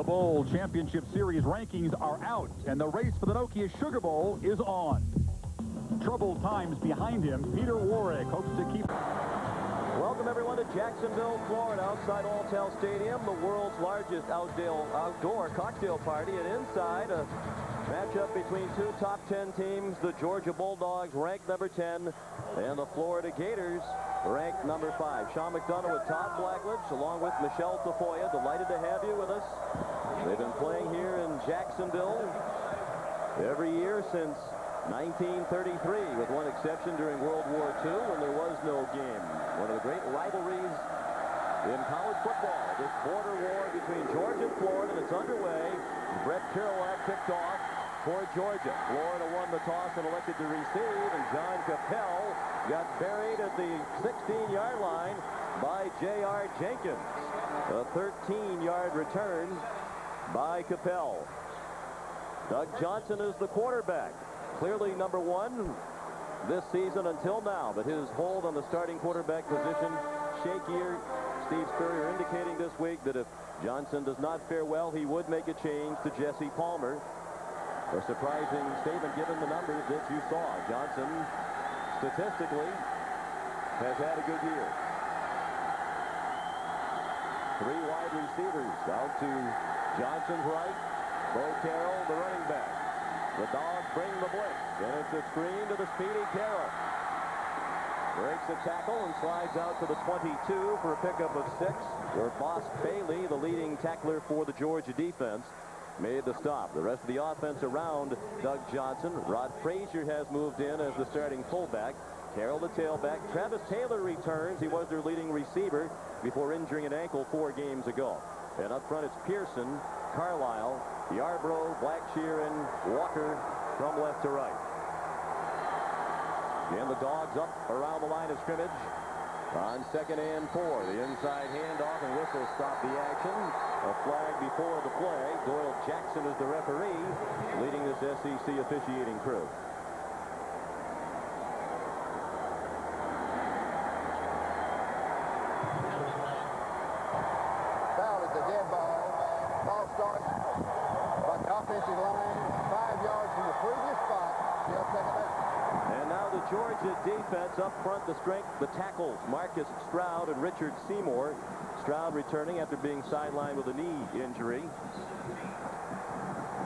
Bowl Championship Series rankings are out, and the race for the Nokia Sugar Bowl is on. Troubled times behind him, Peter Warrick hopes to keep... Welcome, everyone, to Jacksonville, Florida, outside Alltel Stadium, the world's largest outdoor cocktail party, and inside a matchup between two top 10 teams, the Georgia Bulldogs, ranked number 10, and the Florida Gators, ranked number 5. Sean McDonough with Todd Blackledge, along with Michelle Tafoya. Delighted to have you with us. They've been playing here in Jacksonville every year since 1933, with one exception during World War II when there was no game. One of the great rivalries in college football, this border war between Georgia and Florida, and it's underway. Brett Kerouac kicked off for Georgia. Florida won the toss and elected to receive, and John Capel got buried at the 16-yard line by J.R. Jenkins. A 13-yard return by Capel. Doug Johnson is the quarterback. Clearly number 1 this season until now, but his hold on the starting quarterback position shakier. Steve Spurrier indicating this week that if Johnson does not fare well, he would make a change to Jesse Palmer. A surprising statement given the numbers that you saw. Johnson, statistically, has had a good year. 3 wide receivers out to Johnson's right. Bo Carroll, the running back. The Dogs bring the blitz, and it's a screen to the speedy Carroll. Breaks a tackle and slides out to the 22 for a pickup of 6, where Boss Bailey, the leading tackler for the Georgia defense, made the stop. The rest of the offense around Doug Johnson. Rod Frazier has moved in as the starting fullback. Carroll, the tailback. Travis Taylor returns. He was their leading receiver before injuring an ankle 4 games ago. And up front, it's Pearson, Carlisle, Yarbrough, Blackshear, and Walker from left to right. And the Dogs up around the line of scrimmage on 2nd and 4. The inside handoff and whistle stop the action. A flag before the play. Doyle Jackson is the referee, leading this SEC officiating crew. Foul is a dead ball. Ball starts by the offensive line, 5 yards from the previous spot. They'll take it back. And now the Georgia defense up front, the strength, the tackles, Marcus Stroud and Richard Seymour. Stroud returning after being sidelined with a knee injury.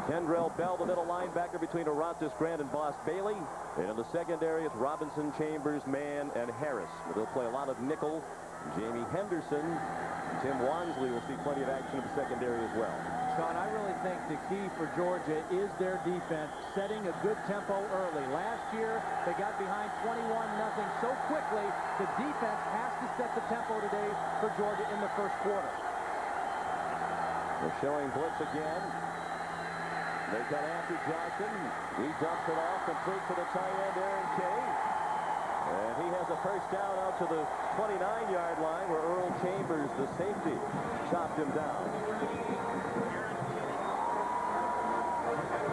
Kendrell Bell, the middle linebacker between Orontis Grant and Boss Bailey. And in the secondary, it's Robinson, Chambers, Mann, and Harris. They'll play a lot of nickel. Jamie Henderson, Tim Wansley will see plenty of action in the secondary as well. Sean, I really think the key for Georgia is their defense, setting a good tempo early. Last year, they got behind 21-0 so quickly. The defense has to set the tempo today for Georgia in the first quarter. They're showing blitz again. They got after Johnson. He dumps it off, complete to the tight end, Aaron Kay. And he has a first down out to the 29-yard line where Earl Chambers, the safety, chopped him down.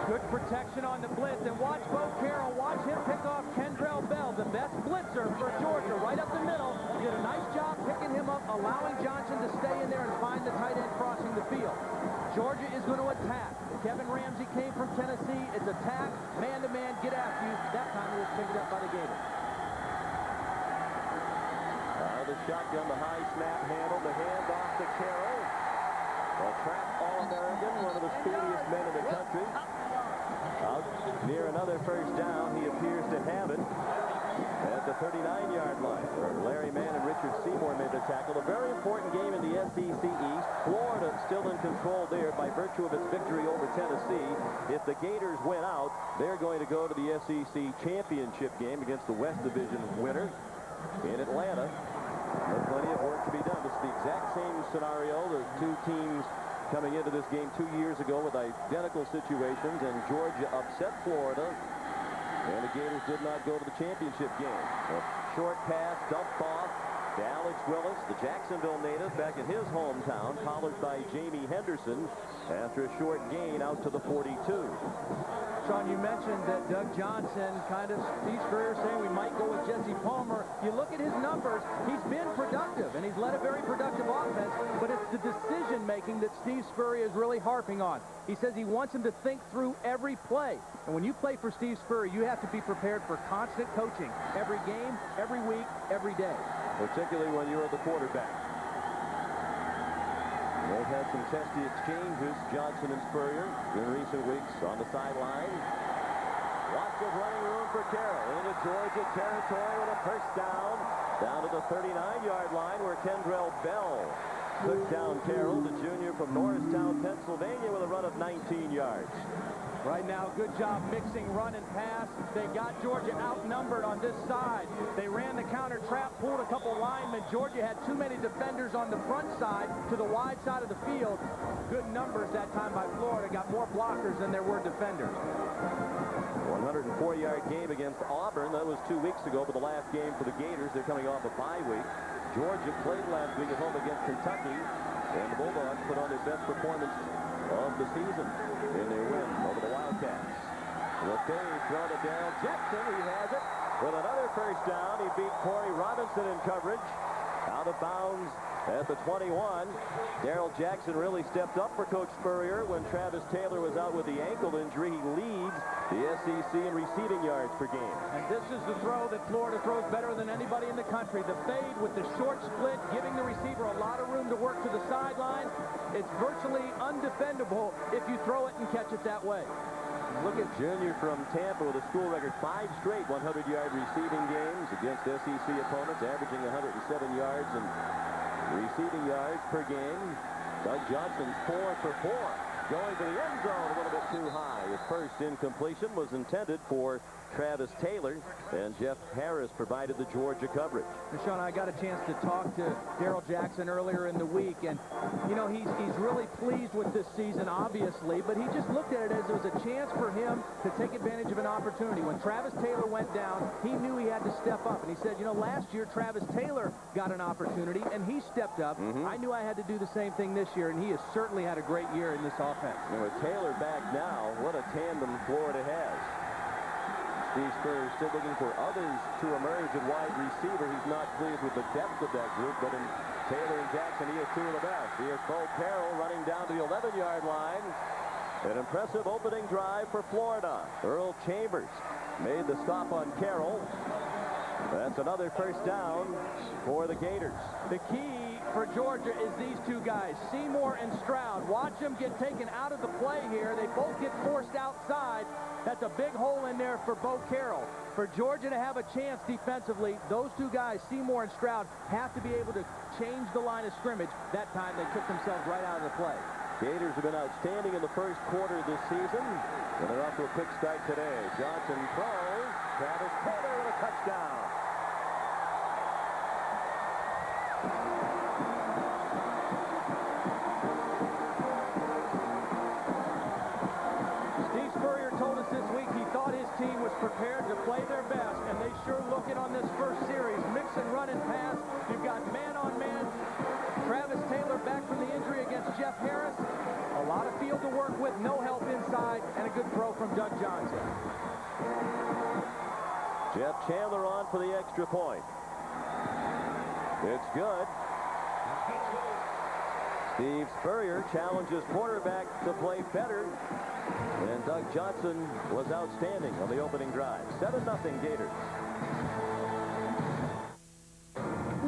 Good protection on the blitz, and watch Bo Carroll. Watch him pick off Kendrell Bell, the best blitzer for Georgia, right up the middle. Did a nice job picking him up, allowing Johnson to stay in there and find the tight end crossing the field. Georgia is going to attack. Kevin Ramsey came from Tennessee. It's attack, man-to-man, get after you. That time it was picked up by the Gators. The shotgun, the high snap handle, the handoff to Carroll. A track All-American, one of the speediest men in the country. Out near another first down, he appears to have it at the 39-yard line, where Larry Mann and Richard Seymour made the tackle. A very important game in the SEC East. Florida still in control there by virtue of its victory over Tennessee. If the Gators win out, they're going to go to the SEC championship game against the West Division winner in Atlanta. There's plenty of work to be done. This is the exact same scenario. The two teams coming into this game 2 years ago with identical situations, and Georgia upset Florida, and the Gators did not go to the championship game. A short pass dumped off to Alex Willis, the Jacksonville native, back in his hometown, followed by Jamie Henderson after a short gain out to the 42. Sean, you mentioned that Doug Johnson, kind of Steve Spurrier saying we might go with Jesse Palmer. You look at his numbers. numbers, he's been productive, and he's led a very productive offense, but it's the decision-making that Steve Spurrier is really harping on. He says he wants him to think through every play. And when you play for Steve Spurrier, you have to be prepared for constant coaching every game, every week, every day. Particularly when you're the quarterback. They've had some testy exchanges, Johnson and Spurrier, in recent weeks on the sideline. Lots of running room for Carroll into Georgia territory with a first down to the 39-yard line where Kendrell Bell took down Carroll, the junior from Norristown, Pennsylvania, with a run of 19 yards. Right now, good job mixing run and pass. They got Georgia outnumbered on this side. They ran the counter trap, pulled a couple linemen. Georgia had too many defenders on the front side to the wide side of the field. Good numbers that time by Florida. Got more blockers than there were defenders. 104-yard game against Auburn. That was 2 weeks ago, but the last game for the Gators. They're coming off a bye week. Georgia played last week at home against Kentucky, and the Bulldogs put on their best performance of the season in their win over the Wildcats. LeFay thrown to Darrell Jackson. He has it with another first down. He beat Corey Robinson in coverage. Out of bounds at the 21. Darrell Jackson really stepped up for Coach Spurrier when Travis Taylor was out with the ankle injury. He leads the SEC in receiving yards per game. And this is the throw that Florida throws better than anybody in the country. The fade with the short split, giving the receiver a lot of room to work to the sideline. It's virtually undefendable if you throw it and catch it that way. Look at Junior from Tampa with a school record 5 straight 100-yard receiving games against SEC opponents, averaging 107 yards and receiving yards per game. Doug Johnson's 4 for 4. Going to the end zone a little bit too high. His first incompletion was intended for Travis Taylor, and Jeff Harris provided the Georgia coverage. Sean, I got a chance to talk to Darrell Jackson earlier in the week, and, you know, he's really pleased with this season, obviously, but he just looked at it as it was a chance for him to take advantage of an opportunity. When Travis Taylor went down, he knew he had to step up, and he said, you know, last year Travis Taylor got an opportunity, and he stepped up. I knew I had to do the same thing this year, and he has certainly had a great year in this offense. And with Taylor back now, what a tandem Florida has. Steve Spurrier still looking for others to emerge at wide receiver. He's not pleased with the depth of that group, but in Taylor and Jackson, he is 2 of the best. Here's Bo Carroll running down to the 11-yard line. An impressive opening drive for Florida. Earl Chambers made the stop on Carroll. That's another first down for the Gators. The key for Georgia is these two guys, Seymour and Stroud. Watch them get taken out of the play here. They both get forced outside. That's a big hole in there for Bo Carroll. For Georgia to have a chance defensively, those two guys, Seymour and Stroud, have to be able to change the line of scrimmage. That time they took themselves right out of the play. Gators have been outstanding in the first quarter this season, and they're off to a quick start today. Johnson throws. Travis Taylor with a touchdown. Steve Spurrier told us this week he thought his team was prepared to play their best, and they sure look it on this first series. Mix and run and pass. You've got man-on-man. Travis Taylor back from the injury against Jeff Harris. A lot of field to work with, no help inside, and a good throw from Doug Johnson. Jeff Chandler on for the extra point. It's good. Steve Spurrier challenges quarterback to play better. And Doug Johnson was outstanding on the opening drive. 7-0 Gators.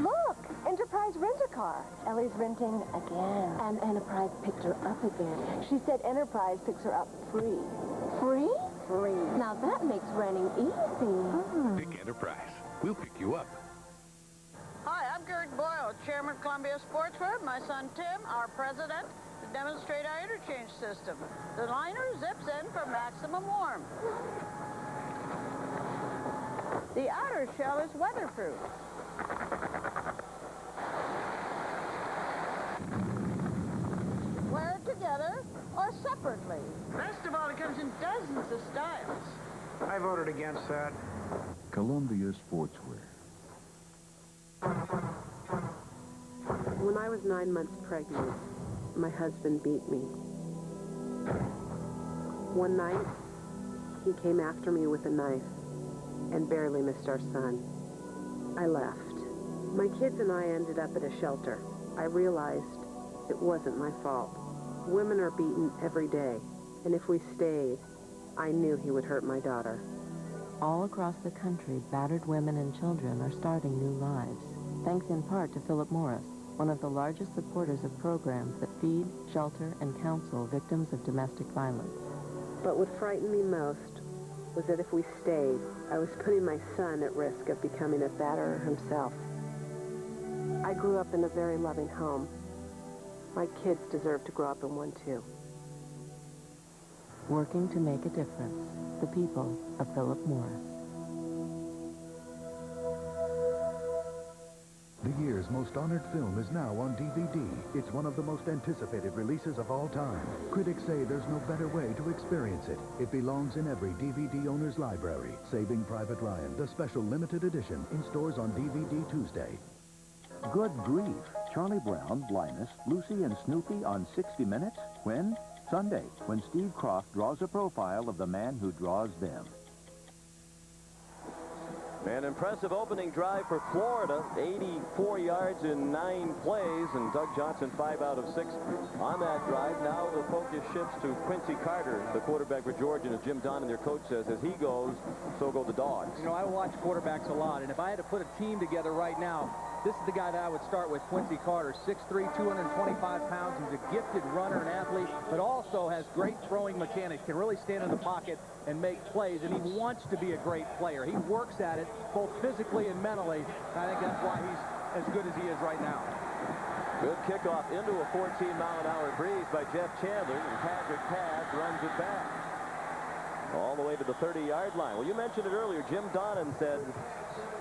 Look, Enterprise Rent-A-Car. Ellie's renting again. And Enterprise picked her up again. She said Enterprise picks her up free. Free? Free. Now that makes renting easy. Pick Enterprise. We'll pick you up. Hi, I'm Gert Boyle, Chairman of Columbia Sportswear. My son Tim, our president, to demonstrate our interchange system. The liner zips in for maximum warmth. The outer shell is weatherproof. Wear it together or separately. Best of all, it comes in dozens of styles. I voted against that. Columbia Sportswear. When I was 9 months pregnant, my husband beat me. One night, he came after me with a knife and barely missed our son. I left. My kids and I ended up at a shelter. I realized it wasn't my fault. Women are beaten every day, and if we stayed, I knew he would hurt my daughter. All across the country, battered women and children are starting new lives, thanks in part to Philip Morris, one of the largest supporters of programs that feed, shelter, and counsel victims of domestic violence. But what frightened me most was that if we stayed, I was putting my son at risk of becoming a batterer himself. I grew up in a very loving home. My kids deserve to grow up in one, too. Working to make a difference. The people of Philip Morris. The year's most honored film is now on DVD. It's one of the most anticipated releases of all time. Critics say there's no better way to experience it. It belongs in every DVD owner's library. Saving Private Ryan, the special limited edition, in stores on DVD Tuesday. Good grief. Charlie Brown, Linus, Lucy, and Snoopy on 60 Minutes? When? Sunday, when Steve Kroft draws a profile of the man who draws them. An impressive opening drive for Florida, 84 yards in 9 plays, and Doug Johnson 5 out of 6 on that drive. Now the focus shifts to Quincy Carter, the quarterback for Georgia, and as Jim Donnan, their coach, says, as he goes, so go the Dogs. You know, I watch quarterbacks a lot, and if I had to put a team together right now, this is the guy that I would start with, Quincy Carter, 6'3", 225 pounds. He's a gifted runner and athlete, but also has great throwing mechanics, can really stand in the pocket and make plays, and he wants to be a great player. He works at it both physically and mentally. I think that's why he's as good as he is right now. Good kickoff into a 14-mile-an-hour breeze by Jeff Chandler, and Patrick Paz runs it back all the way to the 30-yard line. Well, you mentioned it earlier. Jim Donnan said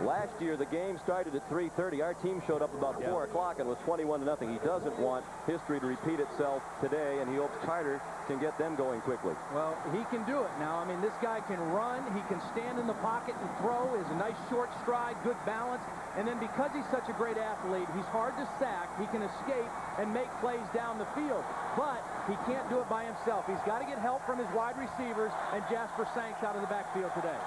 last year the game started at 3:30. Our team showed up about 4 o'clock and was 21-0. He doesn't want history to repeat itself today, and he hopes Carter can get them going quickly. Well, he can do it now. I mean, this guy can run. He can stand in the pocket and throw. He has a nice short stride, good balance. And then because he's such a great athlete, he's hard to sack. He can escape and make plays down the field. But he can't do it by himself. He's got to get help from his wide receivers, and Jasper Sanks out of the backfield today.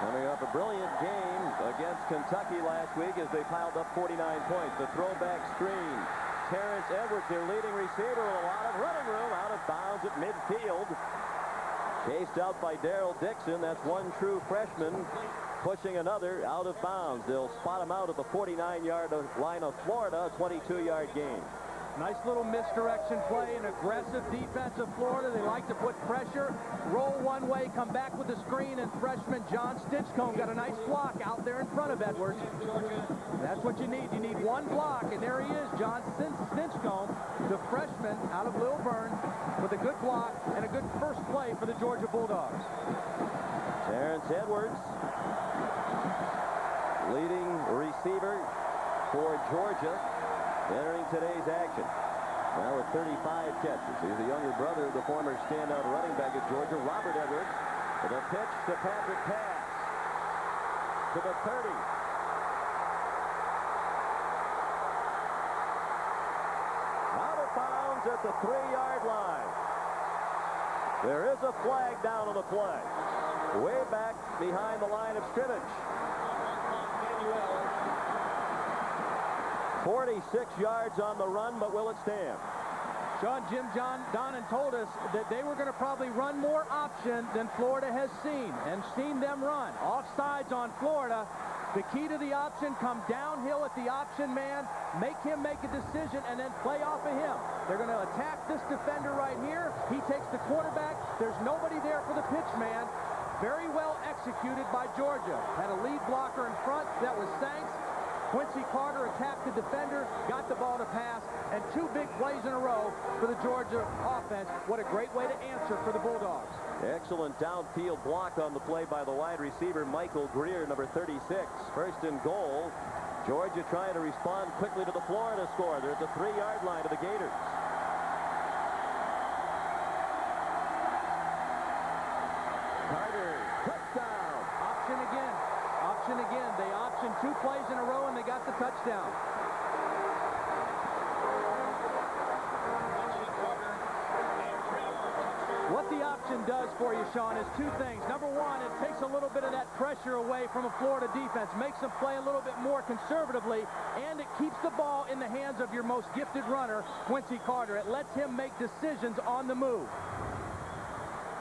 Coming up a brilliant game against Kentucky last week as they piled up 49 points. The throwback screen. Terrence Edwards, their leading receiver, with a lot of running room, out of bounds at midfield. Chased out by Darrell Dixon. That's one true freshman pushing another out of bounds. They'll spot him out at the 49-yard line of Florida, a 22-yard gain. Nice little misdirection play, an aggressive defense of Florida. They like to put pressure, roll one way, come back with the screen, and freshman John Stinchcomb got a nice block out there in front of Edwards. That's what you need. You need one block, and there he is, John Stinchcomb, the freshman out of Lilburn, with a good block and a good first play for the Georgia Bulldogs. Terrence Edwards, leading receiver for Georgia, entering today's action. Now with 35 catches. He's the younger brother of the former standout running back at Georgia, Robert Edwards. For the pitch to Patrick Paz. To the 30. Out of bounds at the 3-yard line. There is a flag down on the play. Way back behind the line of scrimmage. 46 yards on the run, but will it stand? Jim Donnan told us that they were going to probably run more option than Florida has seen, and seen them run. Offsides on Florida. The key to the option, come downhill at the option man, make him make a decision, and then play off of him. They're going to attack this defender right here. He takes the quarterback. There's nobody there for the pitch man. Very well executed by Georgia. Had a lead blocker in front. That was Sanks. Quincy Carter attacked the defender, got the ball to pass, and 2 big plays in a row for the Georgia offense. What a great way to answer for the Bulldogs. Excellent downfield block on the play by the wide receiver, Michael Greer, number 36. First and goal. Georgia trying to respond quickly to the Florida score. They're at the 3-yard line of the Gators. Carter, touchdown. Option again. Option again. They optioned 2 plays in a row, and they got the touchdown. What the option does for you, Sean, is two things. Number one, it takes a little bit of that pressure away from a Florida defense, makes them play a little bit more conservatively, and it keeps the ball in the hands of your most gifted runner, Quincy Carter. It lets him make decisions on the move.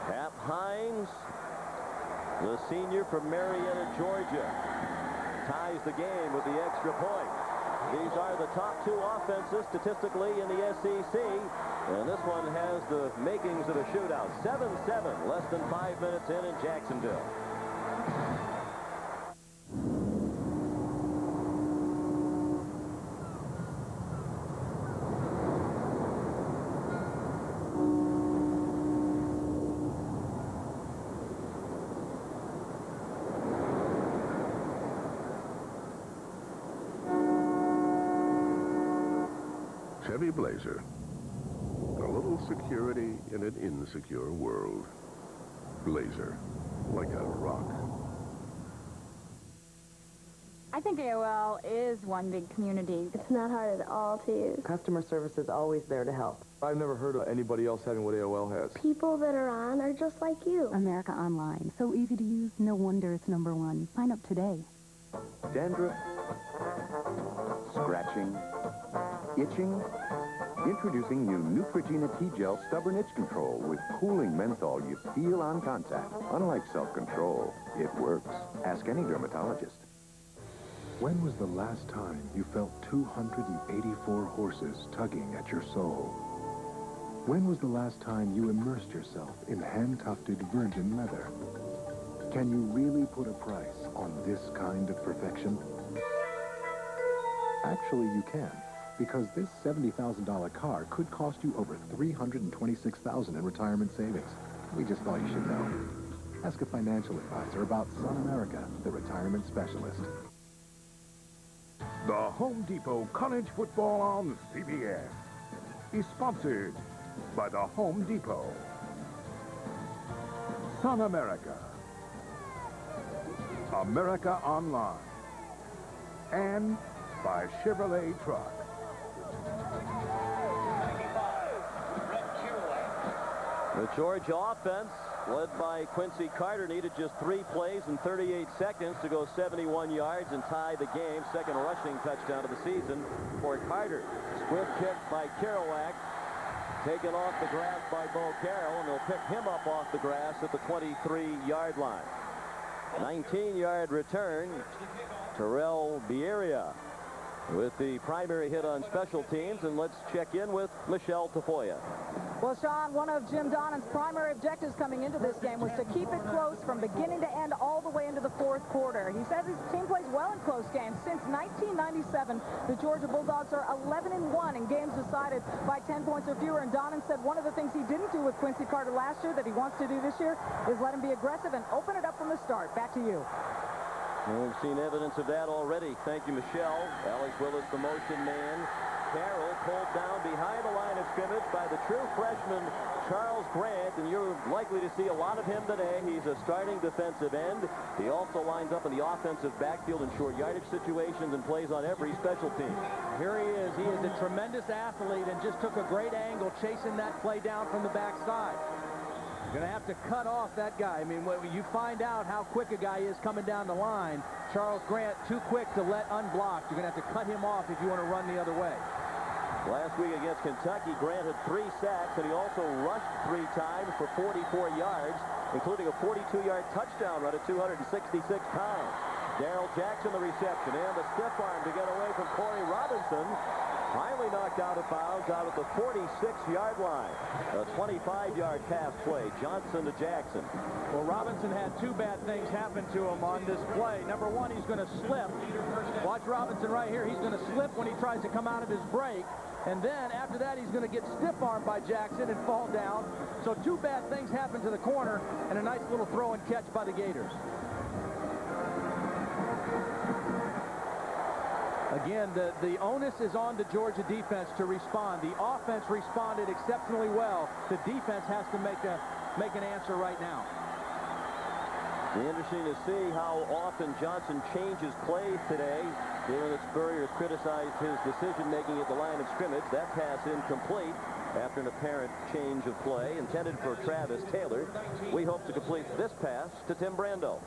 Hap Hines, the senior from Marietta, Georgia, ties the game with the extra point. These are the top two offenses statistically in the SEC, and this one has the makings of a shootout. 7-7, less than 5 minutes in Jacksonville. Chevy Blazer. A little security in an insecure world. Blazer, like a rock. I think AOL is one big community. It's not hard at all to use. Customer service is always there to help. I've never heard of anybody else having what AOL has. People that are on are just like you. America Online. So easy to use, no wonder it's #1. Sign up today. Dandruff, scratching, itching. Introducing new Neutrogena T-Gel Stubborn Itch Control with cooling menthol you feel on contact. Unlike self-control, it works. Ask any dermatologist. When was the last time you felt 284 horses tugging at your soul? When was the last time you immersed yourself in hand-tufted virgin leather? Can you really put a price on this kind of perfection? Actually, you can. Because this $70,000 car could cost you over $326,000 in retirement savings. We just thought you should know. Ask a financial advisor about Sun America, the retirement specialist. The Home Depot College Football on CBS is sponsored by the Home Depot, Sun America, America Online, and by Chevrolet Truck. The Georgia offense, led by Quincy Carter, needed just 3 plays and 38 seconds to go 71 yards and tie the game. Second rushing touchdown of the season for Carter. Swift kick by Kerouac, taken off the grass by Bo Carroll, and they'll pick him up off the grass at the 23-yard line. 19-yard return, Terrell Bieria with the primary hit on special teams, and let's check in with Michelle Tafoya. Well, Sean, one of Jim Donnan's primary objectives coming into this game was to keep it close from beginning to end all the way into the fourth quarter. He says his team plays well in close games. Since 1997, the Georgia Bulldogs are 11-1 in games decided by 10 points or fewer, and Donnan said one of the things he didn't do with Quincy Carter last year that he wants to do this year is let him be aggressive and open it up from the start. Back to you. Well, we've seen evidence of that already. Thank you, Michelle. Alex Willis, the motion man. Carroll pulled down behind the line of scrimmage by the true freshman Charles Grant, and you're likely to see a lot of him today. He's a starting defensive end. He also lines up in the offensive backfield in short yardage situations and plays on every special team. Here he is. He is a tremendous athlete and just took a great angle chasing that play down from the backside. You're going to have to cut off that guy. I mean, when you find out how quick a guy is coming down the line, Charles Grant too quick to let unblocked. You're going to have to cut him off if you want to run the other way. Last week against Kentucky, Grant had 3 sacks, and he also rushed 3 times for 44 yards, including a 42-yard touchdown run at 266 pounds. Darrell Jackson, the reception, and the stiff arm to get away from Corey Robinson. Finally knocked out of bounds out at the 46-yard line. A 25-yard pass play, Johnson to Jackson. Well, Robinson had 2 bad things happen to him on this play. Number one, he's going to slip. Watch Robinson right here. He's going to slip when he tries to come out of his break. And then after that, he's going to get stiff-armed by Jackson and fall down. So 2 bad things happen to the corner, and a nice little throw and catch by the Gators. Again, the onus is on the Georgia defense to respond. The offense responded exceptionally well. The defense has to make an answer right now. Interesting to see how often Johnson changes plays today. Given that Spurrier has criticized his decision-making at the line of scrimmage, that pass incomplete. after an apparent change of play intended for Travis Taylor. We hope to complete this pass to Tim Brando.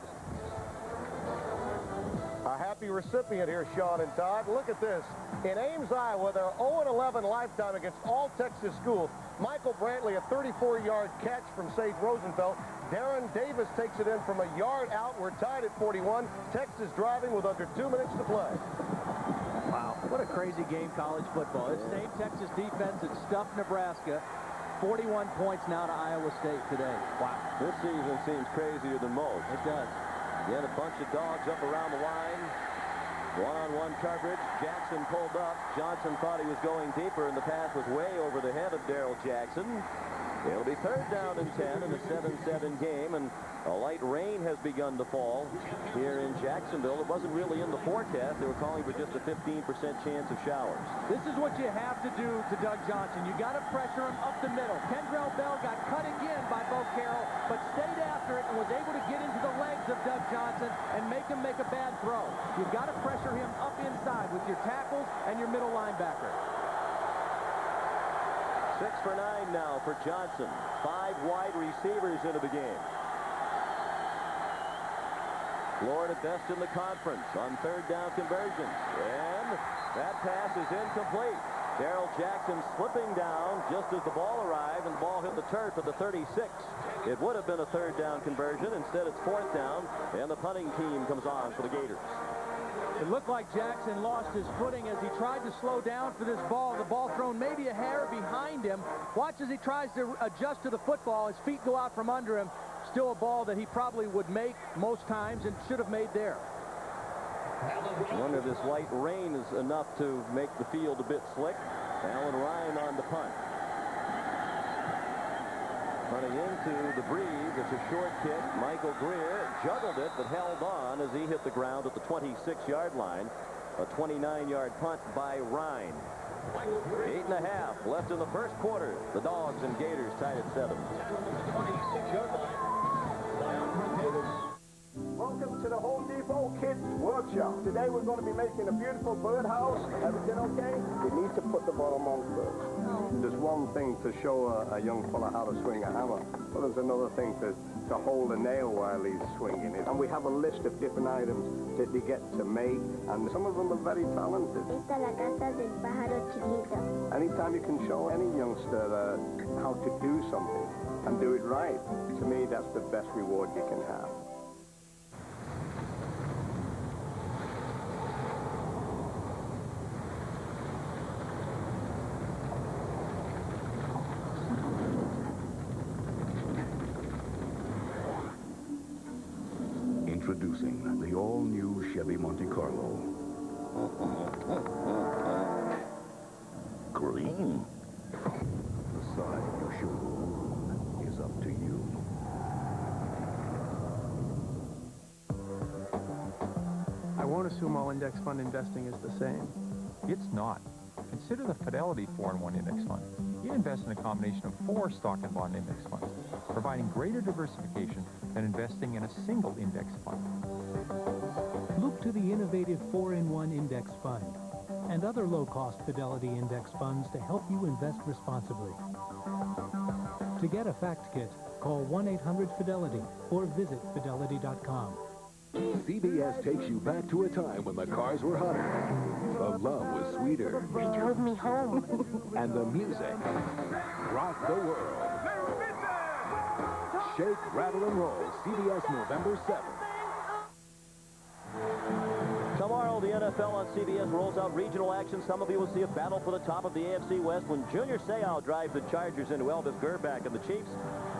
A happy recipient here, Sean and Todd. Look at this. In Ames, Iowa, they're 0-11 lifetime against all Texas schools. Michael Brantley, a 34-yard catch from Sage Rosenfeld. Darren Davis takes it in from a yard out. We're tied at 41. Texas driving with under 2 minutes to play. Wow, what a crazy game, college football. This same Texas defense that stuffed Nebraska. 41 points now to Iowa State today. Wow. This season seems crazier than most. It does. Again, a bunch of dogs up around the line. One-on-one coverage. Jackson pulled up. Johnson thought he was going deeper, and the pass was way over the head of Darrell Jackson. It'll be 3rd down and 10 in a 7-7 game, and a light rain has begun to fall here in Jacksonville. It wasn't really in the forecast. They were calling for just a 15% chance of showers. This is what you have to do to Doug Johnson. You got to pressure him up the middle. Kendrell Bell got cut again by Bo Carroll, but stayed after it and was able to get into the legs of Doug Johnson and make him make a bad throw. You've got to pressure him up inside with your tackles and your middle linebacker. 6 for 9 now for Johnson. 5 wide receivers into the game. Florida best in the conference on 3rd down conversions. And that pass is incomplete. Darrell Jackson slipping down just as the ball arrived, and the ball hit the turf at the 36. It would have been a 3rd down conversion. Instead, it's 4th down, and the punting team comes on for the Gators. It looked like Jackson lost his footing as he tried to slow down for this ball. The ball thrown maybe a hair behind him. Watch as he tries to adjust to the football. His feet go out from under him. Still a ball that he probably would make most times and should have made there. I wonder if this light rain is enough to make the field a bit slick. Alan Ryan on the punt. Running into the breeze. It's a short kick. Michael Greer juggled it but held on as he hit the ground at the 26-yard line. A 29-yard punt by Ryan. 8.5 left in the first quarter. The Dogs and Gators tied at 7. Welcome to the Home Depot Kids Workshop. Today we're going to be making a beautiful birdhouse. Everything okay? You need to put the bottom on first. There's one thing to show a young fella how to swing a hammer, but there's another thing to hold a nail while he's swinging it. And we have a list of different items that they get to make, and some of them are very talented. Anytime you can show any youngster how to do something and do it right, to me that's the best reward you can have. Introducing the all-new Chevy Monte Carlo. Green. The side you should own is up to you. I won't assume all index fund investing is the same. It's not. Consider the Fidelity 4-in-1 Index Fund. You invest in a combination of 4 stock and bond index funds, providing greater diversification than investing in a single index fund. Look to the innovative 4-in-1 Index Fund and other low-cost Fidelity Index funds to help you invest responsibly. To get a fact kit, call 1-800-FIDELITY or visit fidelity.com. CBS takes you back to a time when the cars were hotter, the love was sweeter. They drove me home. And the music rocked the world. Shake, rattle, and roll. CBS November 7th. Tomorrow, the NFL on CBS rolls out regional action. Some of you will see a battle for the top of the AFC West when Junior Seau drives the Chargers into Elvis Grbac and the Chiefs,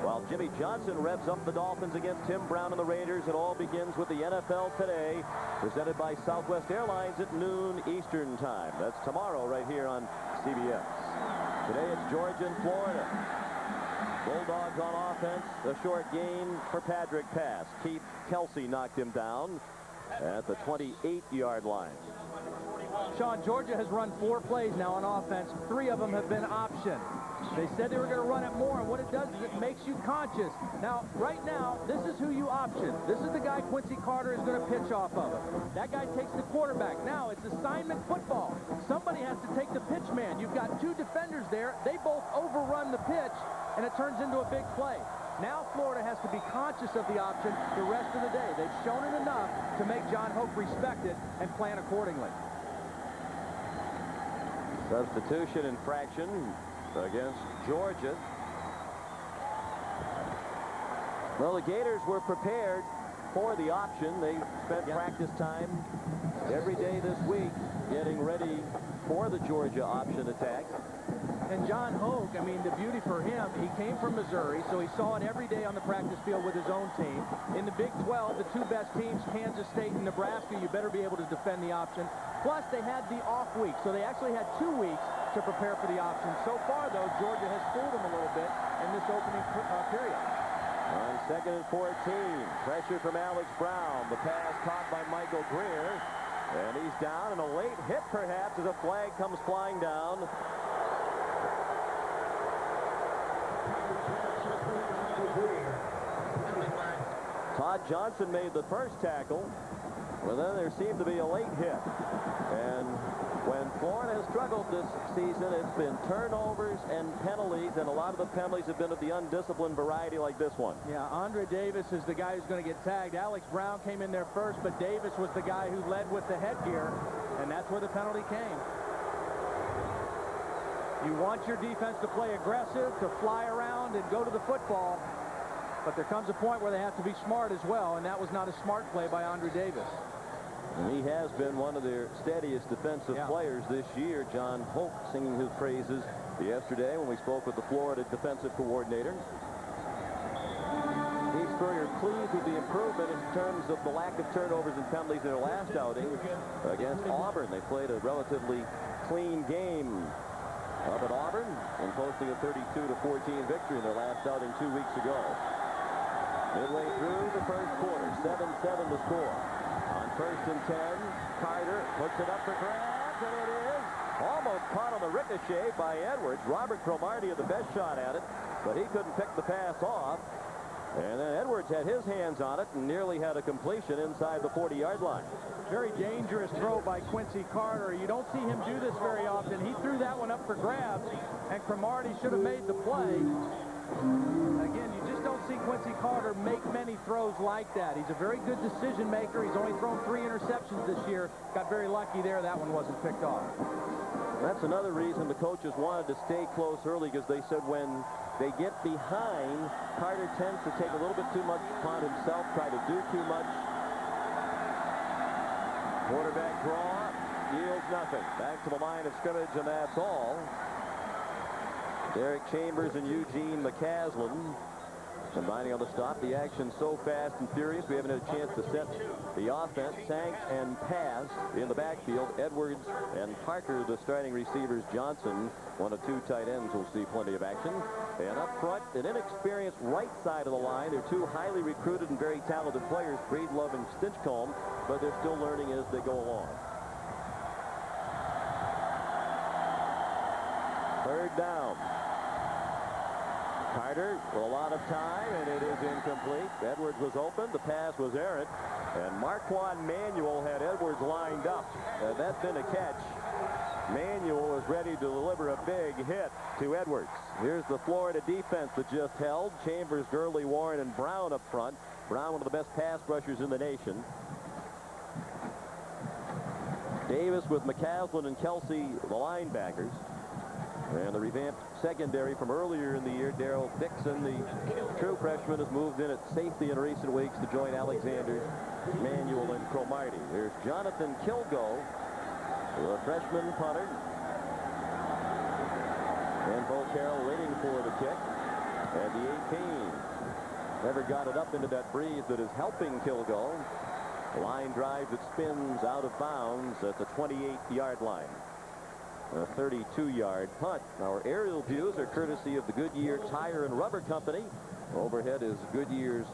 while Jimmy Johnson revs up the Dolphins against Tim Brown and the Raiders. It all begins with the NFL Today, presented by Southwest Airlines at noon Eastern Time. That's tomorrow right here on CBS. Today it's Georgia and Florida. Bulldogs on offense. A short gain for Patrick Pass. Keith Kelsey knocked him down at the 28-yard line. Sean, Georgia has run 4 plays now on offense. 3 of them have been option. They said they were going to run it more, and what it does is it makes you conscious. Now, right now, this is who you option. This is the guy Quincy Carter is going to pitch off of. That guy takes the quarterback. Now, it's assignment football. Somebody has to take the pitch man. You've got two defenders there. They both overrun the pitch, and it turns into a big play. Now Florida has to be conscious of the option the rest of the day. They've shown it enough to make John Hoke respect it and plan accordingly. Substitution infraction against Georgia. Well, the Gators were prepared for the option. They spent practice time every day this week getting ready for the Georgia option attack. And John Hoke, I mean, the beauty for him, he came from Missouri, so he saw it every day on the practice field with his own team. In the Big 12, the two best teams, Kansas State and Nebraska, you better be able to defend the option. Plus, they had the off week, so they actually had 2 weeks to prepare for the option. So far, though, Georgia has fooled them a little bit in this opening period. On 2nd and 14, pressure from Alex Brown. The pass caught by Michael Greer. And he's down, and a late hit, perhaps, as a flag comes flying down. Todd Johnson made the first tackle, but then there seemed to be a late hit. And when Florida has struggled this season, it's been turnovers and penalties, and a lot of the penalties have been of the undisciplined variety like this one. Yeah, Andre Davis is the guy who's going to get tagged. Alex Brown came in there first, but Davis was the guy who led with the headgear, and that's where the penalty came. You want your defense to play aggressive, to fly around and go to the football, but there comes a point where they have to be smart as well, and that was not a smart play by Andre Davis. And he has been one of their steadiest defensive players this year. John Hoke singing his praises yesterday when we spoke with the Florida defensive coordinator. Steve Spurrier pleased with the improvement in terms of the lack of turnovers and penalties in their last outing against Auburn. They played a relatively clean game up at Auburn and posting a 32-14 victory in their last outing 2 weeks ago. Midway through the first quarter, 7-7 the score. On 1st and 10, Carter puts it up for grabs, and it is almost caught on the ricochet by Edwards. Robert Cromartie had the best shot at it, but he couldn't pick the pass off. And then Edwards had his hands on it and nearly had a completion inside the 40-yard line. Very dangerous throw by Quincy Carter. You don't see him do this very often. He threw that one up for grabs, and Cromartie should have made the play. Again, you just don't see Quincy Carter make many throws like that. He's a very good decision maker. He's only thrown 3 interceptions this year. Got very lucky there. That one wasn't picked off. That's another reason the coaches wanted to stay close early, because they said when they get behind, Carter tends to take a little bit too much upon himself, try to do too much. Quarterback draw yields nothing. Back to the line of scrimmage, and that's all. Derek Chambers and Eugene McCaslin combining on the stop. The action so fast and furious, we haven't had a chance to set the offense. Sanks and pass in the backfield. Edwards and Parker, the starting receivers. Johnson, one of 2 tight ends, will see plenty of action. And up front, an inexperienced right side of the line. They're 2 highly recruited and very talented players, Breedlove and Stinchcomb, but they're still learning as they go along. 3rd down. Carter with a lot of time, and it is incomplete. Edwards was open. The pass was errant. And Marquand Manuel had Edwards lined up. That's been a catch. Manuel is ready to deliver a big hit to Edwards. Here's the Florida defense that just held. Chambers, Gurley, Warren, and Brown up front. Brown, one of the best pass rushers in the nation. Davis with McCaslin and Kelsey, the linebackers. And the revamped secondary from earlier in the year, Darrell Dixon, the true freshman, has moved in at safety in recent weeks to join Alexander, Manuel, and Cromartie. There's Jonathan Kilgo, the freshman punter. And Bo Carroll waiting for the kick at the 18. Never got it up into that breeze that is helping Kilgo. Line drive that spins out of bounds at the 28-yard line. A 32-yard punt. Our aerial views are courtesy of the Goodyear Tire and Rubber Company. Overhead is Goodyear's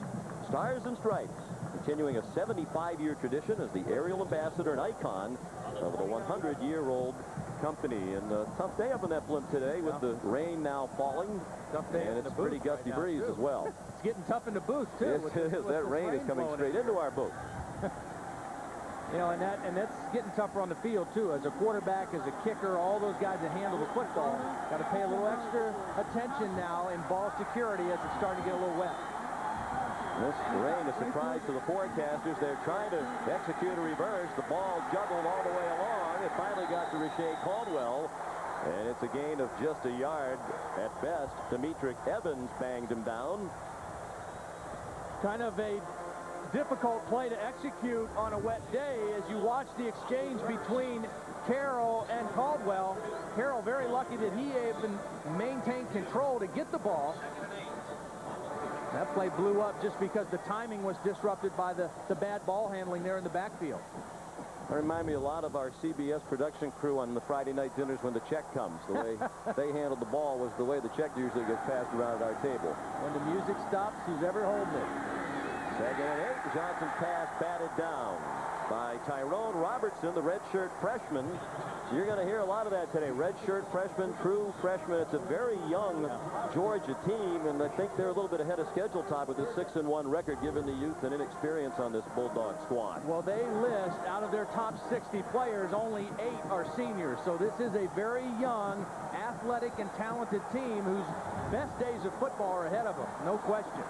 Stars and Stripes, continuing a 75-year tradition as the aerial ambassador and icon of the 100-year-old company. And a tough day up in that blimp today with the rain now falling. Tough day, and it's a pretty gusty breeze as well. It's getting tough in the booth, too. Yes, it is. That rain is coming straight into our booth. You know, and that's getting tougher on the field, too. As a quarterback, as a kicker, all those guys that handle the football got to pay a little extra attention now in ball security as it's starting to get a little wet. This rain is a surprise to the forecasters. They're trying to execute a reverse. The ball juggled all the way along. It finally got to Rashay Caldwell, and it's a gain of just a yard at best. Demetric Evans banged him down. Kind of a difficult play to execute on a wet day as you watch the exchange between Carroll and Caldwell. Carroll very lucky that he even maintained control to get the ball. That play blew up just because the timing was disrupted by the bad ball handling there in the backfield. That reminds me a lot of our CBS production crew on the Friday night dinners when the check comes. The way they handled the ball was the way the check usually gets passed around at our table. When the music stops, who's ever holding it? Second and 8. Johnson pass batted down by Tyrone Robertson, the redshirt freshman. You're going to hear a lot of that today. Redshirt freshman, true freshman. It's a very young Georgia team, and I think they're a little bit ahead of schedule, Todd, with this 6-1 record, given the youth and inexperience on this Bulldog squad. Well, they list out of their top 60 players, only 8 are seniors. So this is a very young, athletic, and talented team whose best days of football are ahead of them. No question.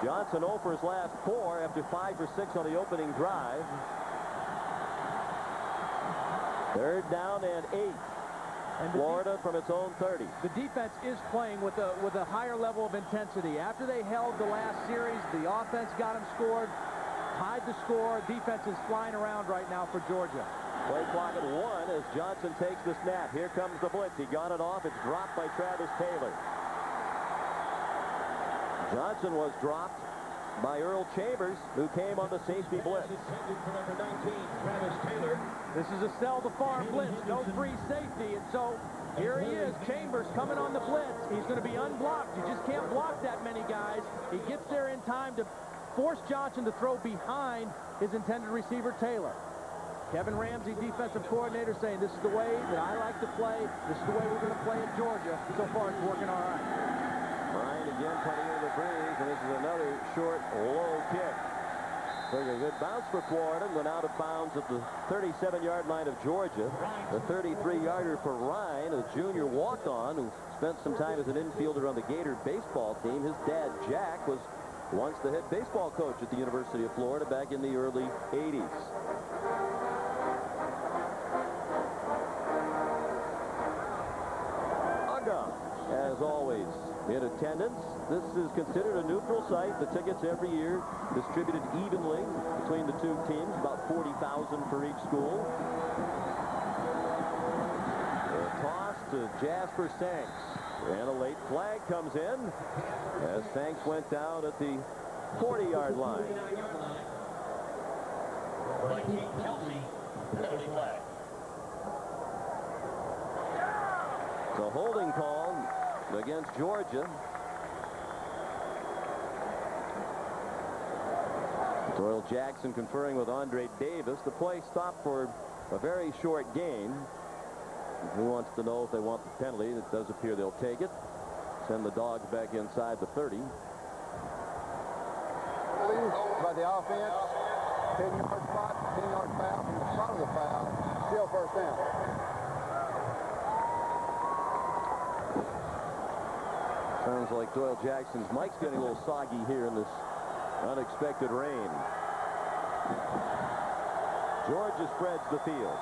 Johnson 0 for his last 4 after 5 for 6 on the opening drive. Third down and 8. And Florida from its own 30. The defense is playing with a higher level of intensity. After they held the last series, the offense got them scored, tied the score. Defense is flying around right now for Georgia. Play clock at 1 as Johnson takes the snap. Here comes the blitz. He got it off. It's dropped by Travis Taylor. Johnson was dropped by Earl Chambers, who came on the safety blitz. This is a sell the farm blitz, no free safety, and so here he is, Chambers coming on the blitz. He's going to be unblocked. You just can't block that many guys. He gets there in time to force Johnson to throw behind his intended receiver, Taylor. Kevin Ramsey, defensive coordinator, saying this is the way that I like to play. This is the way we're going to play at Georgia. So far, it's working all right. Bryant again cutting into the breeze, and this is another short, low kick. Took a good bounce for Florida, went out of bounds at the 37-yard line of Georgia. The 33-yarder for Ryan, a junior walk-on who spent some time as an infielder on the Gator baseball team. His dad, Jack, was once the head baseball coach at the University of Florida back in the early 80s. Uga, as always, in attendance. This is considered a neutral site. The tickets every year distributed evenly between the two teams, about 40,000 for each school. A toss to Jasper Sanks, and a late flag comes in as Sanks went down at the 40-yard line. The holding call against Georgia. Doyle Jackson conferring with Andre Davis. The play stopped for a very short gain. He wants to know if they want the penalty. It does appear they'll take it. Send the Dogs back inside the 30. By the offense, 10-yard spot, 10-yard foul from the spot of the foul. Still first down. Sounds like Doyle Jackson's mic's getting a little soggy here in this unexpected rain. Georgia spreads the field.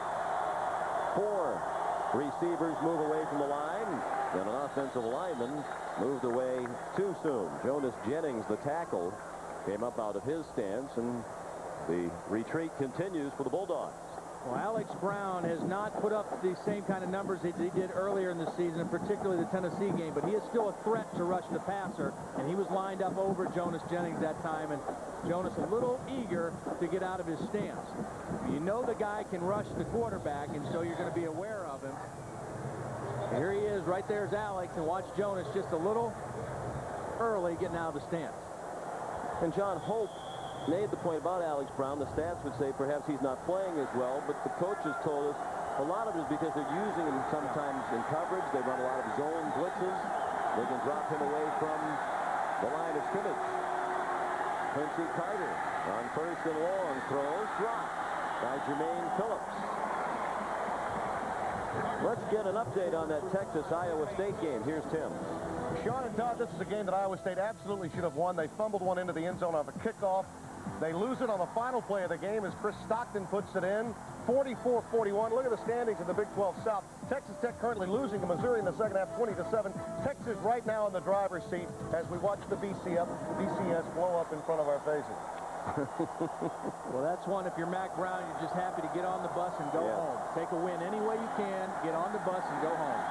4 receivers move away from the line, and an offensive lineman moved away too soon. Jonas Jennings, the tackle, came up out of his stance, and the retreat continues for the Bulldogs. Well, Alex Brown has not put up the same kind of numbers that he did earlier in the season, and particularly the Tennessee game, but he is still a threat to rush the passer, and he was lined up over Jonas Jennings that time, and Jonas a little eager to get out of his stance. You know the guy can rush the quarterback, and so you're going to be aware of him. Here he is, right there's Alex, and watch Jonas just a little early getting out of the stance. And John Hope made the point about Alex Brown. The stats would say perhaps he's not playing as well, but the coaches told us a lot of it is because they're using him sometimes in coverage. They run a lot of zone blitzes. They can drop him away from the line of scrimmage. Quincy Carter on first and long throws, dropped. by Jermaine Phillips. Let's get an update on that Texas-Iowa State game. Here's Tim. Sean and Todd, this is a game that Iowa State absolutely should have won. They fumbled one into the end zone on a kickoff. They lose it on the final play of the game as Chris Stockton puts it in. 44-41. Look at the standings in the Big 12 South. Texas Tech currently losing to Missouri in the second half, 20-7. Texas right now in the driver's seat as we watch the BCS blow up in front of our faces. Well, that's one. If you're Mac Brown, you're just happy to get on the bus and go home. Take a win any way you can. Get on the bus and go home.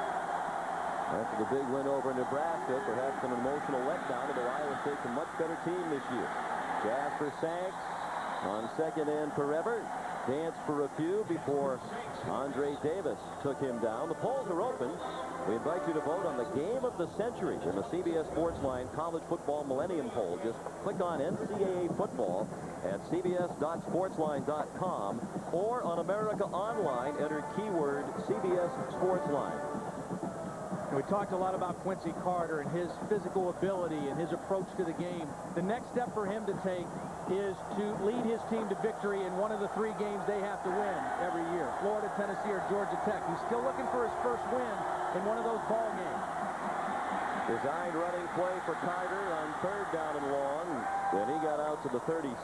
After the big win over Nebraska, perhaps an emotional letdown, although Iowa State's a much better team this year. Jasper Sanks on second and forever. Danced for a few before Andre Davis took him down. The polls are open. We invite you to vote on the game of the century in the CBS Sportsline College Football Millennium Poll. Just click on NCAA Football at cbs.sportsline.com or on America Online, enter keyword CBS Sportsline. We talked a lot about Quincy Carter and his physical ability and his approach to the game. The next step for him to take is to lead his team to victory in one of the 3 games they have to win every year, Florida, Tennessee, or Georgia Tech. He's still looking for his first win in one of those ball games. Designed running play for Carter on third down and long. Then he got out to the 36.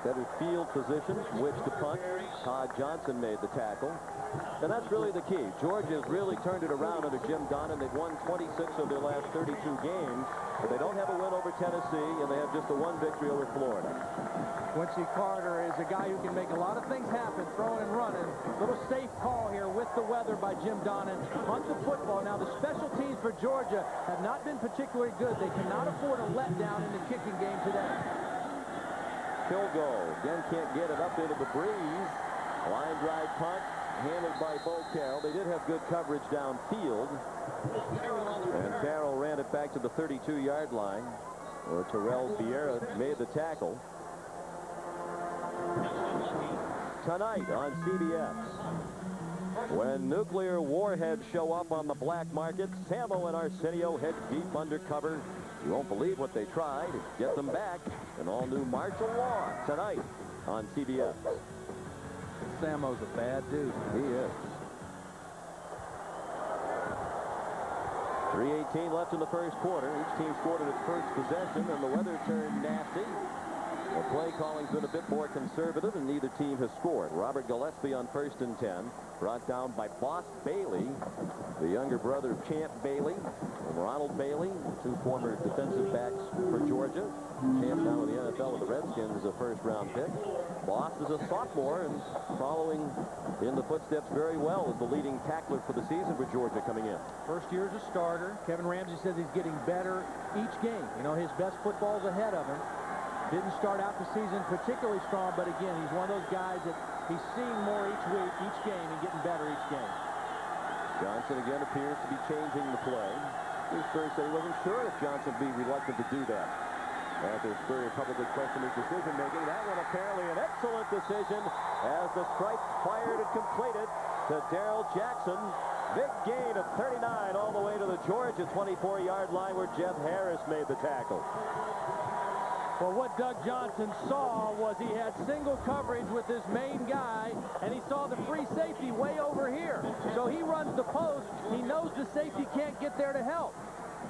Better field position, which to punt. Todd Johnson made the tackle. And that's really the key. Georgia's really turned it around under Jim Donnan. They've won 26 of their last 32 games, but they don't have a win over Tennessee, and they have just a 1 victory over Florida. Quincy Carter is a guy who can make a lot of things happen, throwing and running. Little safe call here with the weather by Jim Donnan. Punt the football. Now, the special teams for Georgia have not been particularly good. They cannot afford a letdown in the kicking game today. Field goal. Again, can't get it up into the breeze. Line drive punt. Handled by Bo Carroll. They did have good coverage downfield. And Carroll ran it back to the 32-yard line, where Terrell Vieira made the tackle. Tonight on CBS, when nuclear warheads show up on the black market, Samo and Arsenio head deep undercover. You won't believe what they tried. Get them back. An all-new martial law tonight on CBS. Samo's a bad dude. He is. 3:18 left in the first quarter. Each team scored at its first possession, and the weather turned nasty. The play calling's been a bit more conservative, and neither team has scored. Robert Gillespie on 1st and 10, brought down by Boss Bailey, the younger brother of Champ Bailey and Ronald Bailey, 2 former defensive backs for Georgia. Champ now in the NFL with the Redskins, a first-round pick. Boss is a sophomore and following in the footsteps very well as the leading tackler for the season for Georgia coming in. First year as a starter. Kevin Ramsey says he's getting better each game. You know, his best football's ahead of him. Didn't start out the season particularly strong, but again, he's one of those guys that he's seeing more each week, each game, and getting better each game. Johnson again appears to be changing the play. Steve Spurrier said he wasn't sure if Johnson would be reluctant to do that. After Spurrier publicly questioned his decision-making, that one apparently an excellent decision as the strike fired and completed to Darrell Jackson. Big gain of 39 all the way to the Georgia 24-yard line where Jeff Harris made the tackle. Well, what Doug Johnson saw was he had single coverage with his main guy, and he saw the free safety way over here. So he runs the post. He knows the safety can't get there to help.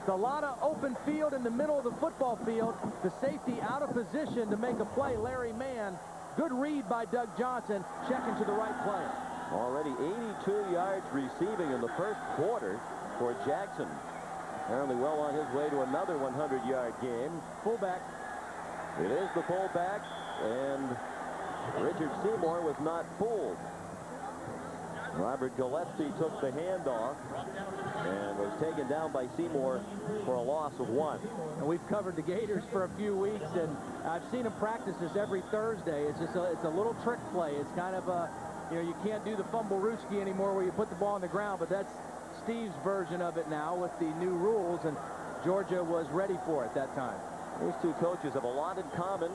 It's a lot of open field in the middle of the football field. The safety out of position to make a play, Larry Mann. Good read by Doug Johnson, checking to the right player. Already 82 yards receiving in the first quarter for Jackson. Apparently well on his way to another 100-yard game. Fullback. It is the fullback, and Richard Seymour was not fooled. Robert Gillespie took the handoff and was taken down by Seymour for a loss of 1. And we've covered the Gators for a few weeks, and I've seen them practice this every Thursday. It's just it's a little trick play. It's kind of a, you know, you can't do the fumble-rooski anymore where you put the ball on the ground, but that's Steve's version of it now with the new rules, and Georgia was ready for it that time. These two coaches have a lot in common.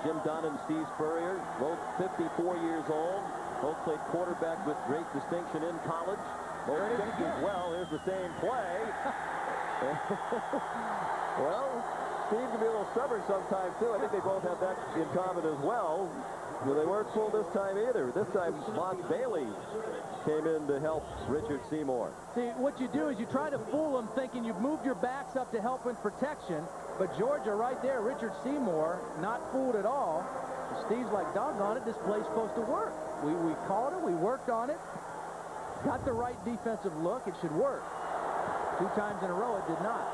Jim Donnan and Steve Spurrier, both 54 years old. Both played quarterback with great distinction in college. Both kicked as well. Here's the same play. Well, Steve can be a little stubborn sometimes, too. I think they both have that in common as well. Well, they weren't full this time either. This time, Moss Bailey came in to help Richard Seymour. See, what you do is you try to fool them thinking you've moved your backs up to help in protection, but Georgia right there, Richard Seymour, not fooled at all. Steve's like, doggone it, this play's supposed to work. We called it, we worked on it, got the right defensive look, it should work. 2 times in a row, it did not.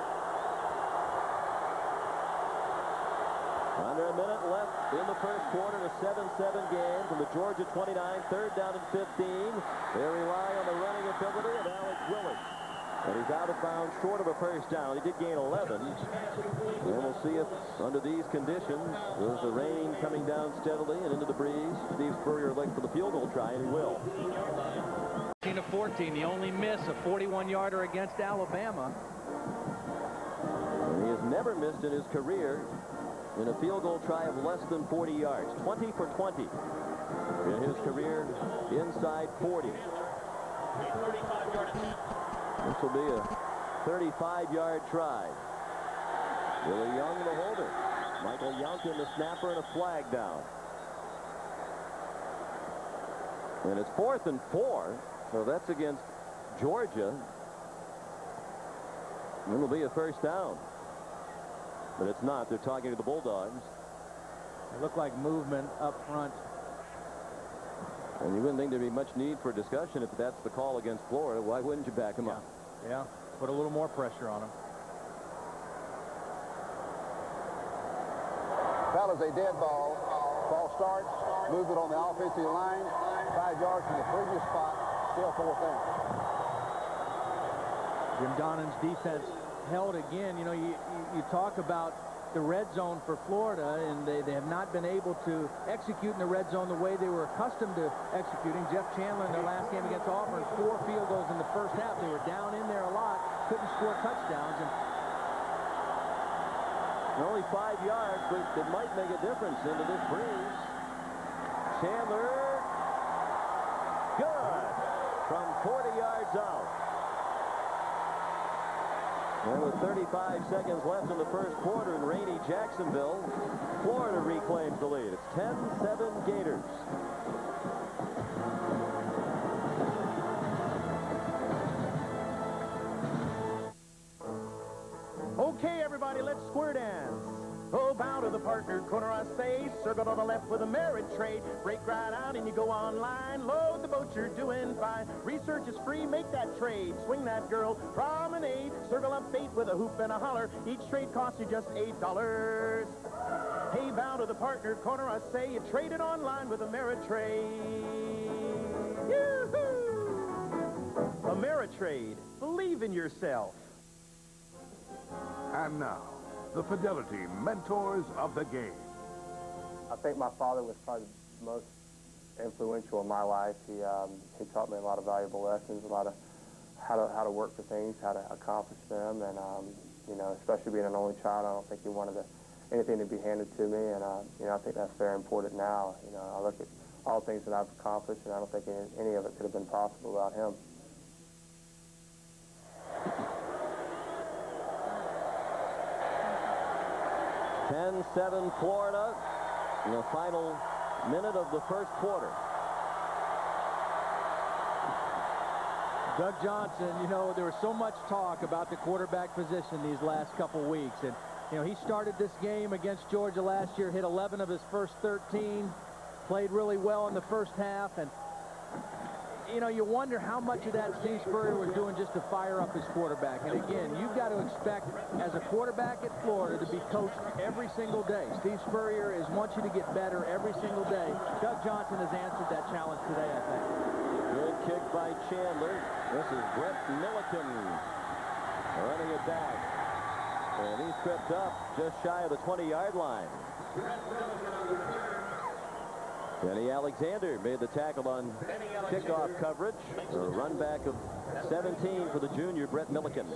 Under a minute left in the first quarter, a 7-7 game from the Georgia 29, 3rd down and 15. They rely on the running ability of Alex Willard. And he's out of bounds short of a first down. He did gain 11. And we'll see if under these conditions, with the rain coming down steadily and into the breeze, Steve Spurrier looks for the field goal try, and he will. 14, the only miss, a 41-yarder against Alabama. And he has never missed in his career in a field goal try of less than 40 yards. 20 for 20 in his career inside 40. This will be a 35-yard try. Willie Young, the holder. Michael Youngkin, the snapper, and a flag down. And it's 4th and 4, so that's against Georgia. And it'll be a first down. But it's not. They're talking to the Bulldogs. It looked like movement up front. And you wouldn't think there'd be much need for discussion if that's the call against Florida. Why wouldn't you back him up? Yeah, put a little more pressure on him. That is a dead ball. Ball starts, move it on the offensive line, 5 yards from the previous spot, still 4th down. Jim Donovan's defense held again. You know, you talk about the red zone for Florida, and they have not been able to execute in the red zone the way they were accustomed to executing. Jeff Chandler in their last game against Auburn, 4 field goals in the first half. They were down in there a lot, couldn't score touchdowns. And only 5 yards, but it might make a difference into this breeze. Chandler, good, from 40 yards out. And with 35 seconds left in the first quarter in rainy Jacksonville, Florida reclaims the lead. It's 10-7 Gators. Okay, everybody, let's square dance. Oh, bow to the partner corner, I say. Circle to the left with a merit trade. Break right out and you go online. Load the boat, you're doing fine. Research is free, make that trade. Swing that girl, promenade. Circle up bait with a hoop and a holler. Each trade costs you just $8. Hey, bow to the partner corner, I say. You trade it online with a merit trade. Yoo-hoo! Ameritrade. Believe in yourself. And now, the Fidelity Mentors of the Game. I think my father was probably the most influential in my life. He taught me a lot of valuable lessons, a lot of how to work for things, how to accomplish them, and you know, especially being an only child, I don't think he wanted anything to be handed to me, and you know, I think that's very important now. You know, I look at all the things that I've accomplished, and I don't think any of it could have been possible without him. 10-7 Florida in the final minute of the first quarter. Doug Johnson, you know, there was so much talk about the quarterback position these last couple weeks. And, you know, he started this game against Georgia last year, hit 11 of his first 13, played really well in the first half. And, you know, you wonder how much of that Steve Spurrier was doing just to fire up his quarterback. And again, you've got to expect, as a quarterback at Florida, to be coached every single day. Steve Spurrier wants you to get better every single day. Doug Johnson has answered that challenge today, I think. Good kick by Chandler. This is Brett Milliken running it back. And he's tripped up just shy of the 20-yard line. Kenny Alexander made the tackle on kickoff coverage. A run back of 17 for the junior, Brett Milliken.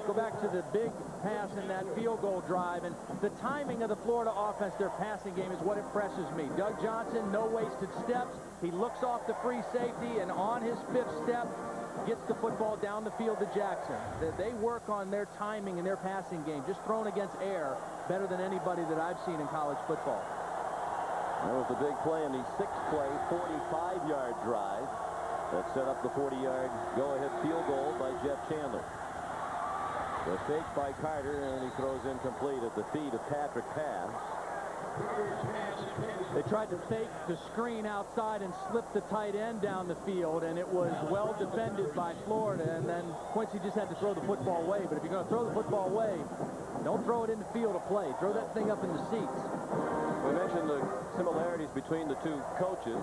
Go back to the big pass in that field goal drive, and the timing of the Florida offense, their passing game, is what impresses me. Doug Johnson, no wasted steps. He looks off the free safety, and on his 5th step, gets the football down the field to Jackson. They work on their timing and their passing game, just thrown against air, better than anybody that I've seen in college football. That was the big play in the 6-play, 45-yard drive that set up the 40-yard go-ahead field goal by Jeff Chandler. The fake by Carter, and he throws incomplete at the feet of Patrick Pass. They tried to fake the screen outside and slip the tight end down the field, and it was well defended by Florida, and then Quincy just had to throw the football away. But if you're going to throw the football away, don't throw it in the field of play. Throw that thing up in the seats. We mentioned the similarities between the two coaches.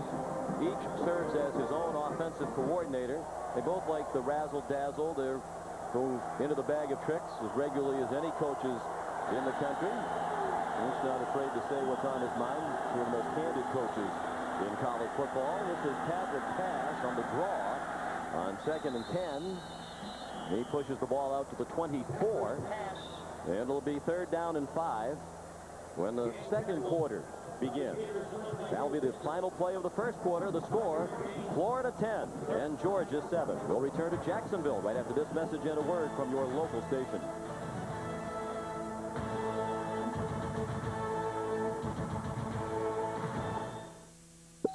Each serves as his own offensive coordinator. They both like the razzle-dazzle. They're go into the bag of tricks as regularly as any coaches in the country. He's not afraid to say what's on his mind. One of the most candid coaches in college football. This is Patrick Pass on the draw on 2nd and 10. He pushes the ball out to the 24. And it'll be 3rd down and 5 when the second quarter begins. That'll be the final play of the first quarter. The score, Florida 10 and Georgia 7. We'll return to Jacksonville right after this message and a word from your local station.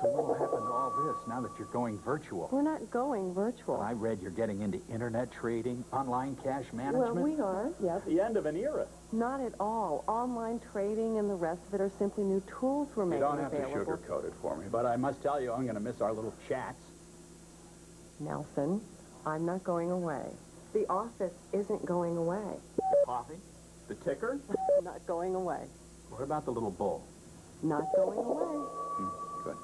So what will happen to all this now that you're going virtual? We're not going virtual. Well, I read you're getting into internet trading, online cash management. Well, we are, yes. The end of an era. Not at all. Online trading and the rest of it are simply new tools we're making available. You don't have to sugarcoat it for me, but I must tell you, I'm going to miss our little chats. Nelson, I'm not going away. The office isn't going away. The coffee? The ticker? Not going away. What about the little bull? Not going away. Good.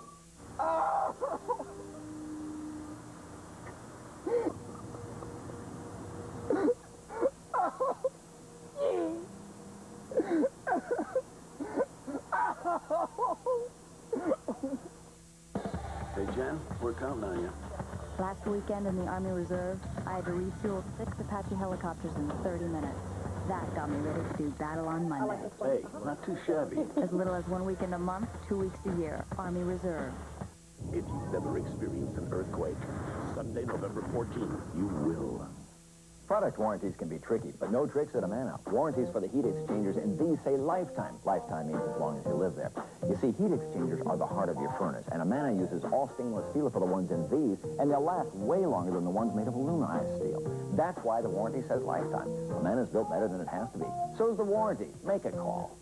Hey, Jen, we're counting on you. Last weekend in the Army Reserve, I had to refuel 6 Apache helicopters in 30 minutes. That got me ready to do battle on Monday. Hey, not too shabby. As little as 1 weekend a month, 2 weeks a year. Army Reserve. If you've never experienced an earthquake, Sunday, November 14th, you will. Product warranties can be tricky, but no tricks at Amana. Warranties for the heat exchangers, and these say lifetime. Lifetime means as long as you live there. You see, heat exchangers are the heart of your furnace, and Amana uses all stainless steel for the ones in these, and they'll last way longer than the ones made of aluminized steel. That's why the warranty says lifetime. Amana's built better than it has to be. So's the warranty. Make a call.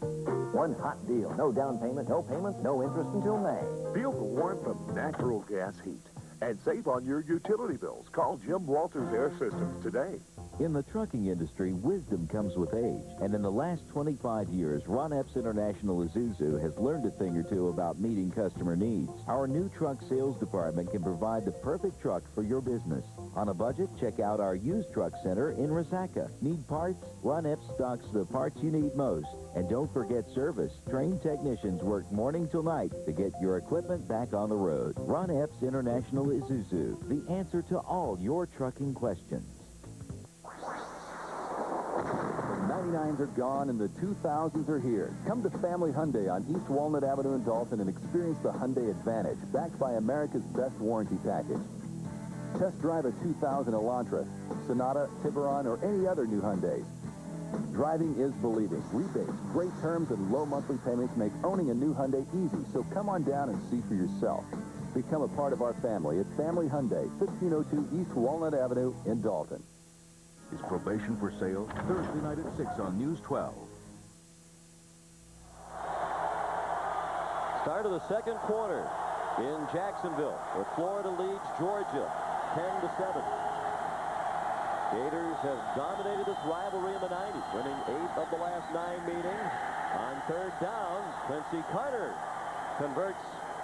One hot deal. No down payment, no payments, no interest until May. Feel the warmth of natural gas heat and save on your utility bills. Call Jim Walters Air Systems today. In the trucking industry, wisdom comes with age, and in the last 25 years, Ron Epps International Isuzu has learned a thing or two about meeting customer needs. Our new truck sales department can provide the perfect truck for your business. On a budget, check out our used truck center in Resaca. Need parts? Ron Epps stocks the parts you need most. And don't forget service. Trained technicians work morning till night to get your equipment back on the road. Ron Epps International Isuzu, the answer to all your trucking questions. The 99s are gone and the 2000s are here. Come to Family Hyundai on East Walnut Avenue in Dalton and experience the Hyundai Advantage, backed by America's best warranty package. Test drive a 2000 Elantra, Sonata, Tiburon, or any other new Hyundais. Driving is believing. Rebates, great terms, and low monthly payments make owning a new Hyundai easy, so come on down and see for yourself. Become a part of our family at Family Hyundai, 1502 East Walnut Avenue in Dalton. Is probation for sale? Thursday night at 6 on News 12. Start of the second quarter in Jacksonville, where Florida leads Georgia 10-7. Gators have dominated this rivalry in the 90s, winning 8 of the last 9 meetings. On 3rd down, Quincy Carter converts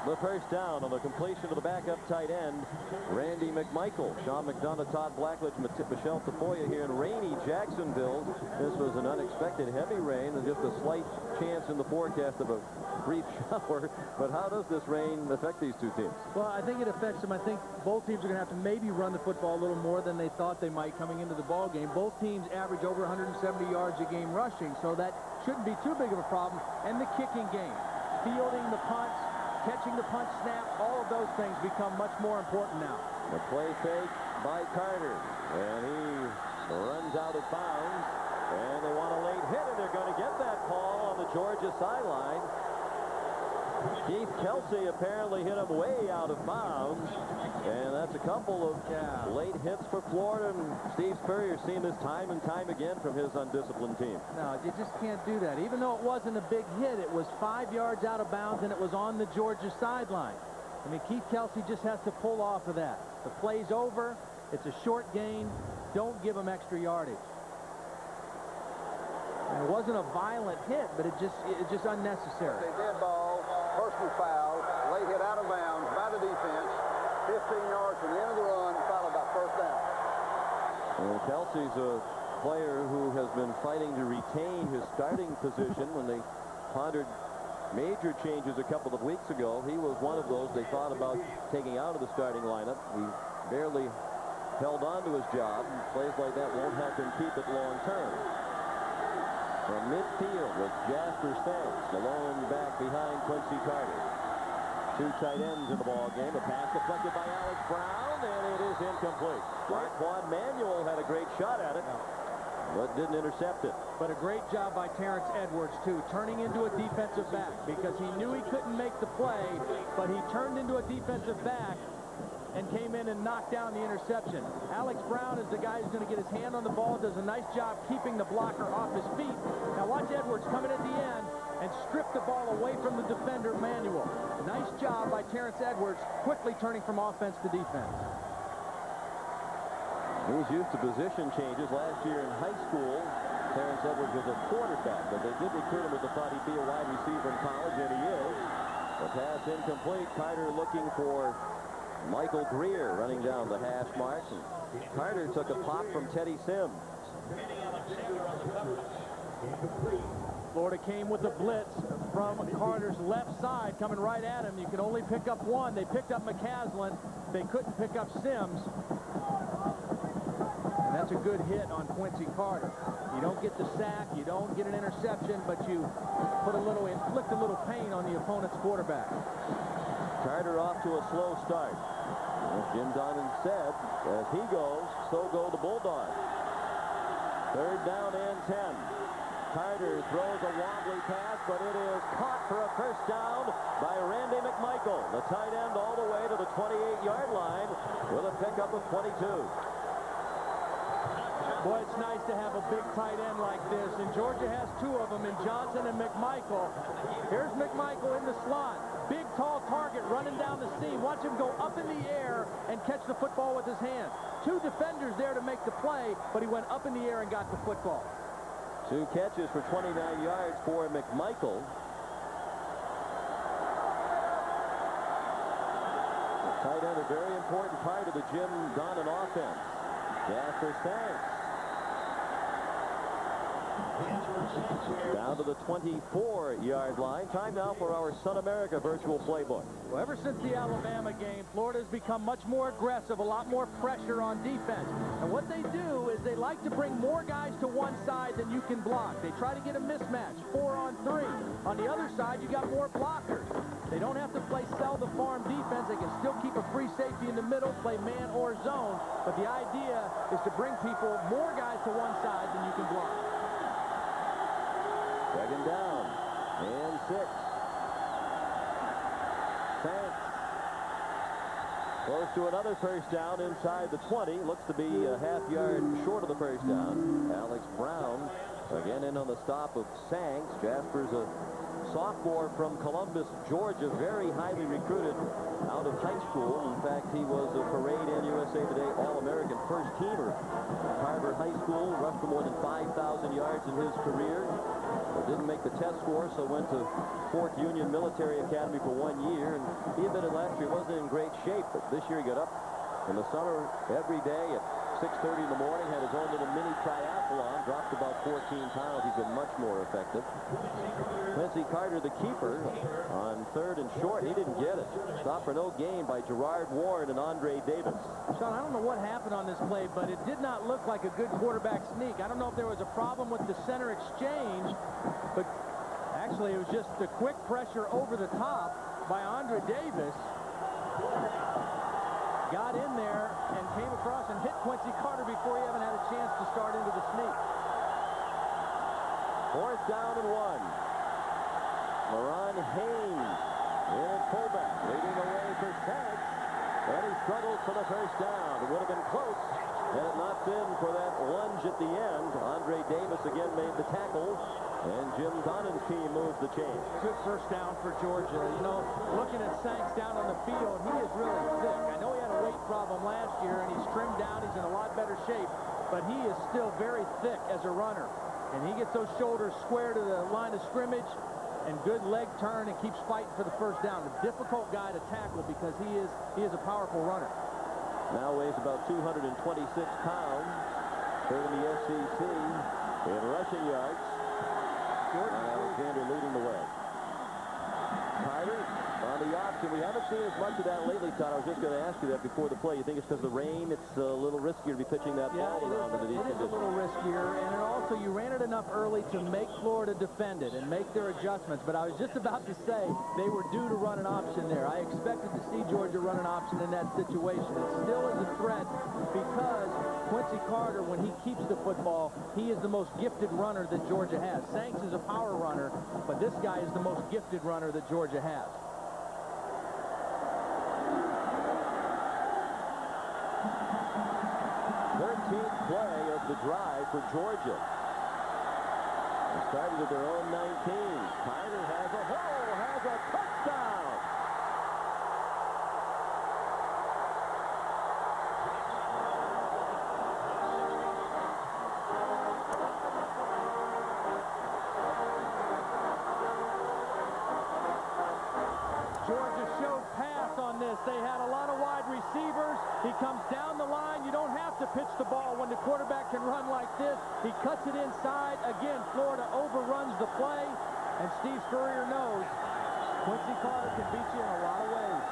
the first down on the completion of the backup tight end, Randy McMichael. Sean McDonough, Todd Blackledge, Michelle Tafoya here in rainy Jacksonville. This was an unexpected heavy rain and just a slight chance in the forecast of a brief shower. But how does this rain affect these two teams? Well, I think it affects them. I think both teams are going to have to maybe run the football a little more than they thought they might coming into the ball game. Both teams average over 170 yards a game rushing, so that shouldn't be too big of a problem. And the kicking game, fielding the punts, catching the punch snap, all of those things become much more important now. The play fake by Carter, and he runs out of bounds, and they want a late hit, and they're going to get that call on the Georgia sideline. Keith Kelsey apparently hit him way out of bounds. And that's a couple of late hits for Florida. And Steve Spurrier's seen this time and time again from his undisciplined team. No, you just can't do that. Even though it wasn't a big hit, it was 5 yards out of bounds, and it was on the Georgia sideline. I mean, Keith Kelsey just has to pull off of that. The play's over. It's a short gain. Don't give him extra yardage. And it wasn't a violent hit, but it's just unnecessary. A dead ball, personal foul, late hit out of bounds by the defense. 15 yards from the end of the run, followed by first down. Well, Kelsey's a player who has been fighting to retain his starting position. When they pondered major changes a couple of weeks ago, he was one of those they thought about taking out of the starting lineup. He barely held on to his job, and plays like that won't help him keep it long term. From midfield was Jasper Stanks, the lone back behind Quincy Carter. Two tight ends in the ball game. A pass deflected by Alex Brown, and it is incomplete. Raekwon Manuel had a great shot at it, but didn't intercept it. But a great job by Terrence Edwards, too, turning into a defensive back, because he knew he couldn't make the play, but he turned into a defensive back and came in and knocked down the interception. Alex Brown is the guy who's going to get his hand on the ball, does a nice job keeping the blocker off his feet. Now watch Edwards coming at the end and strip the ball away from the defender, Manuel. Nice job by Terrence Edwards, quickly turning from offense to defense. He's used to position changes. Last year in high school, Terrence Edwards was a quarterback, but they did recruit him with the thought he'd be a wide receiver in college, and he is. The pass incomplete. Carter looking for Michael Greer running down the hash mark. And Carter took a pop from Teddy Sims. Florida came with a blitz from Carter's left side, coming right at him. You can only pick up one. They picked up McCaslin. They couldn't pick up Sims. And that's a good hit on Quincy Carter. You don't get the sack, you don't get an interception, but you inflict a little pain on the opponent's quarterback. Carter off to a slow start. As Jim Donnan said, as he goes, so go the Bulldogs. Third down and 10. Carter throws a wobbly pass, but it is caught for a first down by Randy McMichael. The tight end all the way to the 28-yard line with a pickup of 22. Boy, it's nice to have a big tight end like this, and Georgia has two of them in Johnson and McMichael. Here's McMichael in the slot. Big, tall target running down the seam. Watch him go up in the air and catch the football with his hand. Two defenders there to make the play, but he went up in the air and got the football. Two catches for 29 yards for McMichael. The tight end, a very important part of the Jim Donnan offense. Jasper Stanks. Down to the 24-yard line. Time now for our Sun America virtual playbook. Well, ever since the Alabama game, Florida's become much more aggressive, a lot more pressure on defense. And what they do is they like to bring more guys to one side than you can block. They try to get a mismatch, 4-on-3. On the other side, you got more blockers. They don't have to play sell the farm defense. They can still keep a free safety in the middle, play man or zone. But the idea is to bring more guys to one side than you can block. Second down and 6. Stanks close to another first down inside the 20. Looks to be a half yard short of the first down. Alex Brown again in on the stop of Stanks. Jasper's a sophomore from Columbus, Georgia, very highly recruited out of high school. In fact, he was a Parade and USA Today All-American first teamer. Harvard High School, rushed for more than 5,000 yards in his career. Didn't make the test score, so went to Fort Union Military Academy for 1 year. And he admitted last year wasn't in great shape, but this year he got up in the summer every day at 6:30 in the morning, had his own little mini triathlon, dropped about 14 pounds. He's been much more effective. Quincy Carter, the keeper, on third and short. He didn't get it. Stop for no gain by Gerard Warren and Andre Davis. Sean, I don't know what happened on this play, but it did not look like a good quarterback sneak. I don't know if there was a problem with the center exchange, but actually it was just the quick pressure over the top by Andre Davis. Got in there and came across and hit Quincy Carter before he even had a chance to start into the sneak. Fourth down and 1. LaRon Haynes In fullback, leading the way for Sanks. And he struggles for the first down. It would have been close had it not been for that lunge at the end. Andre Davis again made the tackle, and Jim Donnan's team moves the chain. Good first down for Georgia. You know, looking at Sanks down on the field, he is really thick. I know he had a weight problem last year, and he's trimmed down. He's in a lot better shape, but he is still very thick as a runner. And he gets those shoulders square to the line of scrimmage, and good leg turn, and keeps fighting for the first down. A difficult guy to tackle because he is a powerful runner. Now weighs about 226 pounds. Third in the SEC in rushing yards. Alexander leading the way. Carter on the option. We haven't seen as much of that lately, Todd. I was just going to ask you that before the play. You think it's because of the rain? It's a little riskier to be pitching that ball around into these conditions. It is a little riskier, and it also you ran it enough early to make Florida defend it and make their adjustments. But I was just about to say they were due to run an option there. I expected to see Georgia run an option in that situation. It still is a threat because Quincy Carter, when he keeps the football, he is the most gifted runner that Georgia has. Sanks is a power runner, but this guy is the most gifted runner that Georgia has. 13th play of the drive for Georgia. They started at their own 19. Carter has a hole, has a touchdown. Georgia showed pass on this. They had a lot of wide receivers. He comes down the line. You don't have to pitch the ball when the quarterback can run like this. He cuts it inside. Again, Florida overruns the play. And Steve Spurrier knows Quincy Carter can beat you in a lot of ways.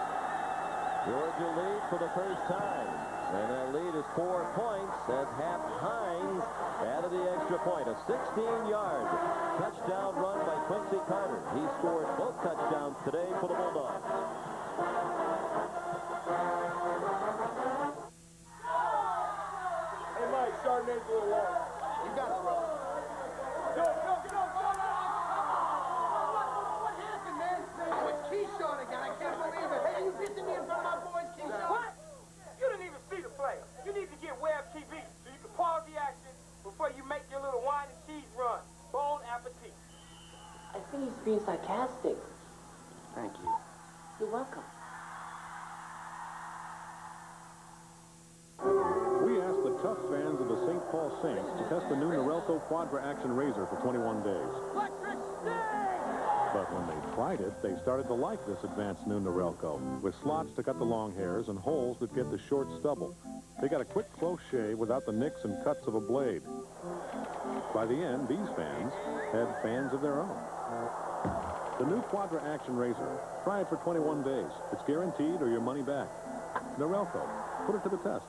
Georgia lead for the first time. And that lead is 4 points as Hap Hines added the extra point. A 16-yard touchdown run by Quincy Carter. He scored both touchdowns today for the Bulldogs. Hey, Mike, Chardonnay's a little long. You got it, bro. Go. What happened, man? Oh, it's Keyshawn again. I can't believe it. Hey, you pissing me in front of my boys, Keyshawn? What? You didn't even see the play. You need to get Web TV so you can pause the action before you make your little wine and cheese run. Bon appetit. I think he's being sarcastic. Thank you. You're welcome. We asked the tough fans of the St. Paul Saints to test the new Norelco Quadra Action Razor for 21 days. Electric sting! But when they tried it, they started to like this advanced new Norelco, with slots to cut the long hairs and holes that get the short stubble. They got a quick, close shave without the nicks and cuts of a blade. By the end, these fans had fans of their own. The new Quadra Action Razor. Try it for 21 days. It's guaranteed or your money back. Norelco. Put it to the test.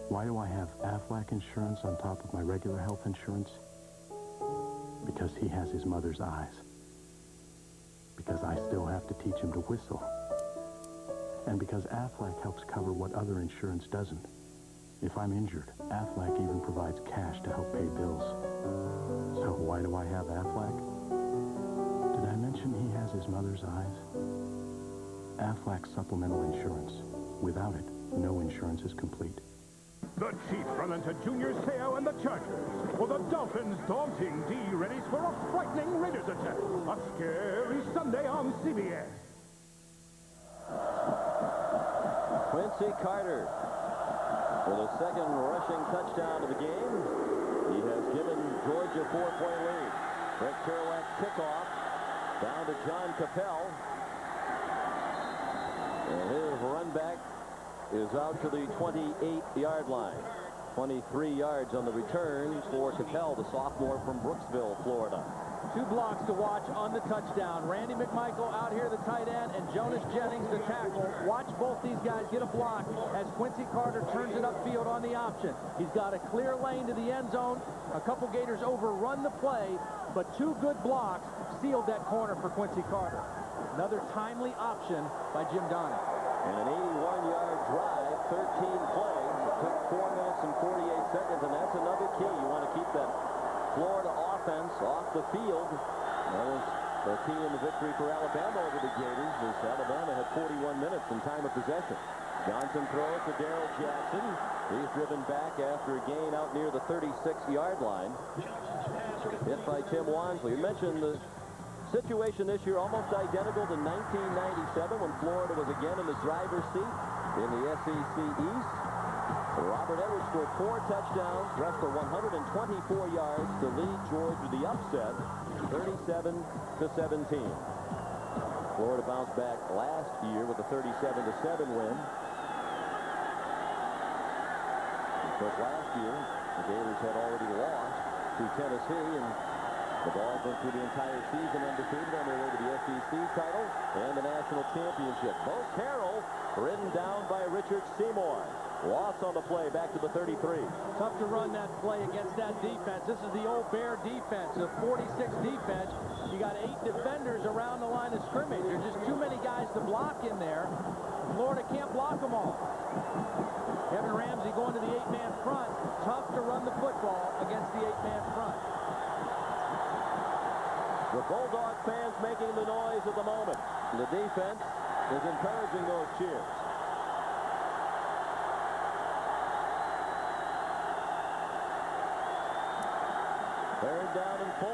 Why do I have Aflac insurance on top of my regular health insurance? Because he has his mother's eyes. Because I still have to teach him to whistle. And because Aflac helps cover what other insurance doesn't. If I'm injured, Aflac even provides cash to help pay bills. So why do I have Aflac? Did I mention he has his mother's eyes? Aflac supplemental insurance. Without it, no insurance is complete. The Chiefs run into Junior Seau and the Chargers. For the Dolphins' daunting D readies for a frightening Raiders attack. A scary Sunday on CBS. Quincy Carter for the second rushing touchdown of the game. He has given Georgia a 4-point lead. Brett Kerouac's kickoff down to John Capel. And his run back is out to the 28-yard line. 23 yards on the return for Capel, the sophomore from Brooksville, Florida. 2 blocks to watch on the touchdown. Randy McMichael out here, the tight end, and Jonas Jennings, the tackle. Watch both these guys get a block as Quincy Carter turns it upfield on the option. He's got a clear lane to the end zone. A couple Gators overrun the play, but 2 good blocks sealed that corner for Quincy Carter. Another timely option by Jim Donnan. And an 81-yard drive, 13 plays. It took 4 minutes and 48 seconds, and that's another key. You want to keep that Florida offense off the field. That was The key in the victory for Alabama over the Gators is Alabama had 41 minutes in time of possession. Johnson throws to Darrell Jackson. He's driven back after a gain out near the 36-yard line. Hit by Tim Wansley. You mentioned the situation this year almost identical to 1997 when Florida was again in the driver's seat in the SEC East. Robert Edwards scored 4 touchdowns, rushed for 124 yards to lead Georgia the upset, 37-17. Florida bounced back last year with a 37-7 win. Because last year, the Gators had already lost to Tennessee, and the Vols went through the entire season undefeated on their way to the SEC title and the national championship. Bo Carroll ridden down by Richard Seymour. Loss on the play back to the 33. Tough to run that play against that defense. This is the old Bear defense, a 46 defense. You got 8 defenders around the line of scrimmage. There's just too many guys to block in there. Florida can't block them all. Kevin Ramsey going to the 8-man front. Tough to run the football against the 8-man front. The Bulldog fans making the noise at the moment. The defense is encouraging those cheers. Third down and 4.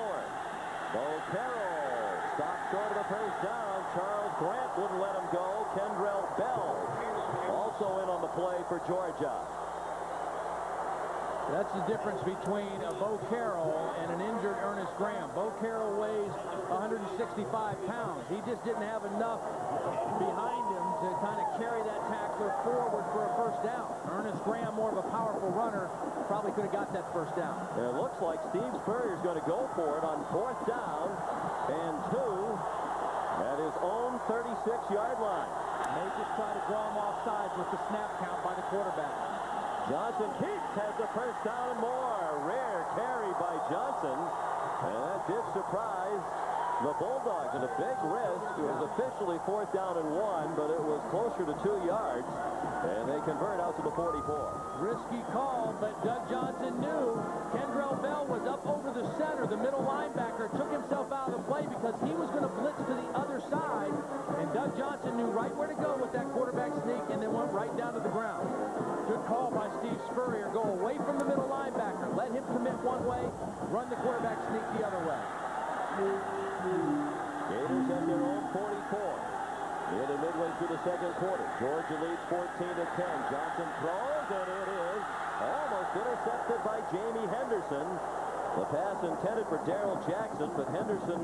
Bo Carroll stopped short of the first down. Charles Grant wouldn't let him go. Kendrell Bell also in on the play for Georgia. That's the difference between Bo Carroll and an injured Ernest Graham. Bo Carroll weighs 165 pounds. He just didn't have enough behind him to kind of carry that tackler forward for a first down. Ernest Graham, more of a powerful runner, probably could have got that first down. And it looks like Steve Spurrier's going to go for it on 4th down and 2 at his own 36-yard line. May just try to draw him off sides with the snap count by the quarterback. Johnson Keats has the first down and more. Rare carry by Johnson. And that did surprise the Bulldogs at a big risk. It was officially 4th down and 1, but it was closer to 2 yards. And they convert out to the 44. Risky call, but Doug Johnson knew Kendrell Bell was up over the center. The middle linebacker took himself out of the play because he was going to blitz to the other side. And Doug Johnson knew right where to go with that quarterback sneak and then went right down to the ground. Good call by Steve Spurrier. Go away from the middle linebacker. Let him commit one way, run the quarterback sneak the other way. Gators at their own 44. Nearly midway through the second quarter. Georgia leads 14-10. Johnson throws, and it is almost intercepted by Jamie Henderson. The pass intended for Darrell Jackson, but Henderson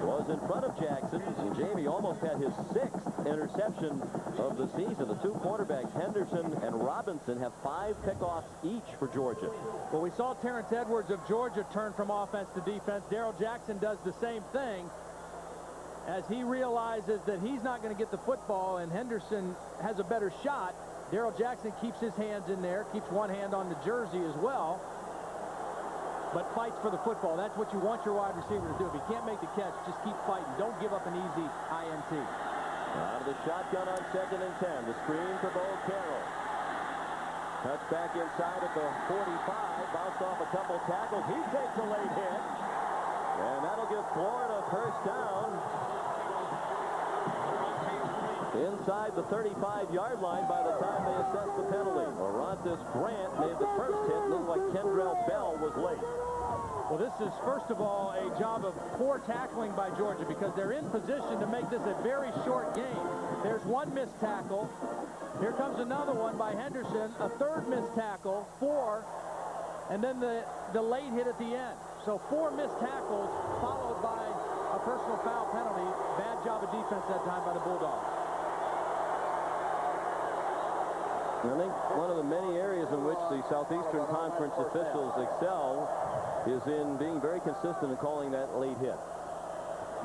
was in front of Jackson, and Jamie almost had his 6th interception of the season. The 2 quarterbacks, Henderson and Robinson, have 5 pickoffs each for Georgia. Well, we saw Terrence Edwards of Georgia turn from offense to defense. Darrell Jackson does the same thing as he realizes that he's not going to get the football and Henderson has a better shot. Darrell Jackson keeps his hands in there, keeps one hand on the jersey as well, but fights for the football. That's what you want your wide receiver to do. If he can't make the catch, just keep fighting. Don't give up an easy INT. Out of the shotgun on 2nd and 10. The screen for Bo Carroll. Touch back inside at the 45. Bounced off a couple tackles. He takes a late hit. And that'll give Florida first down inside the 35-yard line by the time they assess the penalty. Orontis Grant made the first hit. Looked like Kendrell Bell was late. Well, this is, first of all, a job of poor tackling by Georgia because they're in position to make this a very short game. There's one missed tackle. Here comes another one by Henderson. A 3rd missed tackle, 4, and then the late hit at the end. So 4 missed tackles followed by a personal foul penalty. Bad job of defense that time by the Bulldogs. I think one of the many areas in which the Southeastern Conference officials excel is in being very consistent in calling that late hit.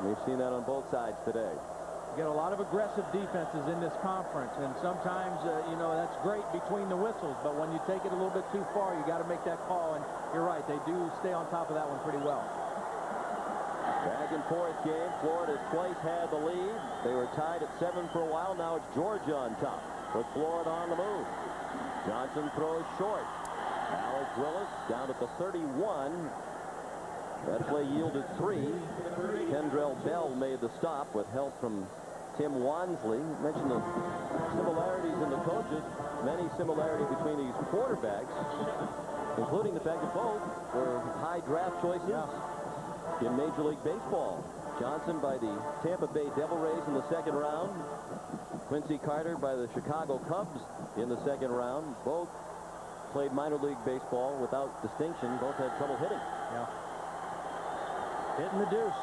We've seen that on both sides today. You get a lot of aggressive defenses in this conference, and sometimes, you know, that's great between the whistles, but when you take it a little bit too far, you got to make that call, and you're right, they do stay on top of that one pretty well. Back and forth game. Florida's twice had the lead. They were tied at 7 for a while. Now it's Georgia on top with Florida on the move. Johnson throws short. Alex Willis down at the 31. That play yielded 3. Kendrell Bell made the stop with help from Tim Wansley. Mentioned the similarities in the coaches. Many similarities between these quarterbacks, including the fact that both were high draft choices in Major League Baseball. Johnson by the Tampa Bay Devil Rays in the 2nd round. Quincy Carter by the Chicago Cubs in the 2nd round. Both played minor league baseball without distinction. Both had trouble hitting. Yeah. Hitting the deuce.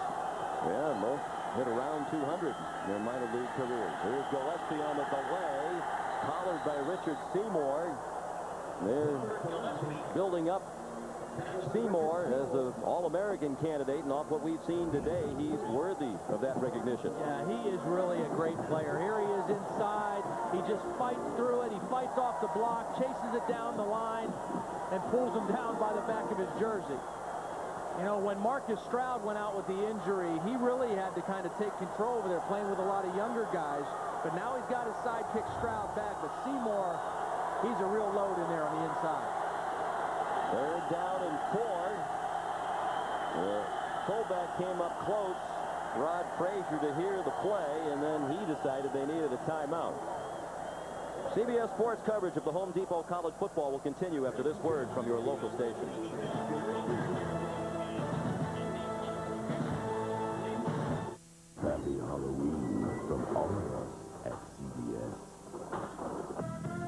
Yeah, both hit around 200 in their minor league careers. Here's Gillespie on the delay. Collared by Richard Seymour. They're building up Seymour as an All-American candidate, and off what we've seen today, he's worthy of that recognition. Yeah, he is really a great player. Here he is inside. He just fights through it. He fights off the block, chases it down the line, and pulls him down by the back of his jersey. You know, when Marcus Stroud went out with the injury, he really had to kind of take control over there, playing with a lot of younger guys. But now he's got his sidekick Stroud back, but Seymour, he's a real load in there on the inside. 3rd down and 4. Fullback came up close. Rod Frazier to hear the play, and then he decided they needed a timeout. CBS Sports coverage of the Home Depot College football will continue after this word from your local station. Happy Halloween from all of us at CBS.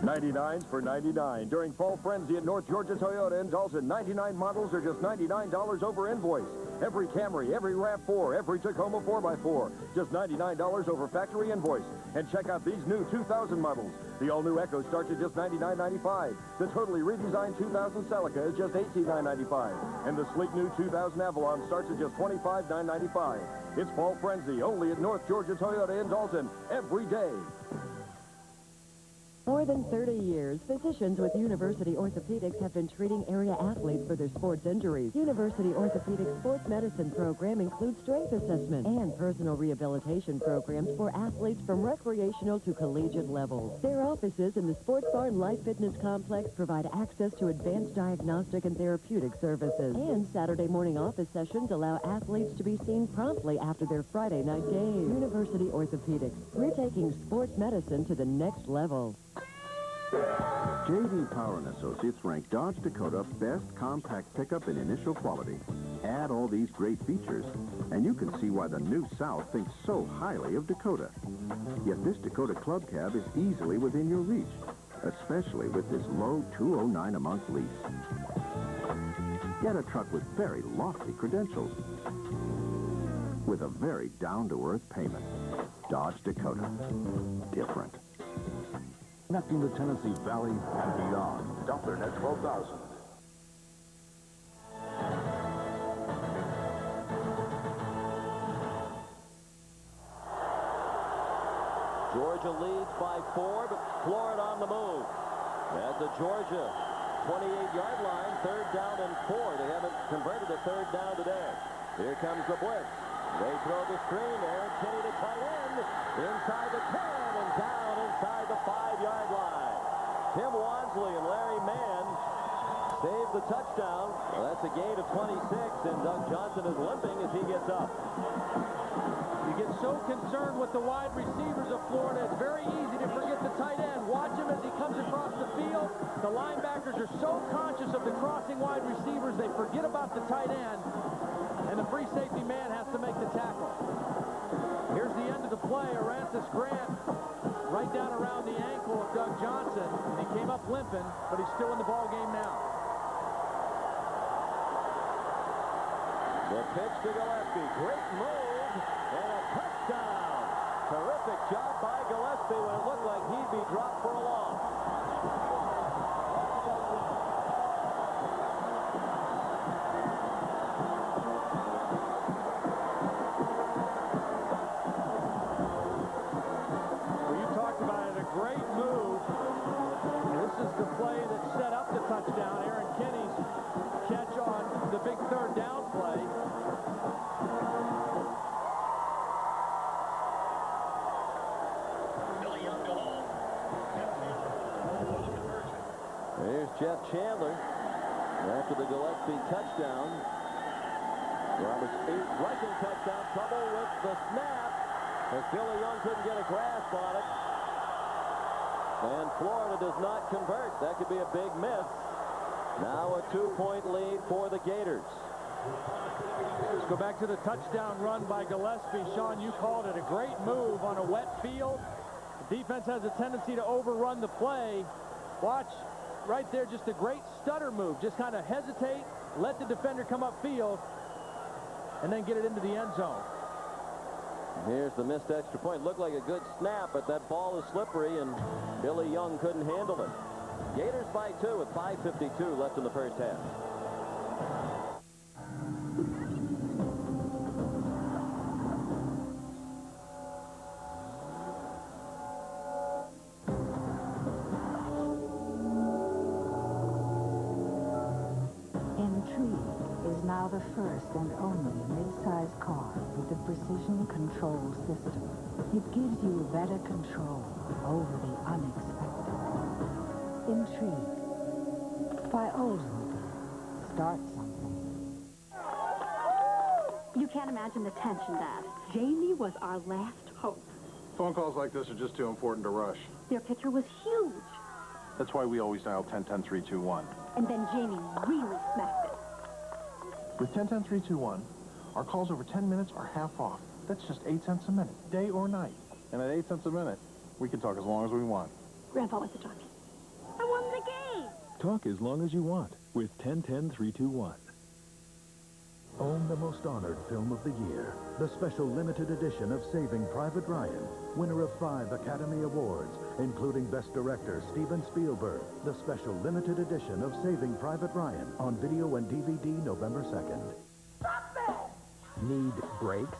99s for 99. During Fall Frenzy at North Georgia Toyota in Dalton, 99 models are just $99 over invoice. Every Camry, every RAV4, every Tacoma 4x4, just $99 over factory invoice. And check out these new 2000 models. The all-new Echo starts at just $99.95. The totally redesigned 2000 Celica is just $18,995. And the sleek new 2000 Avalon starts at just $25,995. It's Fall Frenzy only at North Georgia Toyota in Dalton every day. More than 30 years, physicians with University Orthopedics have been treating area athletes for their sports injuries. University Orthopedics Sports Medicine program includes strength assessment and personal rehabilitation programs for athletes from recreational to collegiate levels. Their offices in the Sports Barn Life Fitness Complex provide access to advanced diagnostic and therapeutic services. And Saturday morning office sessions allow athletes to be seen promptly after their Friday night game. University Orthopedics. We're taking sports medicine to the next level. J.D. Power & Associates ranked Dodge Dakota best compact pickup in initial quality. Add all these great features, and you can see why the new South thinks so highly of Dakota. Yet this Dakota Club Cab is easily within your reach, especially with this low $209 a month lease. Get a truck with very lofty credentials, with a very down-to-earth payment. Dodge Dakota. Different. Connecting the Tennessee Valley and beyond. Doppler Net 12,000. Georgia leads by 4, but Florida on the move. At the Georgia 28-yard line, 3rd down and 4. They haven't converted a 3rd down today. Here comes the blitz. They throw the screen. Aaron Kinney to tight end. Inside the 10 and down inside the 5-yard line. Tim Wansley and Larry Mann save the touchdown. Well, that's a gain of 26, and Doug Johnson is limping as he gets up. You get so concerned with the wide receivers of Florida, it's very easy to forget the tight end. Watch him as he comes across the field. The linebackers are so conscious of the crossing wide receivers, they forget about the tight end. And the free safety man has to make the tackle. Here's the end of the play. Arantes Grant right down around the ankle of Doug Johnson. And he came up limping, but he's still in the ball game now. The pitch to Gillespie. Great move and a touchdown. Terrific job by Gillespie when it looked like he'd be dropped for a loss. Great move. This is the play that set up the touchdown. Aaron Kinney's catch on the big 3rd down play. There's Jeff Chandler after the Gillespie touchdown. Roberts' 8th rushing touchdown. Trouble with the snap, as Billy Young couldn't get a grasp on it. And Florida does not convert. That could be a big miss. Now a 2-point lead for the Gators. Let's go back to the touchdown run by Gillespie. Sean, you called it a great move on a wet field. The defense has a tendency to overrun the play. Watch right there, just a great stutter move. Just kind of hesitate, let the defender come upfield, and then get it into the end zone. Here's the missed extra point. Looked like a good snap, but that ball is slippery, and Billy Young couldn't handle it. Gators by 2 with 5:52 left in the first half. Intrigue is now the first and only mid-size car with a precision control system. It gives you better control over the unexpected. Intrigue by Oldsmobile. Start something. You can't imagine the tension, Dad. Jamie was our last hope. Phone calls like this are just too important to rush. Their pitcher was huge. That's why we always dial 10-10-321. And then Jamie really smacked it. With 10-10-321, our calls over 10 minutes are half off. That's just 8 cents a minute, day or night. And at 8 cents a minute, we can talk as long as we want. Grandpa wants to talk. I won the game! Talk as long as you want with 10-10-321. Own the most honored film of the year. The special limited edition of Saving Private Ryan. Winner of 5 Academy Awards, including Best Director Steven Spielberg. The special limited edition of Saving Private Ryan on video and DVD November 2nd. Need brakes?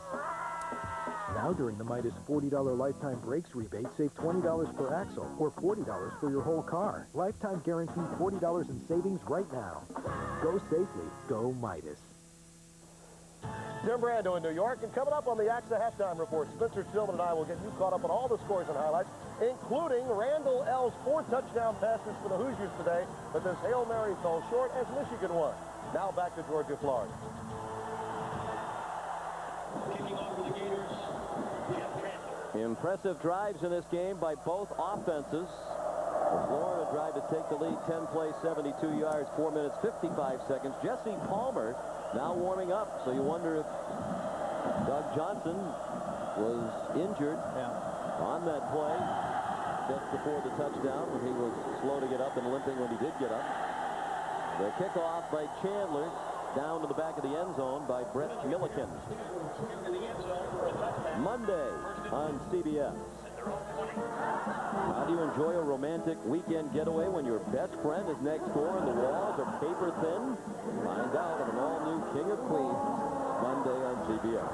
Now during the Midas $40 lifetime brakes rebate, save $20 per axle or $40 for your whole car. Lifetime guaranteed $40 in savings right now. Go safely. Go Midas. Jim Brando in New York, and coming up on the AXA Halftime Report, Spencer Stillman and I will get you caught up on all the scores and highlights, including Randall L's 4 touchdown passes for the Hoosiers today, but this Hail Mary fell short as Michigan won. Now back to Georgia, Florida. Impressive drives in this game by both offenses. The Florida tried to take the lead, 10 plays, 72 yards, 4 minutes, 55 seconds. Jesse Palmer now warming up, so you wonder if Doug Johnson was injured on that play just before the touchdown when he was slow to get up and limping when he did get up. The kickoff by Chandler down to the back of the end zone by Brett Milliken. Monday on CBS. How do you enjoy a romantic weekend getaway when your best friend is next door and the walls are paper thin? Find out on an all-new King of Queens Monday on CBS.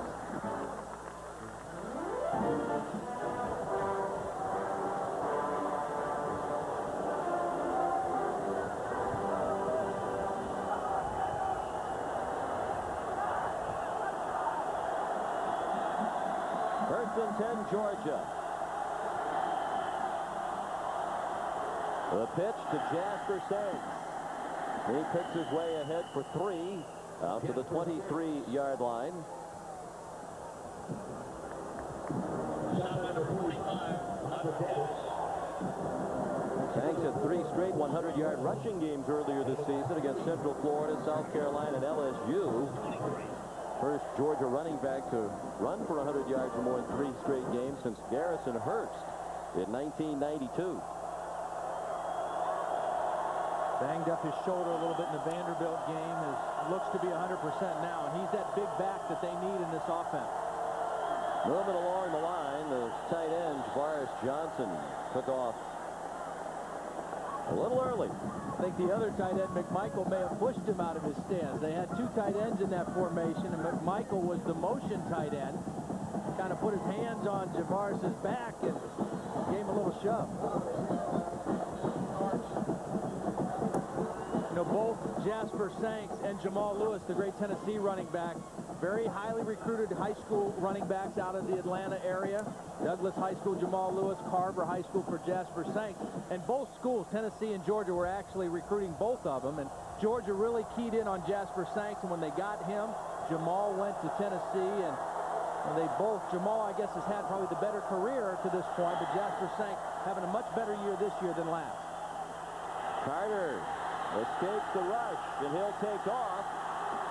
First and 10, Georgia. The pitch to Jasper Sanks. He picks his way ahead for 3 out to the 23-yard line. Sanks had 3 straight 100-yard rushing games earlier this season against Central Florida, South Carolina, and LSU. First Georgia running back to run for 100 yards or more in 3 straight games since Garrison Hurst in 1992. Banged up his shoulder a little bit in the Vanderbilt game. Looks to be 100% now, and he's that big back that they need in this offense. Moving along the line, the tight end, Javaris Johnson, took off a little early. I think the other tight end, McMichael, may have pushed him out of his stance. They had 2 tight ends in that formation, and McMichael was the motion tight end. Kind of put his hands on Javaris's back and gave him a little shove. You know, both Jasper Sanks and Jamal Lewis, the great Tennessee running back, very highly recruited high school running backs out of the Atlanta area. Douglas High School, Jamal Lewis, Carver High School for Jasper Sanks. And both schools, Tennessee and Georgia, were actually recruiting both of them. And Georgia really keyed in on Jasper Sanks, and when they got him, Jamal went to Tennessee, and they both, Jamal, I guess, has had probably the better career to this point, but Jasper Sank having a much better year this year than last. Carter escapes the rush, and he'll take off.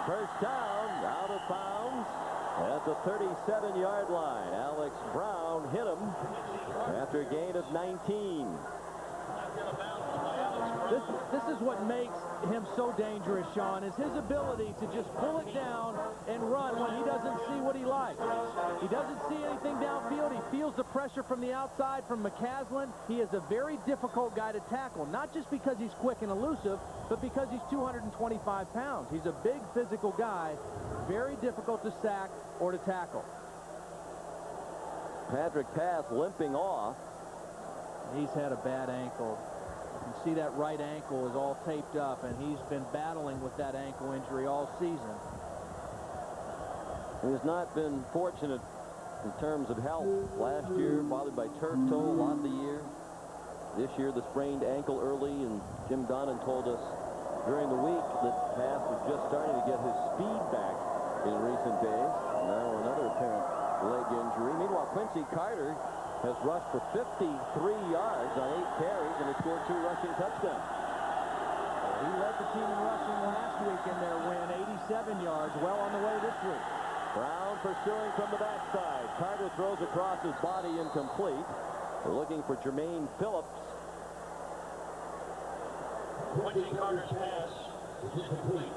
First down, out of bounds at the 37-yard line. Alex Brown hit him after a gain of 19. This is what makes him so dangerous, Sean, is his ability to just pull it down and run when he doesn't see what he likes. He doesn't see anything downfield. He feels the pressure from the outside from McCaslin. He is a very difficult guy to tackle, not just because he's quick and elusive, but because he's 225 pounds. He's a big physical guy, very difficult to sack or to tackle. Patrick Pass limping off. He's had a bad ankle. You can see that right ankle is all taped up, and he's been battling with that ankle injury all season. He has not been fortunate in terms of health. Last year, bothered by turf toe a lot of the year. This year, the sprained ankle early, and Jim Donnan told us during the week that Pass was just starting to get his speed back in recent days. Now another apparent leg injury. Meanwhile, Quincy Carter has rushed for 53 yards on 8 carries and has scored 2 rushing touchdowns. He led the team in rushing last week in their win, 87 yards, well on the way this week. Brown pursuing from the backside. Carter throws across his body, incomplete. They're looking for Jermaine Phillips. Quincy Carter's pass is incomplete.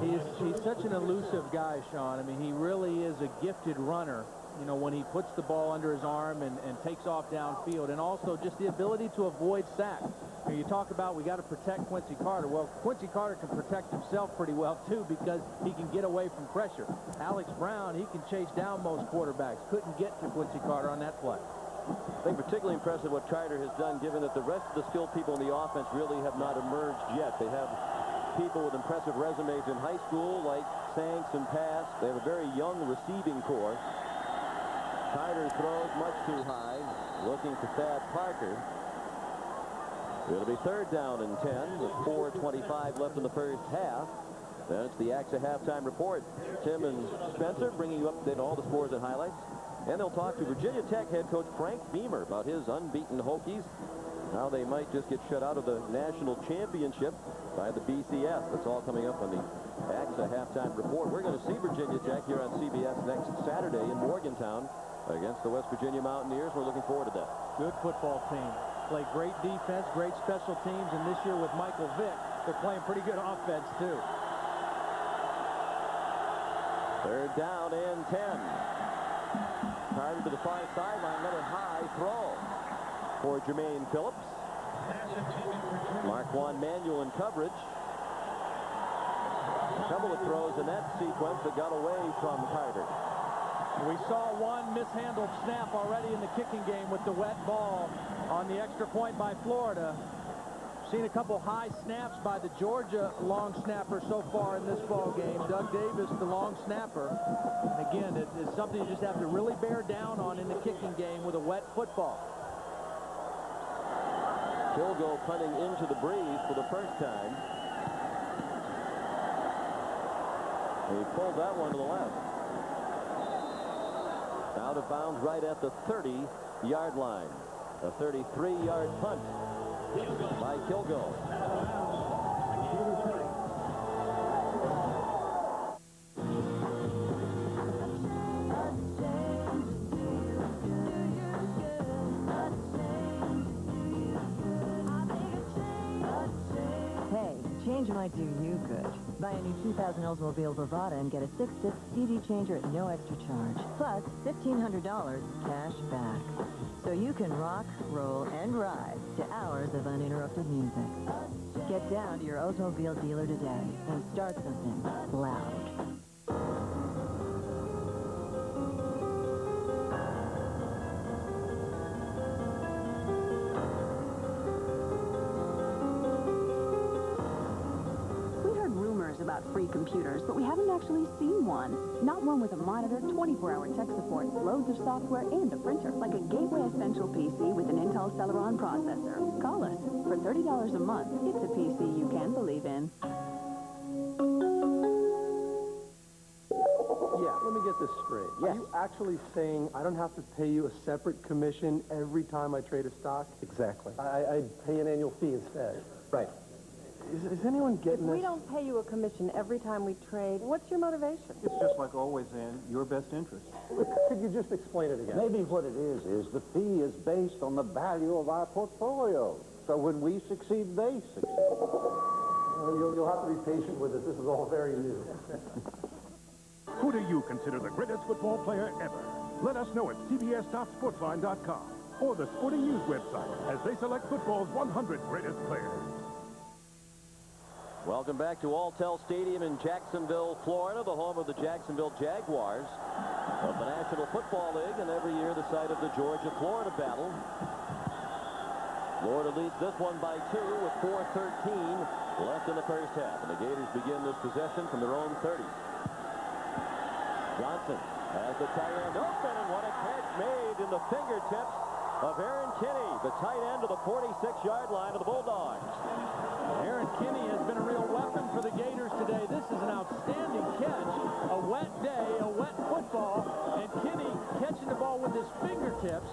He's such an elusive guy, Sean. I mean, he really is a gifted runner. You know, when he puts the ball under his arm and takes off downfield, and also just the ability to avoid sacks. You talk about we got to protect Quincy Carter. Well, Quincy Carter can protect himself pretty well, too, because he can get away from pressure. Alex Brown, he can chase down most quarterbacks. Couldn't get to Quincy Carter on that play. I think particularly impressive what Carter has done, given that the rest of the skilled people in the offense really have not emerged yet. They have people with impressive resumes in high school, like Sanks and Pass. They have a very young receiving corps. Carter throws much too high, looking for Thad Parker. It'll be 3rd down and 10 with 4:25 left in the first half. Then it's the AXA halftime report. Tim and Spencer bringing you up to all the scores and highlights. And they'll talk to Virginia Tech head coach Frank Beamer about his unbeaten Hokies, how they might just get shut out of the national championship by the BCS. That's all coming up on the AXA halftime report. We're going to see Virginia Tech here on CBS next Saturday in Morgantown against the West Virginia Mountaineers. We're looking forward to that. Good football team. Play great defense, great special teams, and this year with Michael Vick, they're playing pretty good offense, too. 3rd down and 10. Carter to the far sideline, another high throw for Jermaine Phillips. Marquand Manuel in coverage. A couple of throws in that sequence that got away from Carter. We saw one mishandled snap already in the kicking game with the wet ball on the extra point by Florida. Seen a couple high snaps by the Georgia long snapper so far in this ball game. Doug Davis, the long snapper. And again, it's something you just have to really bear down on in the kicking game with a wet football. Kilgo punting into the breeze for the first time. He pulled that one to the left. Out of bounds right at the 30-yard line. A 33-yard punt by Kilgo. Hey, change might do you good. Buy a new 2000 Oldsmobile Bravada and get a 6-disc CD changer at no extra charge. Plus, $1,500 cash back. So you can rock, roll, and ride to hours of uninterrupted music. Get down to your Oldsmobile dealer today and start something loud. About free computers, but we haven't actually seen one. Not one with a monitor, 24-hour tech support, loads of software, and a printer, like a Gateway Essential PC with an Intel Celeron processor. Call us. For $30 a month, it's a PC you can believe in. this straight. Yes. Are you actually saying I don't have to pay you a separate commission every time I trade a stock? Exactly. I pay an annual fee instead. Right. Is anyone getting We this? don't pay you a commission every time we trade. What's your motivation? It's just like always in your best interest. Could you just explain it again? Maybe what it is the fee is based on the value of our portfolio. So when we succeed, they succeed. You'll have to be patient with us. This is all very new. Who do you consider the greatest football player ever? Let us know at cbs.sportsline.com or the Sporting News website as they select football's 100 greatest players. Welcome back to Alltel Stadium in Jacksonville, Florida, the home of the Jacksonville Jaguars of the National Football League, and every year the site of the Georgia-Florida battle. Florida leads this one by 2 with 4:13 left in the first half, and the Gators begin this possession from their own 30. Johnson has the tight end open, and what a catch made in the fingertips of Aaron Kinney, the tight end of the 46-yard line of the Bulldogs. Aaron Kinney has been a real weapon for the Gators today. This is an outstanding catch. A wet day, a wet football, and Kinney catching the ball with his fingertips.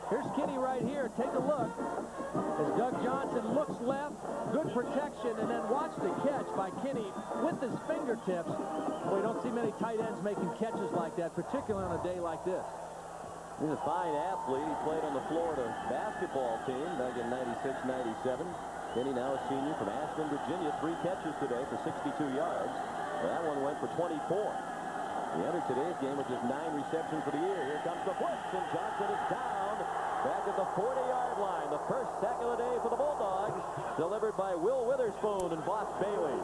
Here's Kinney right here. Take a look. As Doug Johnson looks left, good protection, and then watch the catch by Kinney with his fingertips. Boy, you don't see many tight ends making catches like that, particularly on a day like this. He's a fine athlete. He played on the Florida basketball team back in 96-97. Kinney, now a senior from Ashland, Virginia. 3 catches today for 62 yards. That one went for 24. He entered today's game with just 9 receptions for the year. Here comes the blitz, and Johnson is down back at the 40-yard line. The first sack of the day for the Bulldogs, delivered by Will Witherspoon and Boss Bailey.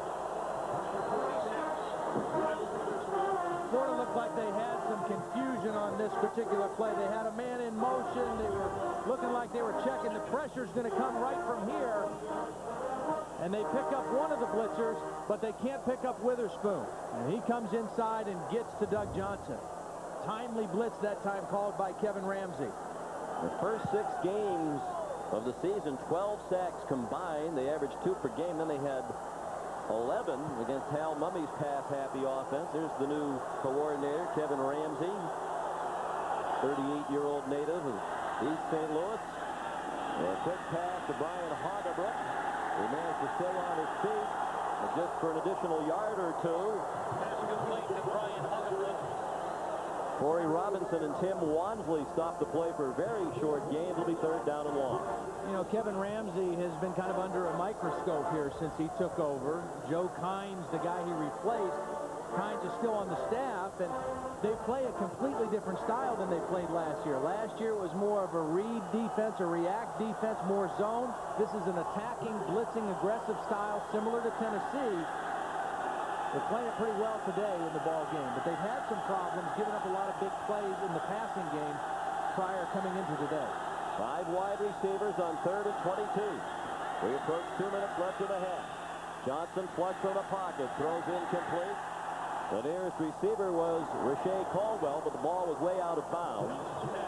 Florida looked like they had some confusion on this particular play. They had a man in motion. They were looking like they were checking. The pressure's going to come right from here. And they pick up one of the blitzers, but they can't pick up Witherspoon. And he comes inside and gets to Doug Johnson. Timely blitz that time called by Kevin Ramsey. The first 6 games of the season, 12 sacks combined. They averaged 2 per game. Then they had 11 against Hal Mummy's pass-happy offense. There's the new coordinator, Kevin Ramsey, 38-year-old native of East St. Louis. A quick pass to Brian Hoggebrook. He managed to stay on his feet just for an additional yard or 2. Corey Robinson and Tim Wansley stopped the play for a very short game. It'll be 3rd down and long. You know, Kevin Ramsey has been kind of under a microscope here since he took over. Joe Kynes, the guy he replaced, Kynes is still on the staff, and they play a completely different style than they played last year. Last year it was more of a read defense, a react defense, more zone. This is an attacking, blitzing, aggressive style similar to Tennessee. They're playing it pretty well today in the ball game, but they've had some problems giving up a lot of big plays in the passing game prior coming into today. 5 wide receivers on 3rd and 22. We approach 2 minutes left in the half. Johnson flush from the pocket, throws incomplete. The nearest receiver was Rashay Caldwell, but the ball was way out of bounds.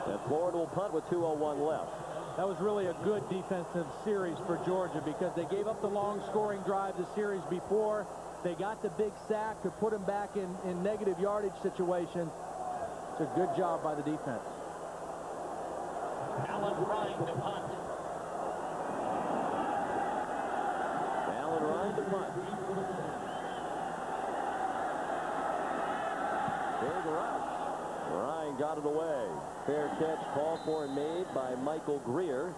And Florida will punt with 2:01 left. That was really a good defensive series for Georgia because they gave up the long scoring drive the series before. They got the big sack to put them back in negative yardage situations. It's a good job by the defense. Allen Ryan to punt. Allen Ryan to punt. Big rush. Ryan got it away. Fair catch called for and made by Michael Greer.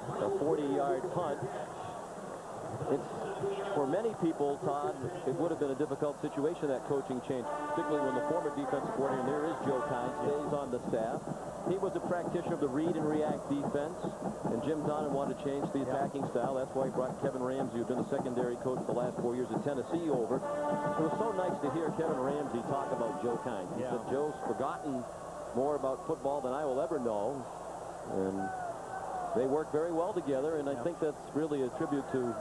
A 40-yard punt. It's, for many people, Todd, it would have been a difficult situation, that coaching change, particularly when the former defensive coordinator, and there is Joe Kynes, stays on the staff. He was a practitioner of the read and react defense, and Jim Donnan wanted to change the attacking style. That's why he brought Kevin Ramsey, who'd been the secondary coach the last 4 years at Tennessee, over. It was so nice to hear Kevin Ramsey talk about Joe Kynes. He said, Joe's forgotten more about football than I will ever know, and they work very well together, and I think that's really a tribute to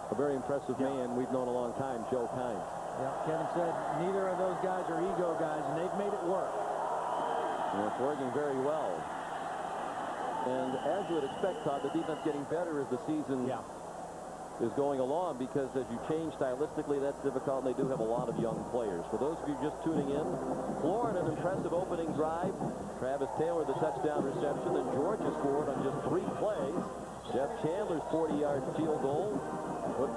a very impressive man we've known a long time, Joe Kynes. Yeah, Kevin said neither of those guys are ego guys, and they've made it work. And it's working very well. And as you would expect, Todd, the defense getting better as the season is going along, because as you change stylistically, that's difficult, and they do have a lot of young players. For those of you just tuning in, Florida, an impressive opening drive. Travis Taylor, the touchdown reception, and Georgia scored on just 3 plays. Jeff Chandler's 40-yard field goal put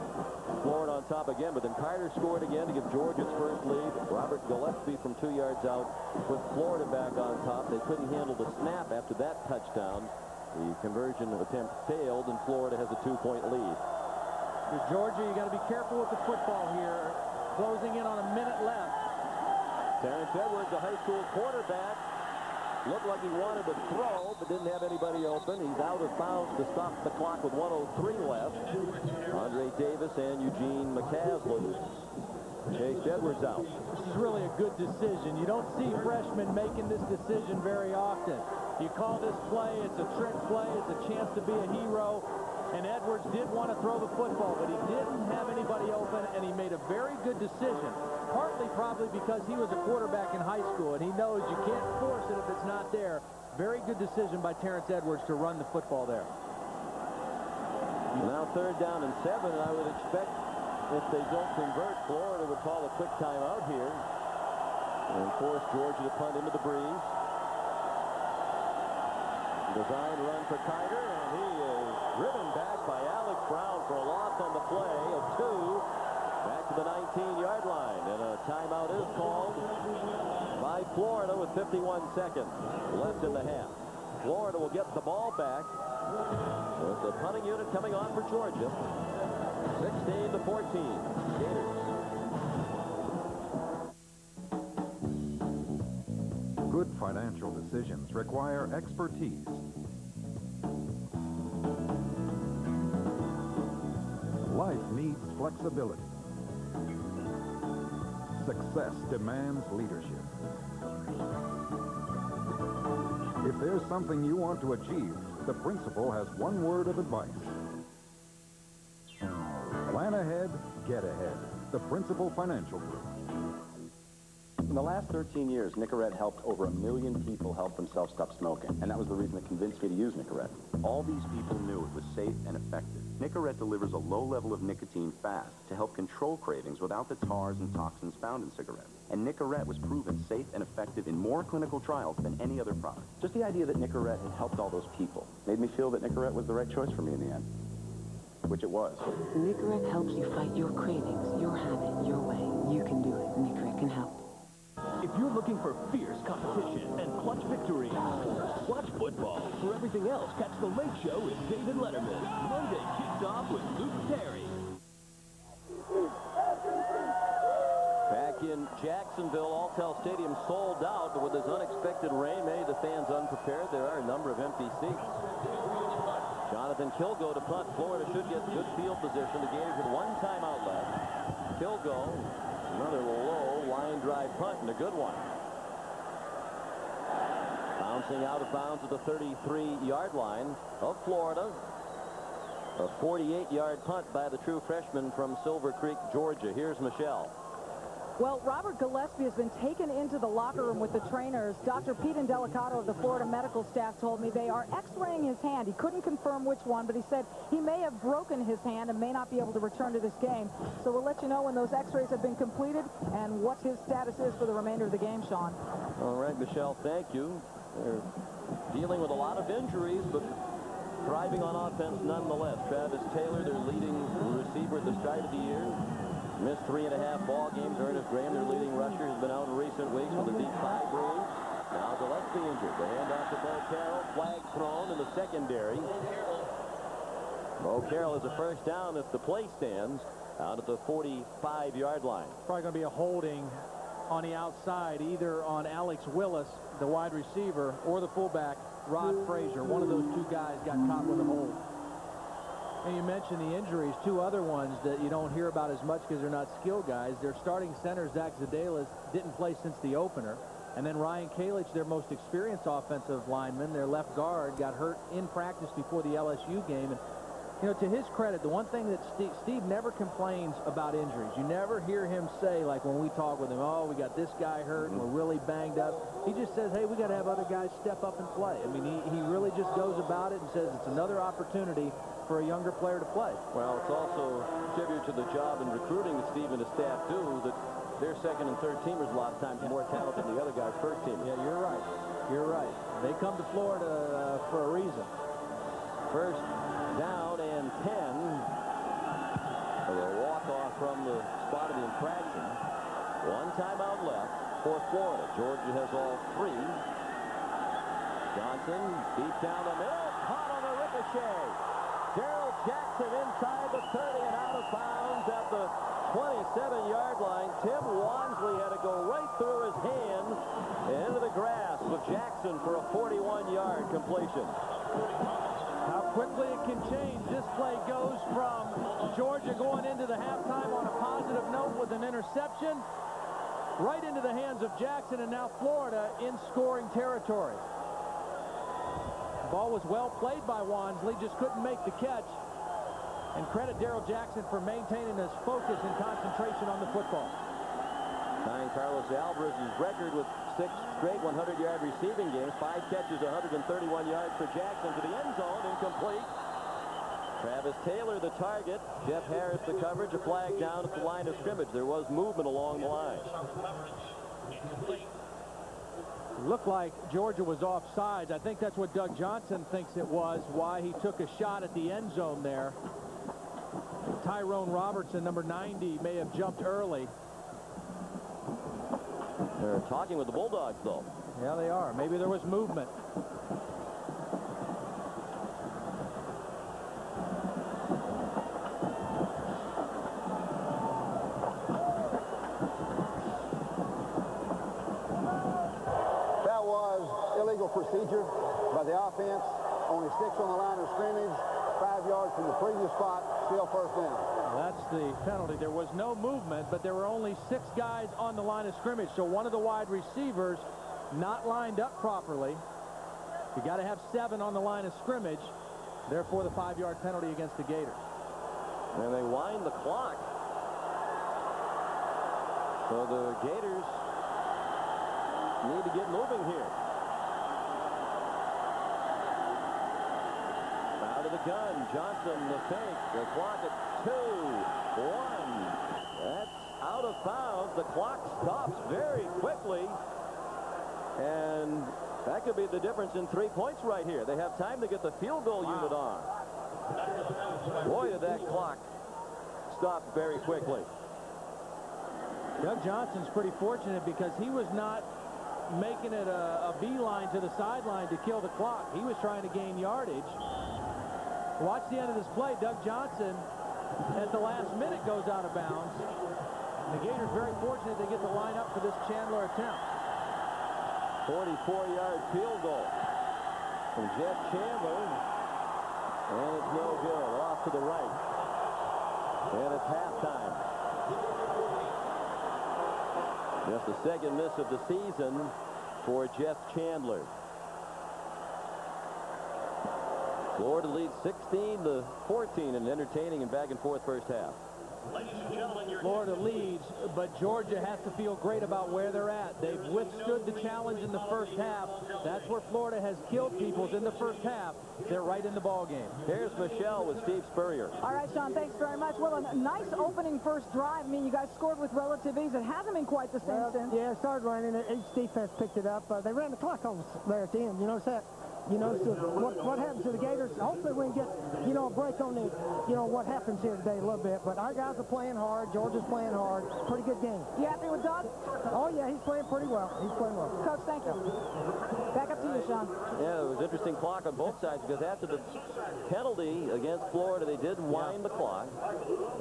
Florida on top again, but then Carter scored again to give Georgia its first lead. Robert Gillespie from 2 yards out put Florida back on top. They couldn't handle the snap after that touchdown. The conversion attempt failed, and Florida has a 2-point lead. For Georgia, you got to be careful with the football here. Closing in on a minute left. Terrence Edwards, a high school quarterback, looked like he wanted to throw, but didn't have anybody open. He's out of bounds to stop the clock with 1:03 left. Andre Davis and Eugene McCasley chased Edwards out. This is really a good decision. You don't see freshmen making this decision very often. You call this play, it's a trick play, it's a chance to be a hero. And Edwards did want to throw the football, but he didn't have anybody open, and he made a very good decision. Partly probably because he was a quarterback in high school, and he knows you can't force it if it's not there. Very good decision by Terrence Edwards to run the football there. Now 3rd down and 7, and I would expect if they don't convert, Florida would call a quick timeout here and force Georgia to punt into the breeze. Design run for Carter, and he is driven back by Alex Brown for a loss on the play of 2. Back to the 19-yard line, and a timeout is called by Florida with 51 seconds left in the half. Florida will get the ball back with the punting unit coming on for Georgia. 16-14, Gators. Good financial decisions require expertise. Life needs flexibility. Success demands leadership. If there's something you want to achieve, the principal has one word of advice. Plan ahead, get ahead. The Principal Financial Group. In the last 13 years, Nicorette helped over 1 million people help themselves stop smoking, and that was the reason that convinced me to use Nicorette. All these people knew it was safe and effective. Nicorette delivers a low level of nicotine fast to help control cravings without the tars and toxins found in cigarettes. And Nicorette was proven safe and effective in more clinical trials than any other product. Just the idea that Nicorette had helped all those people made me feel that Nicorette was the right choice for me in the end. Which it was. Nicorette helps you fight your cravings, your habit, your way. You can do it. Nicorette can help. If you're looking for fierce competition and clutch victories, watch football. For everything else, catch The Late Show with David Letterman. Monday kicks off with Luke Perry. Back in Jacksonville, Alltel Stadium sold out, but with this unexpected rain made the fans unprepared. There are a number of empty seats. Jonathan Kilgo to punt. Florida should get good field position. The Gators with 1 timeout left. Kilgo, another low line drive punt, and a good one. Bouncing out of bounds at the 33-yard line of Florida. A 48-yard punt by the true freshman from Silver Creek, Georgia. Here's Michelle. Well, Robert Gillespie has been taken into the locker room with the trainers. Dr. Pete Indelicato of the Florida medical staff told me they are x-raying his hand. He couldn't confirm which one, but he said he may have broken his hand and may not be able to return to this game. So we'll let you know when those x-rays have been completed and what his status is for the remainder of the game, Sean. All right, Michelle, thank you. They're dealing with a lot of injuries, but thriving on offense nonetheless. Travis Taylor, their leading receiver at the start of the year. Missed 3.5 ball games. Ernest Graham, their leading rusher, has been out in recent weeks with a deep thigh bruise. Now Gillespie injured. The handoff to Bo Carroll. Flag thrown in the secondary. Bo Carroll is a first down if the play stands out at the 45-yard line. Probably going to be a holding on the outside, either on Alex Willis, the wide receiver, or the fullback, Rod Frazier. One of those 2 guys got caught with a hold. And you mentioned the injuries, 2 other ones that you don't hear about as much because they're not skilled guys. Their starting center, Zach Zadelis, didn't play since the opener. And then Ryan Kalich, their most experienced offensive lineman, their left guard, got hurt in practice before the LSU game. And, you know, to his credit, the one thing that Steve never complains about injuries. You never hear him say, like when we talk with him, oh, we got this guy hurt and we're really banged up. He just says, hey, we got to have other guys step up and play. I mean, he really just goes about it and says it's another opportunity for a younger player to play. Well, it's also a tribute to the job in recruiting that Steve and his staff do, that their second and third teamers a lot of times are more talented than the other guy's first team. Yeah, you're right. You're right. They come to Florida for a reason. First down and 10. A walk-off from the spot of the infraction. One timeout left for Florida. Georgia has all three. Johnson deep down the middle. Caught on the ricochet. Darrell Jackson inside the 30 and out of bounds at the 27-yard line. Tim Wansley had to go right through his hands and into the grasp of Jackson for a 41-yard completion. How quickly it can change. This play goes from Georgia going into the halftime on a positive note with an interception right into the hands of Jackson, and now Florida in scoring territory. The ball was well played by Wansley, just couldn't make the catch. And credit Darrell Jackson for maintaining his focus and concentration on the football. Tying Carlos Alvarez's record with 6 straight 100-yard receiving games. 5 catches, 131 yards for Jackson to the end zone, incomplete. Travis Taylor the target. Jeff Harris the coverage. A flag down at the line of scrimmage. There was movement along the line. Looked like Georgia was offsides. I think that's what Doug Johnson thinks it was, why he took a shot at the end zone there. Tyrone Robertson, number 90, may have jumped early. They're talking with the Bulldogs, though. Yeah, they are. Maybe there was movement. That was illegal procedure by the offense. Only 6 on the line of scrimmage. 5 yards from the previous spot. Still first down. That's the penalty. There was no movement, but there were only 6 guys on the line of scrimmage. So one of the wide receivers not lined up properly. You got to have 7 on the line of scrimmage. Therefore, the 5-yard penalty against the Gators. And they wind the clock. So the Gators need to get moving here. Out of the gun, Johnson, the fake, the clock at 2, 1. That's out of bounds. The clock stops very quickly. And that could be the difference in 3 points right here. They have time to get the field goal unit on. Boy, did that clock stop very quickly. Doug Johnson's pretty fortunate because he was not making it a beeline to the sideline to kill the clock. He was trying to gain yardage. Watch the end of this play. Doug Johnson, at the last minute, goes out of bounds. The Gators very fortunate they get the line up for this Chandler attempt. 44-yard field goal from Jeff Chandler. And it's no good. Off to the right. And it's halftime. Just the second miss of the season for Jeff Chandler. Florida leads 16-14 in an entertaining and back-and-forth first half. Florida leads, but Georgia has to feel great about where they're at. They've withstood the challenge in the first half. That's where Florida has killed people in the first half. They're right in the ball game. Here's Michelle with Steve Spurrier. All right, Sean, thanks very much. Well, a nice opening first drive. I mean, you guys scored with relative ease. It hasn't been quite the same since. Yeah, it started running. Each defense picked it up. They ran the clock on us there at the end. You notice that? You know, so what happens to the Gators? Hopefully we can get, a break on the, what happens here today a little bit. But our guys are playing hard. Georgia's playing hard. Pretty good game. You happy with Doug? Oh, yeah, he's playing pretty well. He's playing well. Coach, thank you. Back up to you, Sean. Yeah, it was interesting clock on both sides because after the penalty against Florida, they did wind the clock.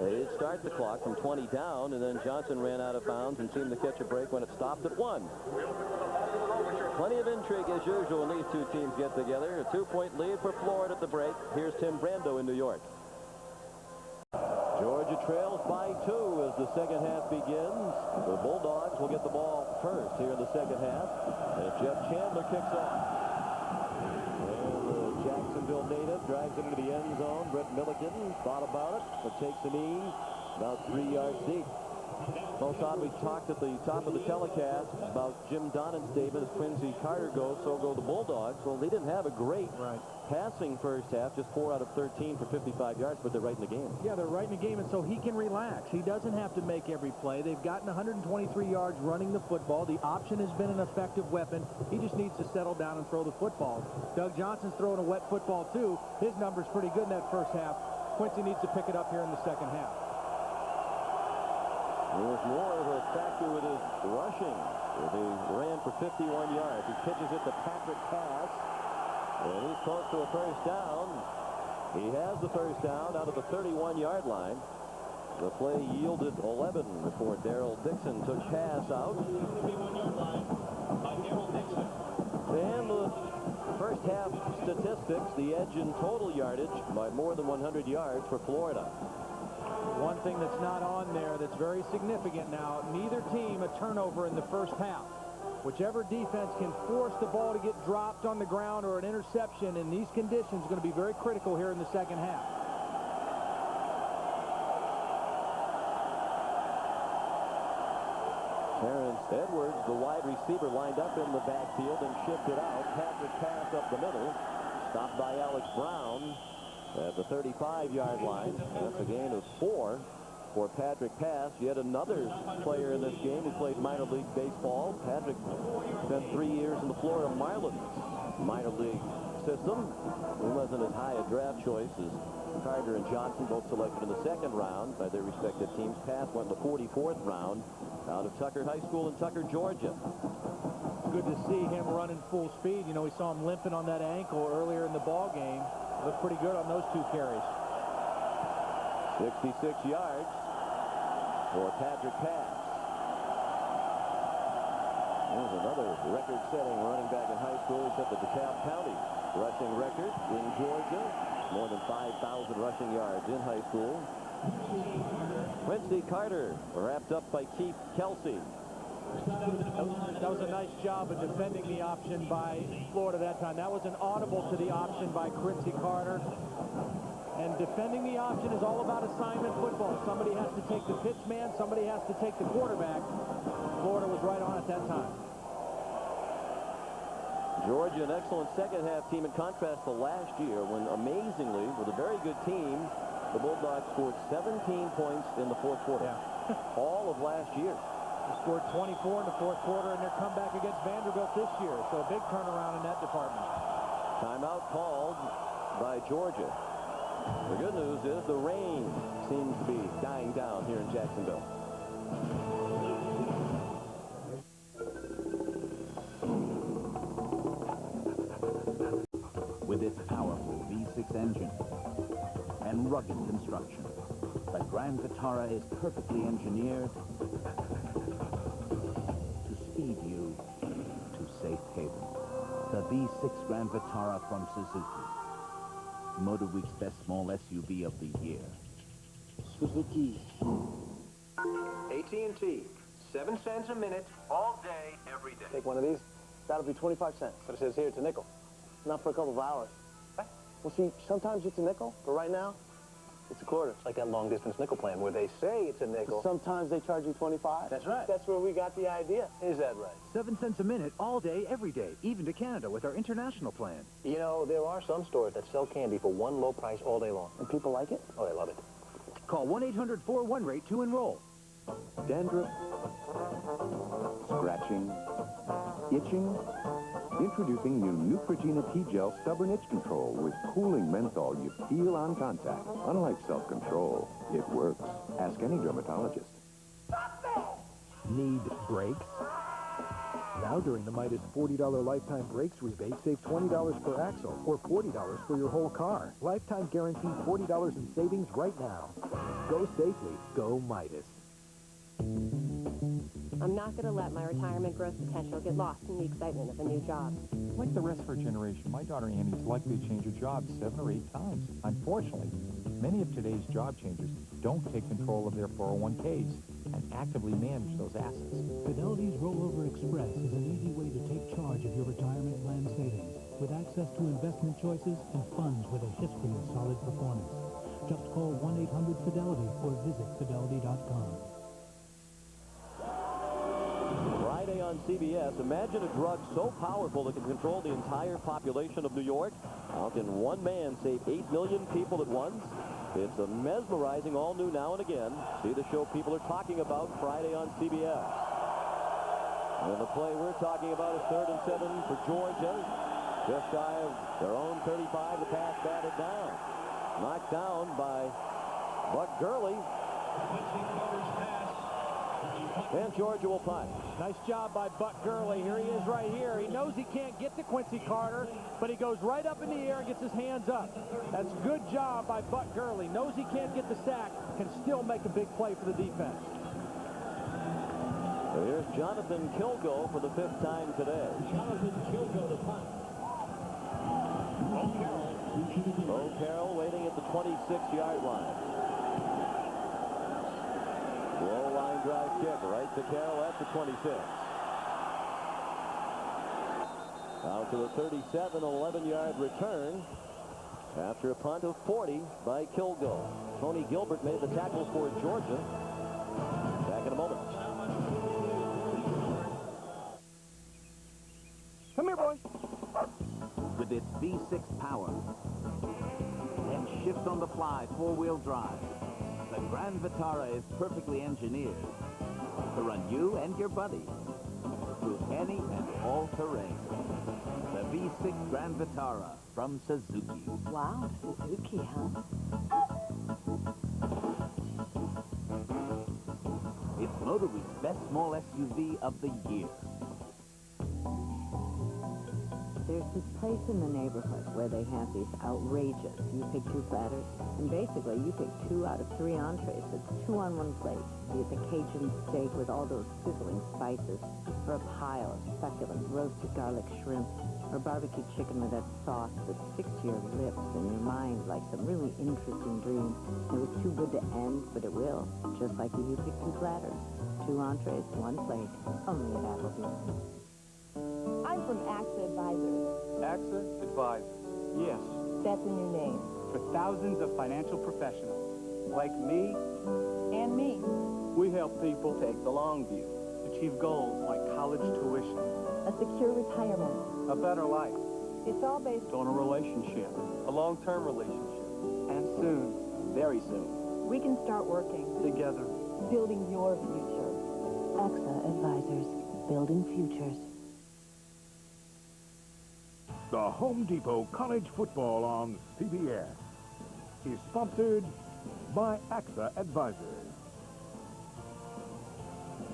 They did start the clock from 20 down, and then Johnson ran out of bounds and seemed to catch a break when it stopped at 1. Plenty of intrigue as usual when these two teams get together. A 2-point lead for Florida at the break. Here's Tim Brando in New York. Georgia trails by 2 as the second half begins. The Bulldogs will get the ball first here in the second half as Jeff Chandler kicks off. And the Jacksonville native drives into the end zone. Brett Milliken thought about it, but takes a knee about 3 yards deep. Well, Todd, we talked at the top of the telecast about Jim Donnan's statement. As Quincy Carter goes, so go the Bulldogs. Well, they didn't have a great passing first half, just 4 out of 13 for 55 yards, but they're right in the game. Yeah, they're right in the game, and so he can relax. He doesn't have to make every play. They've gotten 123 yards running the football. The option has been an effective weapon. He just needs to settle down and throw the football. Doug Johnson's throwing a wet football, too. His number's pretty good in that first half. Quincy needs to pick it up here in the second half. There's more of a factor with his rushing. He ran for 51 yards. He pitches it to Patrick Pass. And he's close to a first down. He has the first down out of the 31-yard line. The play yielded 11 before Darrell Dixon took Pass out. And the first half statistics, the edge in total yardage by more than 100 yards for Florida. One thing that's not on there that's very significant now, neither team a turnover in the first half. Whichever defense can force the ball to get dropped on the ground or an interception in these conditions is going to be very critical here in the second half. Terrence Edwards, the wide receiver, lined up in the backfield and shifted out. Patrick Pass up the middle. Stopped by Alex Brown at the 35-yard line. That's a gain of 4 for Patrick Pass. Yet another player in this game who played minor league baseball. Patrick spent 3 years in the Florida Marlins minor league system. He wasn't as high a draft choice as Carter and Johnson, both selected in the second round by their respective teams. Pass went in the 44th round out of Tucker High School in Tucker, Georgia. Good to see him running full speed. You know, we saw him limping on that ankle earlier in the ball game. Looked pretty good on those 2 carries. 66 yards for Patrick Pass. There's another record-setting running back in high school. He set the DeKalb County rushing record in Georgia. More than 5,000 rushing yards in high school. Quincy Carter wrapped up by Keith Kelsey. That was a nice job of defending the option by Florida that time. That was an audible to the option by Quincy Carter. And defending the option is all about assignment football. Somebody has to take the pitch man. Somebody has to take the quarterback. Florida was right on at that time. Georgia, an excellent second-half team in contrast to last year when, amazingly, with a very good team, the Bulldogs scored 17 points in the fourth quarter. Yeah. All of last year. They scored 24 in the fourth quarter in their comeback against Vanderbilt this year. So a big turnaround in that department. Timeout called by Georgia. The good news is the rain seems to be dying down here in Jacksonville. With its powerful V6 engine and rugged construction, the Grand Vitara is perfectly engineered to speed you to safe haven. The V6 Grand Vitara from Suzuki. MotorWeek's best small SUV of the year. Suzuki. AT&T. 7 cents a minute, all day, every day. Take one of these. That'll be 25 cents. But it says here it's a nickel. Not for a couple of hours. What? Well, see, sometimes it's a nickel, but right now, it's a quarter. It's like that long-distance nickel plan where they say it's a nickel. But sometimes they charge you 25. That's right. That's where we got the idea. Is that right? 7 cents a minute, all day, every day, even to Canada with our international plan. You know, there are some stores that sell candy for one low price all day long. And people like it? Oh, they love it. Call 1-800-41-RATE to enroll. Dandruff, scratching, itching. Introducing new Neutrogena T-Gel Stubborn Itch Control with cooling menthol you feel on contact. Unlike self-control, it works. Ask any dermatologist. Need brakes? Now during the Midas $40 lifetime brakes rebate, save $20 per axle or $40 for your whole car. Lifetime guaranteed $40 in savings right now. Go safely. Go Midas. I'm not going to let my retirement growth potential get lost in the excitement of a new job. Like the rest of our generation, my daughter Annie is likely to change her job 7 or 8 times. Unfortunately, many of today's job changers don't take control of their 401ks and actively manage those assets. Fidelity's Rollover Express is an easy way to take charge of your retirement plan savings with access to investment choices and funds with a history of solid performance. Just call 1-800-FIDELITY or visit fidelity.com. CBS. Imagine a drug so powerful that can control the entire population of New York. How can one man save 8 million people at once? It's a mesmerizing all new Now and Again. See the show people are talking about Friday on CBS. And the play we're talking about is 3rd and 7 for Georgia. Just shy of their own 35. The pass batted down. Knocked down by Buck Gurley. And Georgia will punt. Nice job by Buck Gurley. Here he is right here. He knows he can't get to Quincy Carter, but he goes right up in the air and gets his hands up. That's good job by Buck Gurley. Knows he can't get the sack, can still make a big play for the defense. So here's Jonathan Kilgo for the 5th time today. Jonathan Kilgo to punt. Bo Carroll waiting at the 26-yard line. Low line drive kick right to Carroll at the 26. Out to the 37, 11-yard return after a punt of 40 by Kilgo. Tony Gilbert made the tackle for Georgia. Back in a moment. Come here, boys. With its V6 power and shifts on the fly 4-wheel drive, the Grand Vitara is perfectly engineered to run you and your buddies through any and all terrain. The V6 Grand Vitara from Suzuki. Wow, Suzuki, huh? It's Motor Week's best small SUV of the year. There's this place in the neighborhood where they have these outrageous, you pick 2 platters, and basically you pick 2 out of 3 entrees. It's 2 on 1 plate. You get the Cajun steak with all those sizzling spices, or a pile of succulent roasted garlic shrimp, or barbecue chicken with that sauce that sticks to your lips and your mind like some really interesting dream. It was too good to end, but it will, just like if you pick 2 platters. 2 entrees, 1 plate, only at Applebee's. I'm from AXA Advisors. AXA Advisors. Yes. That's a new name. For thousands of financial professionals, like me. And me. We help people take the long view, achieve goals like college tuition, A secure retirement. a better life, It's all based on a relationship, a long-term relationship, and soon, very soon, We can start working. together. Building your future. AXA Advisors, building futures. The Home Depot College Football on CBS is sponsored by AXA Advisors,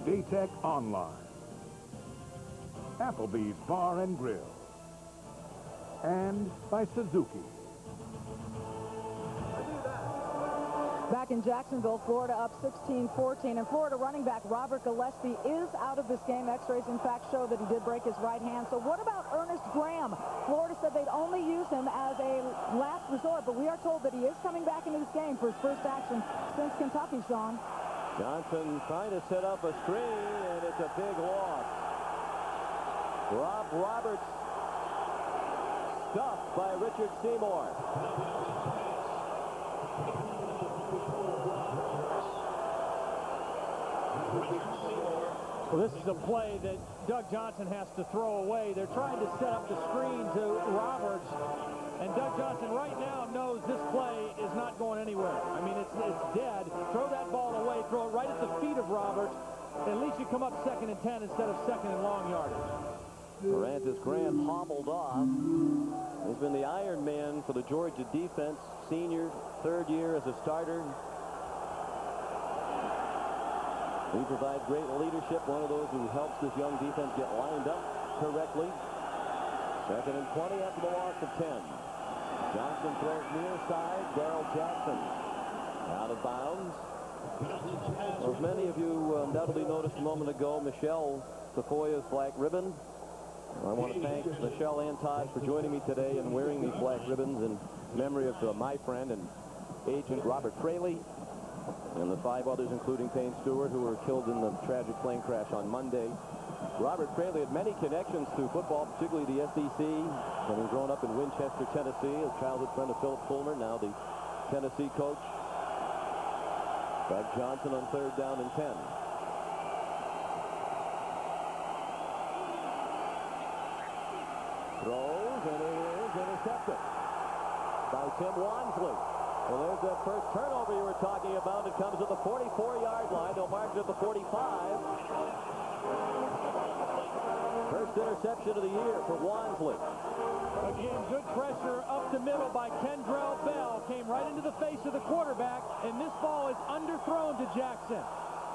Daytech Online, Applebee's Bar and Grill, and by Suzuki. Back in Jacksonville, Florida up 16-14, and Florida running back Robert Gillespie is out of this game. X-rays, in fact, show that he did break his right hand. So what about Ernest Graham? Florida said they'd only use him as a last resort, but we are told that he is coming back into this game for his first action since Kentucky, Sean. Johnson trying to set up a screen, and it's a big loss. Rob Roberts stuffed by Richard Seymour. Well, this is a play that Doug Johnson has to throw away. They're trying to set up the screen to Roberts, and Doug Johnson right now knows this play is not going anywhere. I mean, it's dead. Throw that ball away. Throw it right at the feet of Roberts. At least you come up 2nd and 10 instead of 2nd and long yardage. Morantis Graham hobbled off. He's been the Iron Man for the Georgia defense. Senior, 3rd year as a starter. He provides great leadership, one of those who helps this young defense get lined up correctly. 2nd and 20 after the loss of 10. Johnson throws near side. Darrell Jackson out of bounds. Well, as many of you undoubtedly noticed a moment ago, Michelle Tafoya's black ribbon. I want to thank Michelle and Todd for joining me today and wearing these black ribbons in memory of my friend and agent Robert Fraley, and the 5 others, including Payne Stewart, who were killed in the tragic plane crash on Monday. Robert Fraley had many connections to football, particularly the SEC, having grown up in Winchester, Tennessee, a childhood friend of Philip Fulmer, now the Tennessee coach. Doug Johnson on 3rd down and 10. Throws, and it is intercepted by Tim Wansley. Well, there's that first turnover you were talking about. It comes at the 44-yard line. They'll mark it at the 45. First interception of the year for Wansley. Again, good pressure up the middle by Kendrell Bell. Came right into the face of the quarterback, and this ball is underthrown to Jackson.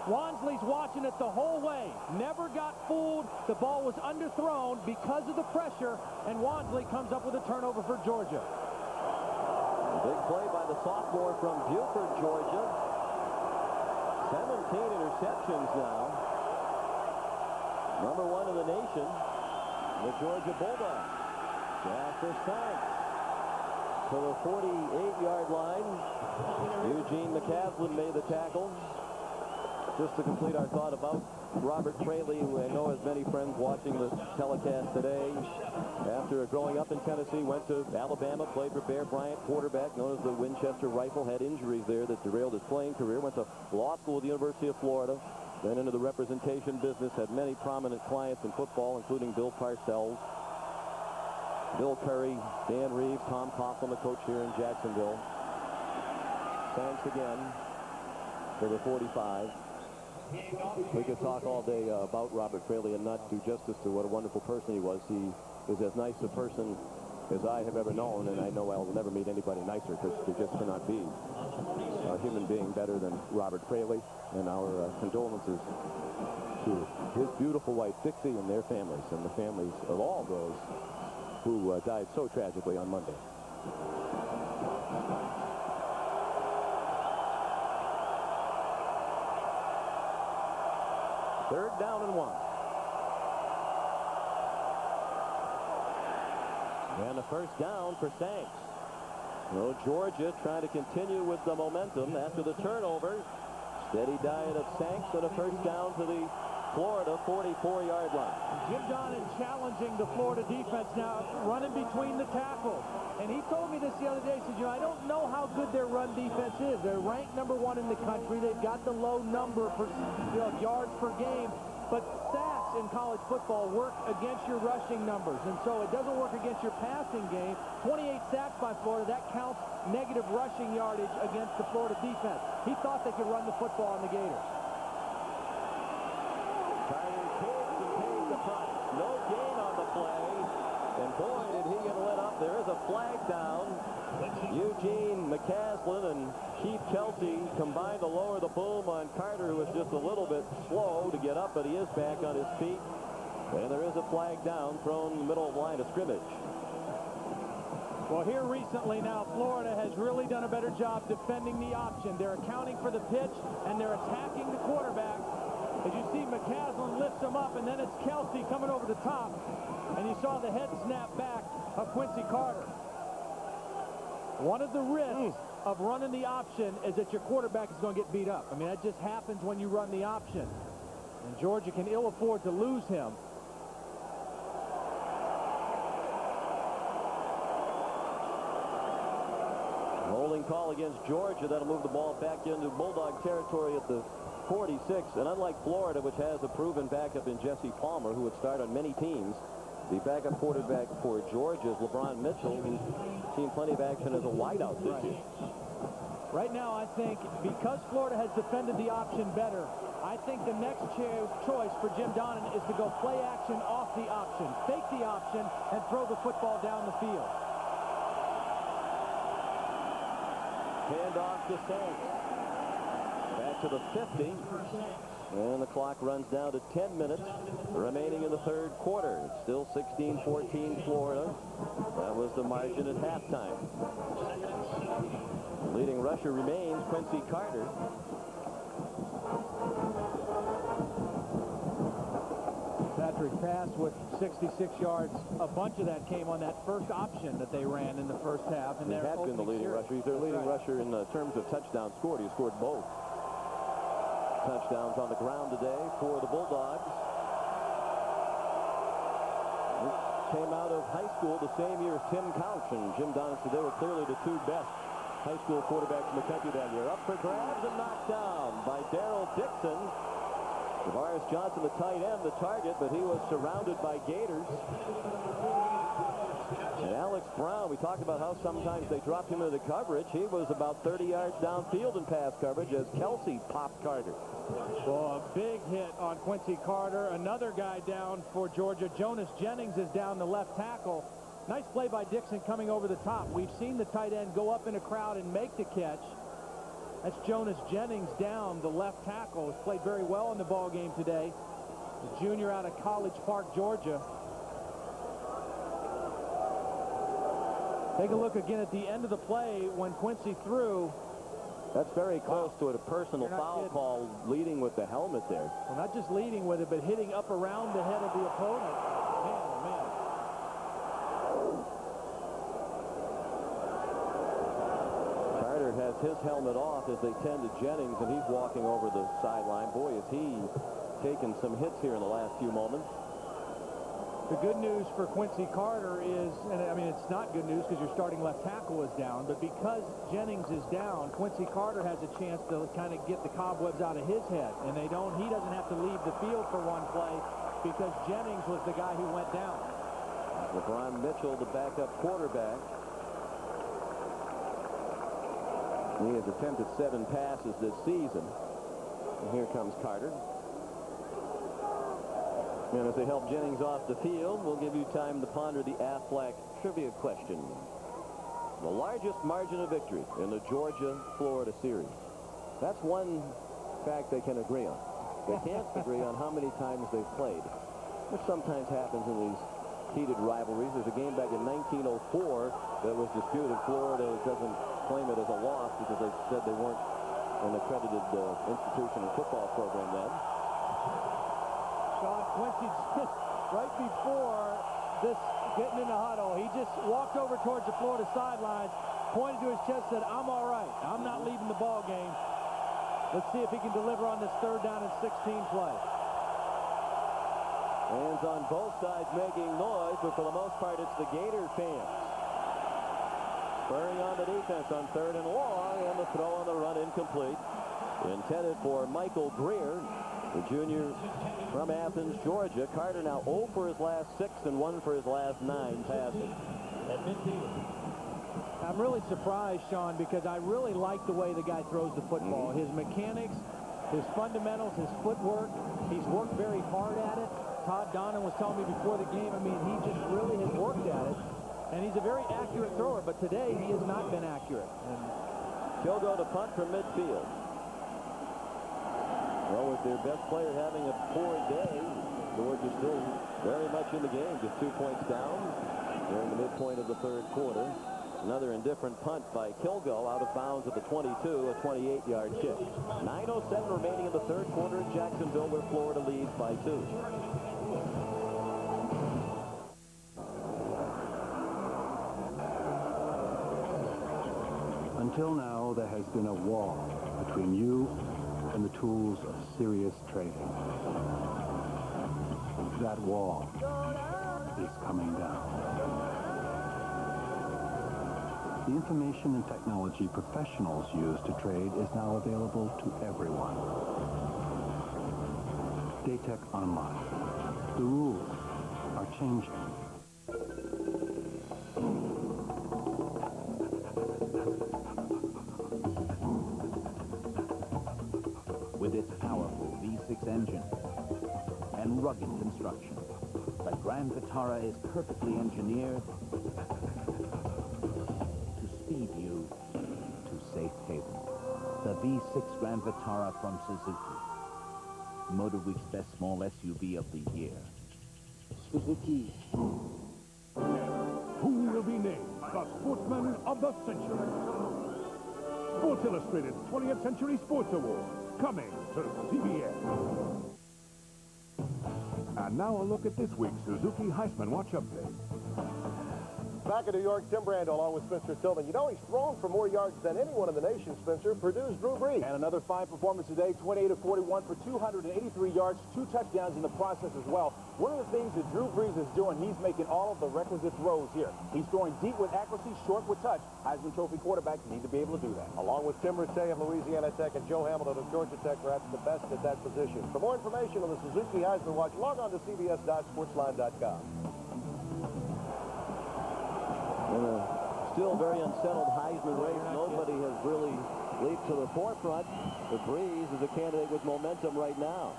Wansley's watching it the whole way. Never got fooled. The ball was underthrown because of the pressure, and Wansley comes up with a turnover for Georgia. Big play by the sophomore from Buford, Georgia. 17 interceptions now. Number 1 in the nation, the Georgia Bulldogs. Jasper Sanks to the 48-yard line. Eugene McCaslin made the tackle. Just to complete our thought about Robert Fraley, who I know has many friends watching the telecast today. After growing up in Tennessee, went to Alabama, played for Bear Bryant, quarterback, known as the Winchester Rifle, had injuries there that derailed his playing career, went to law school at the University of Florida, then into the representation business, had many prominent clients in football, including Bill Parcells, Bill Curry, Dan Reeves, Tom Coughlin, the coach here in Jacksonville. Thanks again for the 45. We could talk all day about Robert Fraley and not do justice to what a wonderful person he was. He is as nice a person as I have ever known, and I know I will never meet anybody nicer, because there just cannot be a human being better than Robert Fraley. And our condolences to his beautiful wife, Dixie, and their families, and the families of all those who died so tragically on Monday. Third down and 1. And the first down for Sanks. So Georgia trying to continue with the momentum after the turnover. Steady diet of Sanks and a first down to the Florida 44-yard line. Jim Donnan challenging the Florida defense now, running between the tackles. And he told me this the other day. He said, I don't know how good their run defense is. They're ranked number 1 in the country. They've got the low number for yards per game. But sacks in college football work against your rushing numbers. And so it doesn't work against your passing game. 28 sacks by Florida. That counts negative rushing yardage against the Florida defense. He thought they could run the football on the Gators. Tyler Tiggs and pays the price. No gain on the play. And boy, did he get lit up. There is a flag down. Eugene McCaslin and Keith Kelsey combined to lower the boom on Carter, who was just a little bit slow to get up, but he is back on his feet. And there is a flag down thrown in the middle of the line of scrimmage. Well, here recently now, Florida has really done a better job defending the option. They're accounting for the pitch, and they're attacking the quarterback. As you see, McCaslin lifts him up, and then it's Kelsey coming over the top. And you saw the head snap back of Quincy Carter. One of the risks of running the option is that your quarterback is going to get beat up. I mean, that just happens when you run the option. And Georgia can ill afford to lose him. Holding call against Georgia. That'll move the ball back into Bulldog territory at the 46. And unlike Florida, which has a proven backup in Jesse Palmer, who would start on many teams, the backup quarterback for Georgia is LeBron Mitchell, who's seen plenty of action as a wideout this year. Right now, I think because Florida has defended the option better, I think the next choice for Jim Donnan is to go play action off the option, fake the option, and throw the football down the field. Hand off to Sanks. Back to the 50. And the clock runs down to 10 minutes remaining in the third quarter. It's still 16-14 Florida. That was the margin at halftime. The leading rusher remains Quincy Carter. Patrick Pass with 66 yards. A bunch of that came on that first option that they ran in the first half. And he has been the leading rusher. He's their leading rusher in terms of touchdowns scored. He scored both touchdowns on the ground today for the Bulldogs. He came out of high school the same year as Tim Couch, and Jim Donnan said they were clearly the two best high school quarterbacks in the country that year. Up for grabs and knocked down by Darrell Dixon. Tavares Johnson, the tight end, the target, but he was surrounded by Gators. And Alex Brown, we talked about how sometimes they dropped him into coverage. He was about 30 yards downfield in pass coverage as Kelsey popped Carter. Well, a big hit on Quincy Carter. Another guy down for Georgia. Jonas Jennings is down the left tackle. Nice play by Dixon coming over the top. We've seen the tight end go up in a crowd and make the catch. That's Jonas Jennings down, the left tackle. Has played very well in the ball game today. The junior out of College Park, Georgia. Take a look again at the end of the play when Quincy threw. That's very close to a personal foul call, leading with the helmet there. Well, not just leading with it, but hitting up around the head of the opponent. Man, oh man. Carter has his helmet off as they tend to Jennings, and he's walking over the sideline. Boy, has he taken some hits here in the last few moments. The good news for Quincy Carter is, and I mean, it's not good news because your starting left tackle is down, but because Jennings is down, Quincy Carter has a chance to kind of get the cobwebs out of his head, and he doesn't have to leave the field for one play because Jennings was the guy who went down. LeBron Mitchell, the backup quarterback. He has attempted 7 passes this season. And here comes Carter. And as they help Jennings off the field, we'll give you time to ponder the Aflac trivia question. The largest margin of victory in the Georgia-Florida series. That's one fact they can agree on. They can't agree on how many times they've played, which sometimes happens in these heated rivalries. There's a game back in 1904 that was disputed. Florida doesn't claim it as a loss because they said they weren't an accredited institution or football program then. Sean Quincy just right before this getting in the huddle, he just walked over towards the Florida sidelines, pointed to his chest, said, "I'm all right. I'm not leaving the ball game." Let's see if he can deliver on this 3rd down and 16 play. Fans on both sides making noise, but for the most part, it's the Gator fans. Spurring on the defense on 3rd and long, and the throw on the run incomplete. Intended for Michael Greer, the junior from Athens, Georgia. Carter now 0 for his last 6 and 1 for his last 9 passes. I'm really surprised, Sean, because I really like the way the guy throws the football. His mechanics, his fundamentals, his footwork. He's worked very hard at it. Todd Donnan was telling me before the game, I mean, he just really has worked at it. And he's a very accurate thrower, but today he has not been accurate. And he'll go to punt from midfield. Well, with their best player having a poor day, Georgia still very much in the game, just 2 points down during the midpoint of the 3rd quarter. Another indifferent punt by Kilgo out of bounds at the 22, a 28-yard kick. 9:07 remaining in the 3rd quarter in Jacksonville, where Florida leads by 2. Until now, there has been a wall between you and the tools of serious trading. That wall is coming down. The information and technology professionals use to trade is now available to everyone. Daytech Online. The rules are changing. With its powerful V6 engine and rugged construction, the Grand Vitara is perfectly engineered to speed you to safe haven. The V6 Grand Vitara from Suzuki. MotorWeek's best small SUV of the year. Suzuki. Who will be named the Sportsman of the Century? Sports Illustrated's 20th Century Sports Award, coming to CBS. And now a look at this week's Suzuki Heisman Watch Update. Back in New York, Tim Brando along with Spencer Tillman. You know, he's thrown for more yards than anyone in the nation, Spencer. Purdue's Drew Brees. And another fine performance today, 28 of 41 for 283 yards, 2 touchdowns in the process as well. One of the things that Drew Brees is doing, he's making all of the requisite throws here. He's throwing deep with accuracy, short with touch. Heisman Trophy quarterbacks need to be able to do that. Along with Tim Rattay of Louisiana Tech and Joe Hamilton of Georgia Tech, perhaps the best at that position. For more information on the Suzuki Heisman Watch, log on to CBS.Sportsline.com. In a still very unsettled Heisman race, nobody has really leaped to the forefront. But Breeze is a candidate with momentum right now.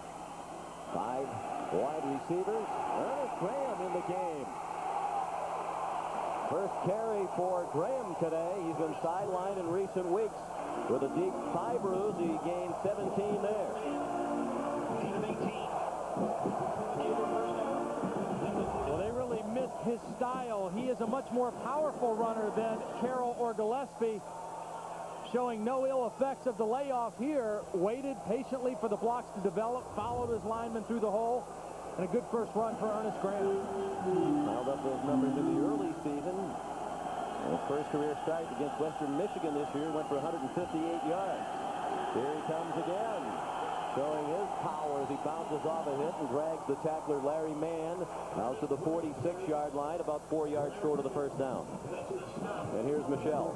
5 wide receivers. Ernest Graham in the game. First carry for Graham today. He's been sidelined in recent weeks with a deep thigh bruise. He gained 17 there. Well, they really missed his style. He is a much more powerful runner than Carroll or Gillespie. Showing no ill effects of the layoff here. Waited patiently for the blocks to develop. Followed his lineman through the hole. And a good first run for Ernest Graham. Piled up those numbers in the early season. And his first career start against Western Michigan this year went for 158 yards. Here he comes again, showing his power as he bounces off a hit and drags the tackler Larry Mann out to the 46-yard line, about 4 yards short of the first down. And here's Michelle.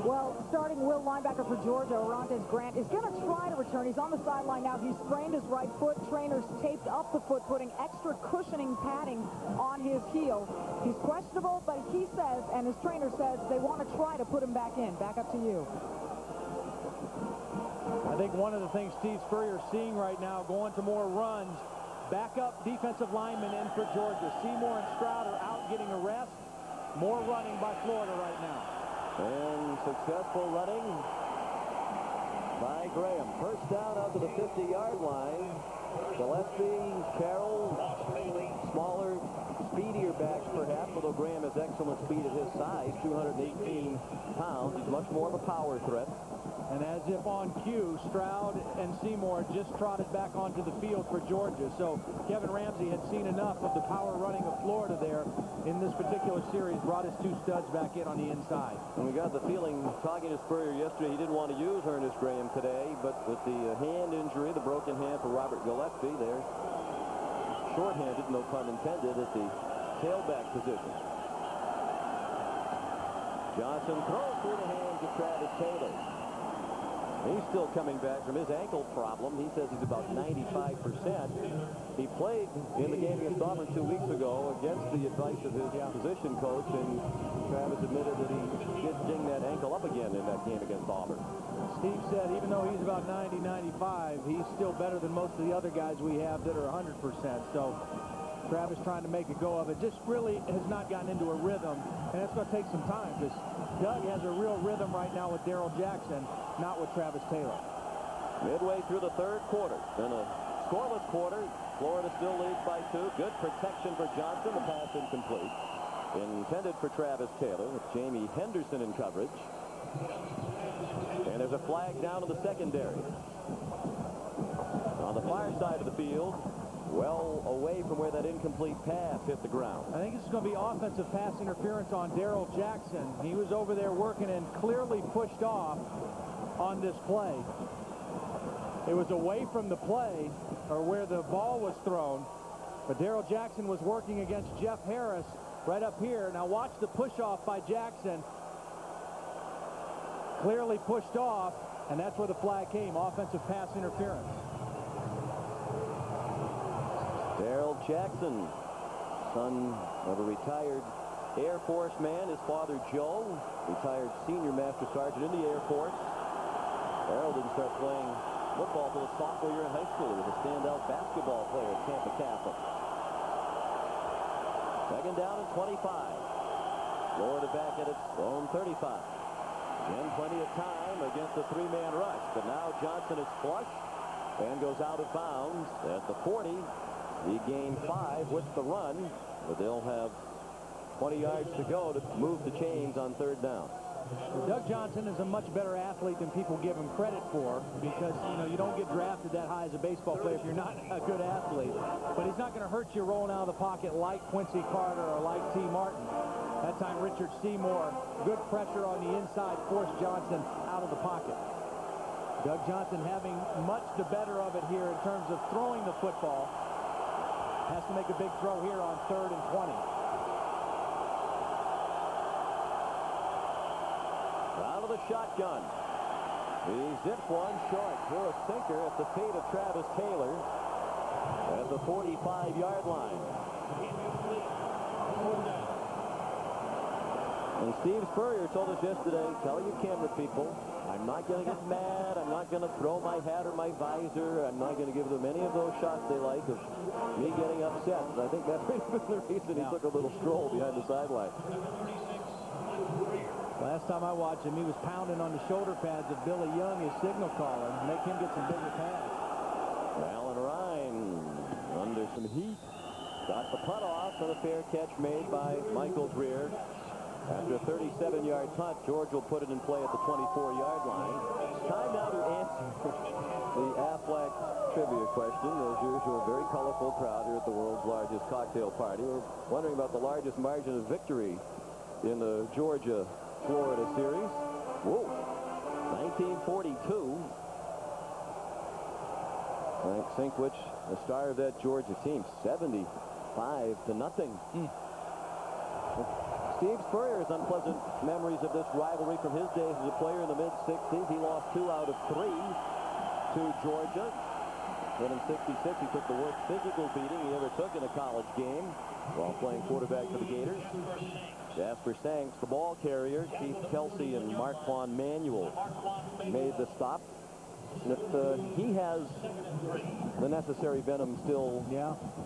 Well, starting Will linebacker for Georgia, Orontes Grant, is going to try to return. He's on the sideline now. He sprained his right foot. Trainers taped up the foot, putting extra cushioning padding on his heel. He's questionable, but he says, and his trainer says, they want to try to put him back in. Back up to you. I think one of the things Steve Spurrier is seeing right now, going to more runs, backup defensive linemen in for Georgia. Seymour and Stroud are out getting a rest. More running by Florida right now. And successful running by Graham. First down out to the 50-yard line. Gillespie, Carroll, smaller, speedier backs perhaps, although Graham has excellent speed at his size, 218 pounds. He's much more of a power threat. And as if on cue, Stroud and Seymour just trotted back onto the field for Georgia. So Kevin Ramsey had seen enough of the power running of Florida there in this particular series, brought his 2 studs back in on the inside. And we got the feeling, talking to Spurrier yesterday, he didn't want to use Ernest Graham today, but with the hand injury, the broken hand for Robert Gillespie, they're shorthanded, no pun intended, at the tailback position. Johnson throws through the hands of Travis Taylor. He's still coming back from his ankle problem. He says he's about 95%. He played in the game against Auburn 2 weeks ago against the advice of his position coach, and Travis admitted that he did ding that ankle up again in that game against Auburn. Steve said even though he's about 90, 95, he's still better than most of the other guys we have that are 100%. So Travis trying to make a go of it. Just really has not gotten into a rhythm, and that's going to take some time because Doug has a real rhythm right now with Darrell Jackson, not with Travis Taylor. Midway through the third quarter, in a scoreless quarter, Florida still leads by 2. Good protection for Johnson. The pass incomplete. Intended for Travis Taylor with Jamie Henderson in coverage. And there's a flag down to the secondary. On the far side of the field, well away from where that incomplete pass hit the ground. I think this is going to be offensive pass interference on Darrell Jackson. He was over there working and clearly pushed off on this play. It was away from the play, or where the ball was thrown, but Darrell Jackson was working against Jeff Harris right up here. Now watch the push-off by Jackson. Clearly pushed off, and that's where the flag came, offensive pass interference. Darrell Jackson, son of a retired Air Force man. His father, Joe, retired senior master sergeant in the Air Force. Darrell didn't start playing football until his sophomore year in high school. He was a standout basketball player at Tampa Catholic. Second down and 25. Florida back at its own 35. Again, plenty of time against the 3-man rush. But now Johnson is flush and goes out of bounds at the 40. He gained 5 with the run, but they'll have 20 yards to go to move the chains on third down. Doug Johnson is a much better athlete than people give him credit for because, you know, you don't get drafted that high as a baseball player if you're not a good athlete. But he's not going to hurt you rolling out of the pocket like Quincy Carter or like T. Martin. That time Richard Seymour, good pressure on the inside, forced Johnson out of the pocket. Doug Johnson having much the better of it here in terms of throwing the football. Has to make a big throw here on 3rd and 20. Out of the shotgun. He zips one short through a sinker at the feet of Travis Taylor at the 45-yard line. And Steve Spurrier told us yesterday, tell your camera people, I'm not going to get mad. I'm not going to throw my hat or my visor. I'm not going to give them any of those shots they like of me getting upset. And I think that may have been the reason he took a little stroll behind the sideline. Last time I watched him, he was pounding on the shoulder pads of Billy Young, his signal caller, and make him get some bigger pads. Alan Ryan under some heat. Got the punt off on a fair catch made by Michael Greer. After a 37-yard punt, George will put it in play at the 24-yard line. Time now to answer the Aflac trivia question. As usual, a very colorful crowd here at the world's largest cocktail party. We're wondering about the largest margin of victory in the Georgia-Florida series. Whoa, 1942. Frank Sinkwich, the star of that Georgia team, 75-0. Steve Spurrier's unpleasant memories of this rivalry from his days as a player in the mid-60s. He lost 2 out of 3 to Georgia. Then in '66, he took the worst physical beating he ever took in a college game while playing quarterback for the Gators. Jasper Sanks, the ball carrier, Keith Kelsey and Marquand Manuel made the stop. And if he has the necessary venom still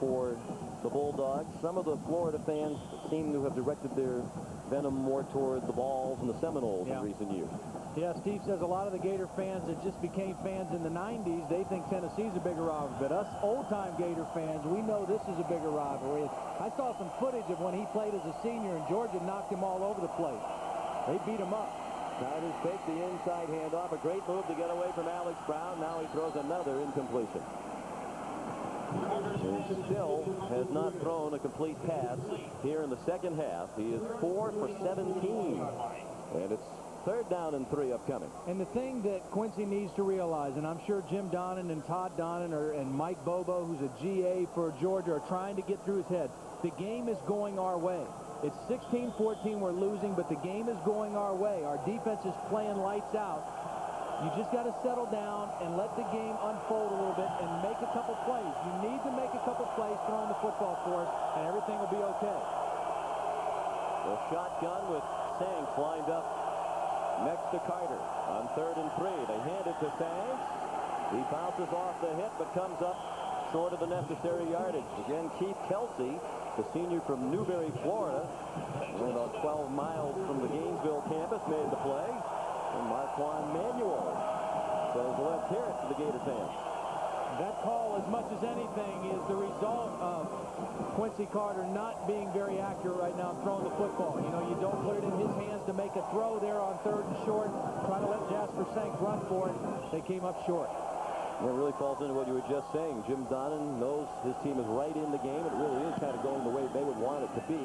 for the Bulldogs, some of the Florida fans seem to have directed their venom more toward the Vols and the Seminoles in recent years. Yeah, Steve says a lot of the Gator fans that just became fans in the 90s, they think Tennessee's a bigger rivalry. But us old-time Gator fans, we know this is a bigger rivalry. I saw some footage of when he played as a senior and Georgia knocked him all over the place. They beat him up. Snyder's fake the inside handoff. A great move to get away from Alex Brown. Now he throws another incompletion. He still has not thrown a complete pass here in the second half. He is 4 for 17. And it's 3rd down and 3 upcoming. And the thing that Quincy needs to realize, and I'm sure Jim Donnan and Todd Donnan and Mike Bobo, who's a GA for Georgia, are trying to get through his head. The game is going our way. It's 16-14, we're losing, but the game is going our way. Our defense is playing lights out. You just got to settle down and let the game unfold a little bit and make a couple plays. You need to make a couple plays throwing the football for us, and everything will be okay. The shotgun with Sanks lined up next to Carter on 3rd and 3. They hand it to Sanks. He bounces off the hit, but comes up short of the necessary yardage. Again, Keith Kelsey, the senior from Newberry, Florida, only about 12 miles from the Gainesville campus, made the play. And Marquand Manuel says, let's hear it to the Gator fans. That call, as much as anything, is the result of Quincy Carter not being very accurate right now throwing the football. You know, you don't put it in his hands to make a throw there on 3rd and short, trying to let Jasper Sanks run for it. They came up short. It really falls into what you were just saying. Jim Donnan knows his team is right in the game. It really is kind of going the way they would want it to be.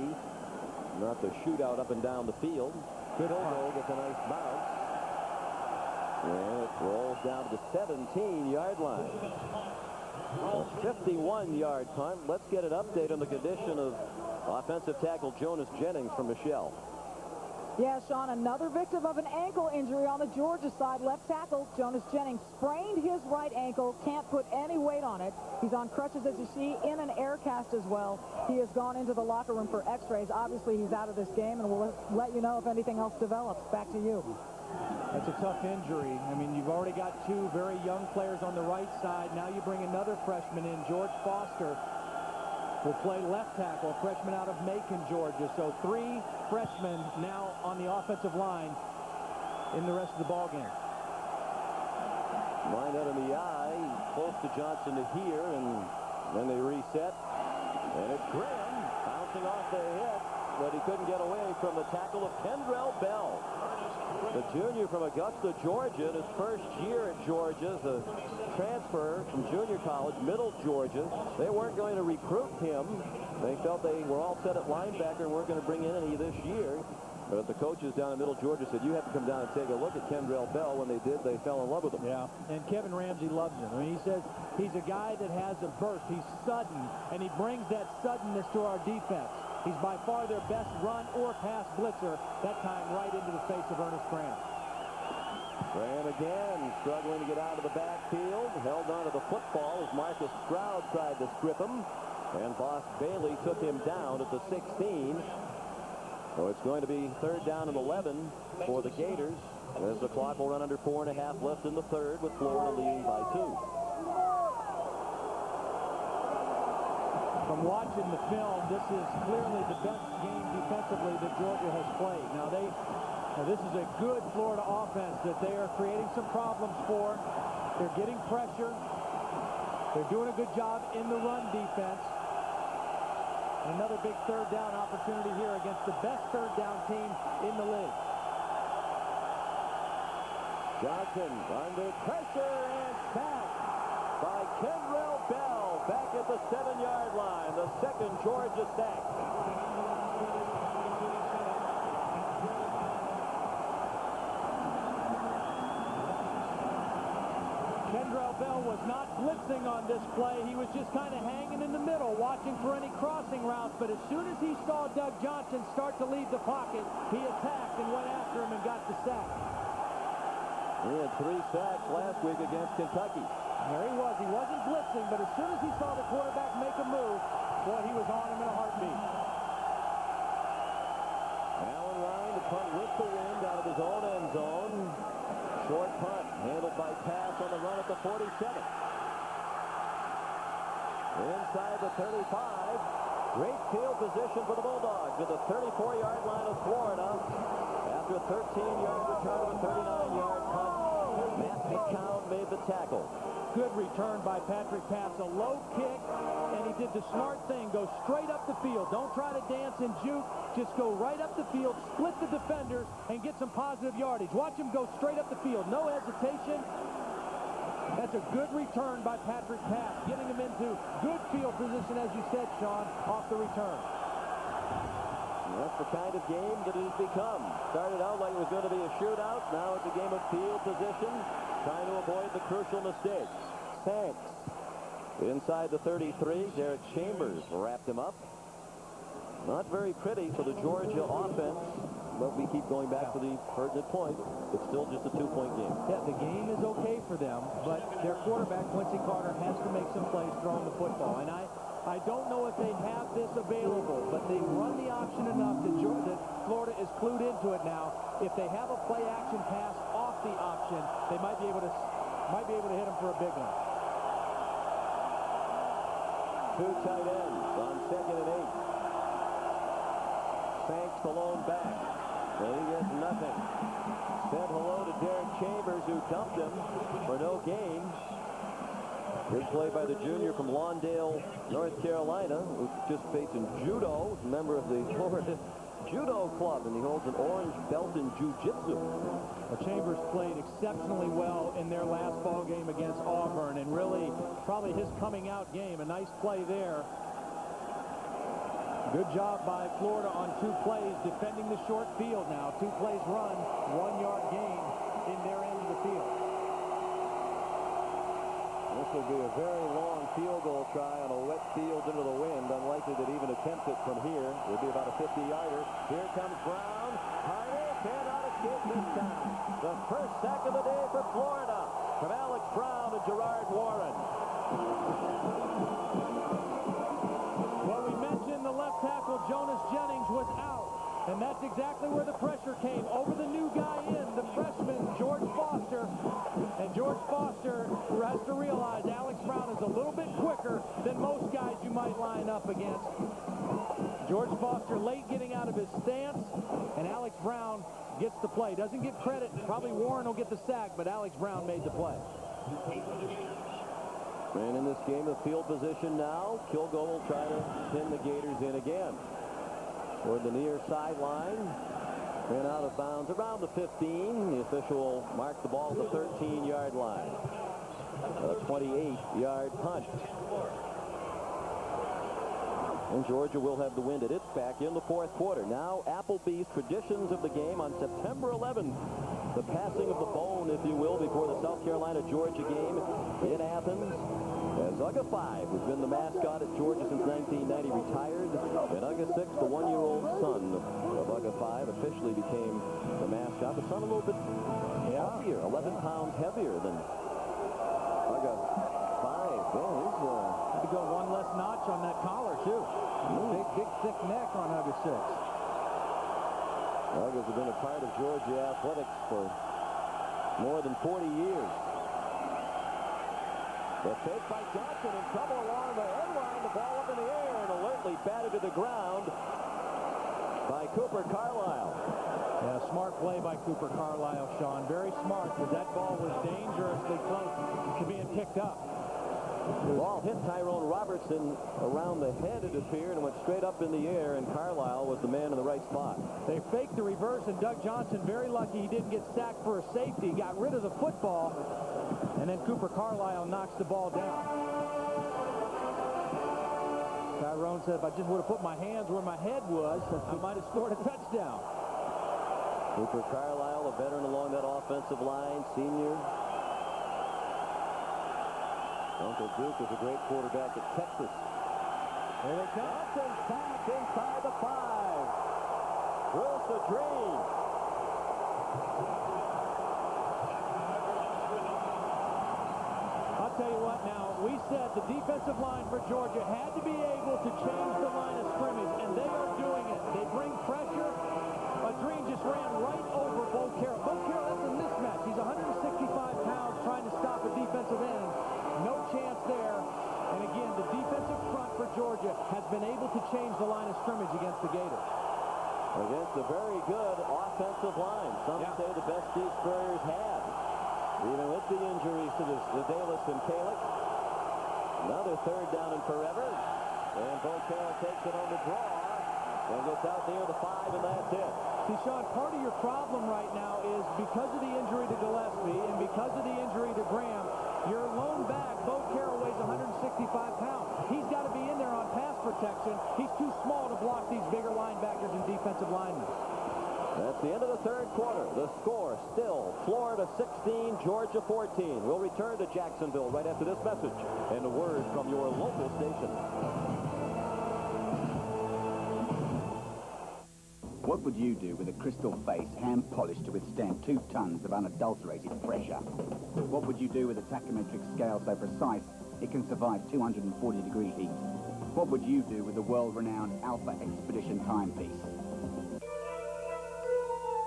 Not the shootout up and down the field. Good over with a nice bounce. And it rolls down to the 17-yard line. A 51-yard punt. Let's get an update on the condition of offensive tackle Jonas Jennings from Michelle. Yeah, Sean, another victim of an ankle injury on the Georgia side. Left tackle Jonas Jennings sprained his right ankle, can't put any weight on it. He's on crutches, as you see, in an air cast as well. He has gone into the locker room for x-rays. Obviously, he's out of this game, and we'll let you know if anything else develops. Back to you. That's a tough injury. I mean, you've already got 2 very young players on the right side. Now you bring another freshman in, George Foster, will play left tackle, a freshman out of Macon, Georgia. So 3 freshmen now on the offensive line in the rest of the ball game. Line out in the eye, close to Johnson to here, and then they reset. And it's Graham bouncing off the hit, but he couldn't get away from the tackle of Kendrell Bell. The junior from Augusta, Georgia, in his first year at Georgia, the transfer from junior college, Middle Georgia. They weren't going to recruit him. They felt they were all set at linebacker and weren't going to bring in any this year. But the coaches down in Middle Georgia said, you have to come down and take a look at Kendrell Bell. When they did, they fell in love with him. Yeah, and Kevin Ramsey loves him. I mean, he says he's a guy that has a burst. He's sudden, and he brings that suddenness to our defense. He's by far their best run or pass blitzer, that time right into the face of Ernest Graham. Graham again struggling to get out of the backfield. Held onto the football as Marcus Stroud tried to strip him. And Boss Bailey took him down at the 16. So it's going to be 3rd down and 11 for the Gators, as the clock will run under 4.5 left in the third, with Florida leading by 2. From watching the film, this is clearly the best game defensively that Georgia has played. Now this is a good Florida offense that they are creating some problems for. They're getting pressure. They're doing a good job in the run defense. Another big 3rd down opportunity here against the best 3rd down team in the league. Johnson under pressure and sacked by Kendrell Bell back at the 7-yard line. The second Georgia sack. Kendrell Bell was not blitzing on this play. He was just kind of hanging in the middle, watching for any crossing routes. But as soon as he saw Doug Johnson start to leave the pocket, he attacked and went after him and got the sack. He had 3 sacks last week against Kentucky. There he was. He wasn't blitzing, but as soon as he saw the quarterback make a move, boy, he was on him in a heartbeat. Allen Ryan to punt with the wind out of his own end zone. Short punt, handled by pass on the run at the 47. Inside the 35. Great field position for the Bulldogs at the 34-yard line of Florida. After a 13-yard return of a 39-yard punt, Matt McCown made the tackle. Good return by Patrick Pass. A low kick, and he did the smart thing. Go straight up the field. Don't try to dance and juke. Just go right up the field, split the defenders, and get some positive yardage. Watch him go straight up the field. No hesitation. That's a good return by Patrick Pass, getting him into good field position, as you said, Sean, off the return. And that's the kind of game that it has become. Started out like it was going to be a shootout. Now it's a game of field position, trying to avoid the crucial mistakes. Thanks. Inside the 33, Derek Chambers wrapped him up. Not very pretty for the Georgia offense, but we keep going back to the pertinent point. It's still just a 2-point game. Yeah, the game is okay for them, but their quarterback, Quincy Carter, has to make some plays throwing the football. And I don't know if they have this available, but they run the option enough that Florida is clued into it now. If they have a play-action pass off the option, they might be able to hit him for a big one. 2 tight ends on 2nd and 8. Thanks the lone back. And he gets nothing. Said hello to Derek Chambers, who dumped him for no gain. Good play by the junior from Lawndale, North Carolina, who's just facing judo, member of the Florida Judo Club, and he holds an orange belt in jiu-jitsu. Well, Chambers played exceptionally well in their last ball game against Auburn, and really probably his coming out game. A nice play there. Good job by Florida on 2 plays, defending the short field now. 2 plays run, 1-yard gain in their end of the field. This will be a very long field goal try on a wet field into the wind. Unlikely to even attempt it from here. It will be about a 50-yarder. Here comes Brown. Harder cannot escape this time. The first sack of the day for Florida from Alex Brown and Gerard Warren. Well, we mentioned the left tackle, Jonas Jennings, was out. And that's exactly where the pressure came. Over the new guy in, the freshman, George Foster. And George Foster has to realize Alex Brown is a little bit quicker than most guys you might line up against. George Foster late getting out of his stance, and Alex Brown gets the play. Doesn't get credit. Probably Warren will get the sack, but Alex Brown made the play. And in this game of field position now, Kilgo will try to pin the Gators in again. Toward the near sideline. And out of bounds around the 15. The official marked the ball at the 13-yard line. A 28-yard punt. And Georgia will have the wind at its back in the 4th quarter. Now Applebee's traditions of the game on September 11th. The passing of the bone, if you will, before the South Carolina-Georgia game in Athens. As Uga 5, who's been the mascot at Georgia since 1990, retired. And Uga 6, the 1-year-old son of Uga 5, officially became the mascot. The son a little bit heavier, 11 pounds heavier than Uga 5. Yeah, he's had to go 1 less notch on that collar, too. Big, thick neck on Uga 6. Tigers have been a part of Georgia athletics for more than 40 years. The take by Johnson in trouble along the end line. The ball up in the air and alertly batted to the ground by Cooper Carlisle. Yeah, smart play by Cooper Carlisle, Sean. Very smart, because that ball was dangerously close to being picked up. The ball hit Tyrone Robertson around the head, it appeared, and went straight up in the air, and Carlisle was the man in the right spot. They faked the reverse, and Doug Johnson, very lucky he didn't get sacked for a safety. He got rid of the football, and then Cooper Carlisle knocks the ball down. Tyrone said, if I just would have put my hands where my head was, I might have scored a touchdown. Cooper Carlisle, a veteran along that offensive line, senior. Uncle Duke was a great quarterback at Texas. Here they come. Johnson back inside the 5. Bruce the Dream. I'll tell you what now, we said the defensive line for Georgia had to be able to change the line of scrimmage, and they are doing it. They bring pressure. A Dream just ran right over Bo Carroll. Bo Carroll, that's a mismatch. He's 165 pounds trying to stop a defensive end. No chance there. And again, the defensive front for Georgia has been able to change the line of scrimmage against the Gators. Against a very good offensive line. Some say the best Steve Spurrier's had. Even with the injuries to the Dalis and Kalick. Another third down and forever. And Bo Carroll takes it on the draw. And gets out near the 5, and that's it. See, Sean, part of your problem right now is because of the injury to Gillespie and because of the injury to Graham, your lone back, Bo Carroll, weighs 165 pounds. He's got to be in there on pass protection. He's too small to block these bigger linebackers and defensive linemen. That's the end of the third quarter. The score still Florida 16, Georgia 14. We'll return to Jacksonville right after this message and a word from your local station. What would you do with a crystal face hand-polished to withstand 2 tons of unadulterated pressure? What would you do with a tachymetric scale so precise it can survive 240-degree heat? What would you do with the world-renowned Alpha Expedition timepiece?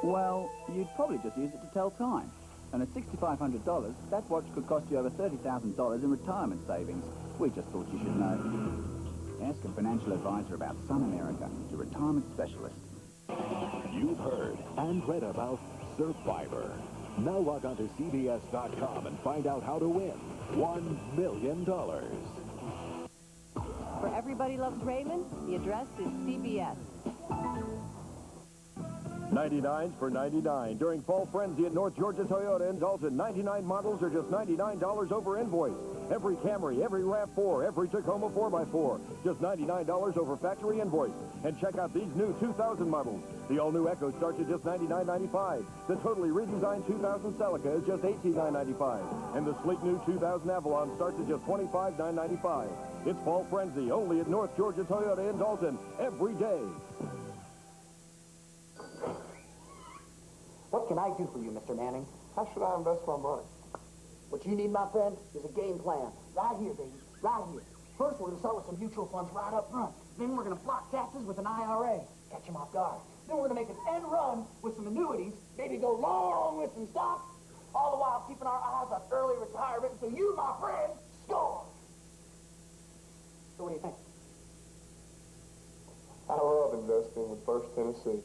Well, you'd probably just use it to tell time. And at $6,500, that watch could cost you over $30,000 in retirement savings. We just thought you should know. Ask a financial advisor about Sun America, your retirement specialist. You've heard and read about Survivor. Now log on to CBS.com and find out how to win $1 million. For Everybody Loves Raymond, the address is CBS. 99s for 99. During Fall Frenzy at North Georgia Toyota in Dalton, 99 models are just $99 over invoice. Every Camry, every RAV4, every Tacoma 4x4, just $99 over factory invoice. And check out these new 2000 models. The all-new Echo starts at just $99.95. The totally redesigned 2000 Celica is just $18,995. And the sleek new 2000 Avalon starts at just $25,995. It's Fall Frenzy, only at North Georgia Toyota in Dalton, every day. What can I do for you, Mr. Manning? How should I invest my money? What you need, my friend, is a game plan. Right here, baby. Right here. First, we're going to start with some mutual funds right up front. Then we're going to block taxes with an IRA. Catch them off guard. Then we're going to make an end run with some annuities. Maybe go long with some stocks. All the while keeping our eyes on early retirement so you, my friend, score. So what do you think? I love investing with First Tennessee.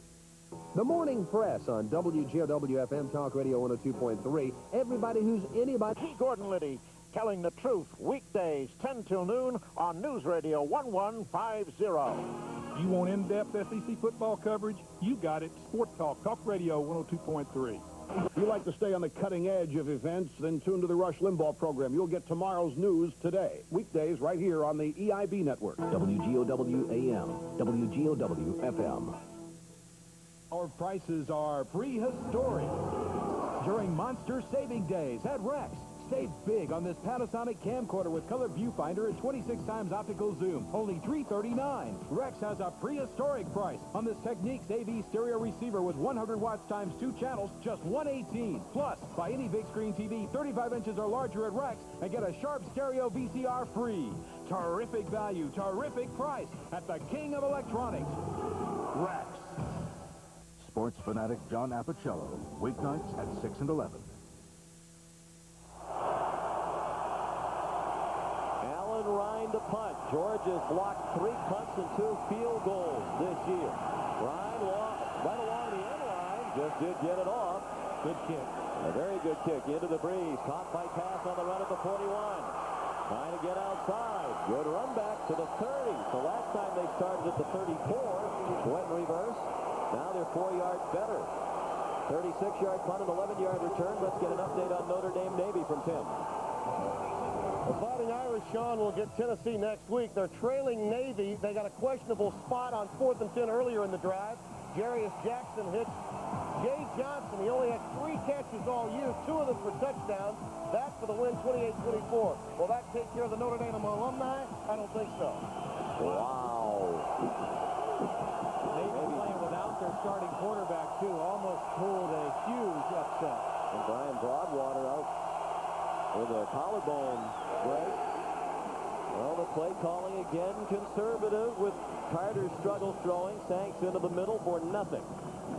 The Morning Press on WGOW-FM Talk Radio 102.3. Everybody who's anybody. Gordon Liddy telling the truth weekdays 10 till noon on News Radio 1150. You want in-depth SEC football coverage? You got it. Sport Talk, Talk Radio 102.3. If you like to stay on the cutting edge of events, then tune to the Rush Limbaugh program. You'll get tomorrow's news today. Weekdays right here on the EIB network. WGOW-AM, WGOW-FM. Our prices are prehistoric. During Monster Saving Days at Rex, save big on this Panasonic camcorder with color viewfinder and 26 times optical zoom. Only $339. Rex has a prehistoric price on this Technics AV stereo receiver with 100 watts times 2 channels, just $118. Plus, buy any big screen TV 35 inches or larger at Rex and get a Sharp stereo VCR free. Terrific value, terrific price at the King of Electronics, Rex. sports fanatic John Appicello, weeknights at 6 and 11. Allen Ryan to punt. Georgia's blocked 3 punts and 2 field goals this year. Ryan right along the end line, just did get it off. Good kick. A very good kick into the breeze. Caught by pass on the run at the 41. Trying to get outside. Good run back to the 30. So last time they started at the 34. Went in reverse. Now they're 4 yards better. 36-yard punt and 11-yard return. Let's get an update on Notre Dame Navy from Tim. The Fighting Irish, Sean, will get Tennessee next week. They're trailing Navy. They got a questionable spot on 4th and 10 earlier in the drive. Jarius Jackson hits Jay Johnson. He only had 3 catches all year, 2 of them for touchdowns. That for the win, 28-24. Will that take care of the Notre Dame alumni? I don't think so. Wow. Maybe playing without their starting quarterback, too. Almost pulled a huge upset. And Brian Broadwater out with a collarbone break. Well, the play calling again conservative with Carter's struggle throwing. Sanks into the middle for nothing.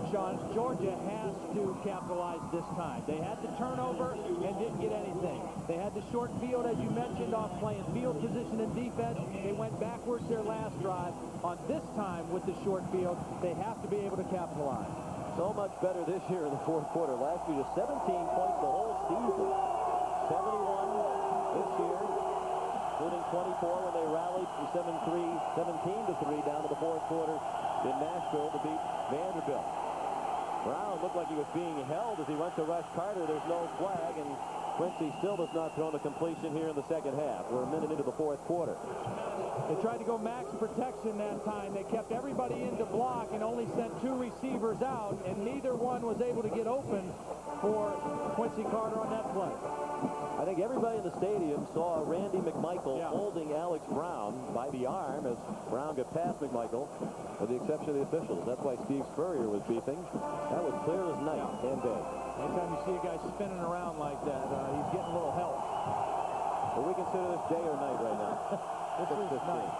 Sean, Georgia has to capitalize this time. They had the turnover and didn't get anything. They had the short field, as you mentioned, off playing field position and defense. They went backwards their last drive. On this time with the short field, they have to be able to capitalize. So much better this year in the 4th quarter. Last year, just 17 points the whole season. 71 this year, including 24 when they rallied from 17-3 down to the 4th quarter in Nashville to beat Vanderbilt. Brown looked like he was being held as he went to rush Carter. There's no flag, and Quincy still does not throw a completion here in the 2nd half. We're a minute into the 4th quarter. They tried to go max protection that time. They kept everybody into block and only sent 2 receivers out, and neither one was able to get open for Quincy Carter on that play. I think everybody in the stadium saw Randy McMichael holding Alex Brown by the arm as Brown got past McMichael, with the exception of the officials. That's why Steve Spurrier was beeping. That was clear as night and day. Anytime you see a guy spinning around like that, he's getting a little help. But we consider this day or night right now. This is night.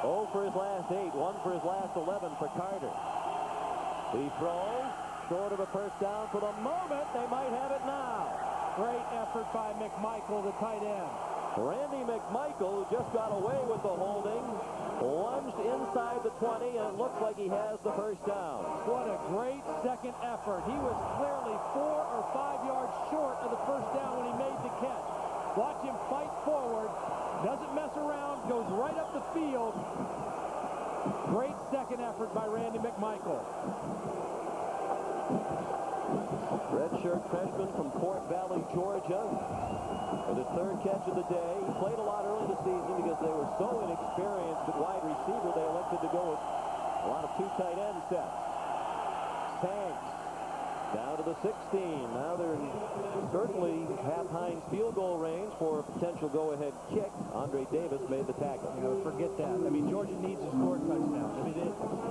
0 for his last 8, 1 for his last 11 for Carter. He throws, short of a first down for the moment. They might have it now. Great effort by McMichael, the tight end. Randy McMichael, who just got away with the holding, lunged inside the 20, and it looks like he has the first down. What a great second effort. He was clearly 4 or 5 yards short of the first down when he made the catch. Watch him fight forward, doesn't mess around, goes right up the field. Great second effort by Randy McMichael. Redshirt freshman from Fort Valley, Georgia, with his 3rd catch of the day. He played a lot early this season because they were so inexperienced at wide receiver, they elected to go with a lot of 2 tight end sets. Sanks down to the 16. Now they're certainly half-Heinz field goal range for a potential go-ahead kick. Andre Davis made the tackle. Forget that. I mean, Georgia needs to score touchdowns. I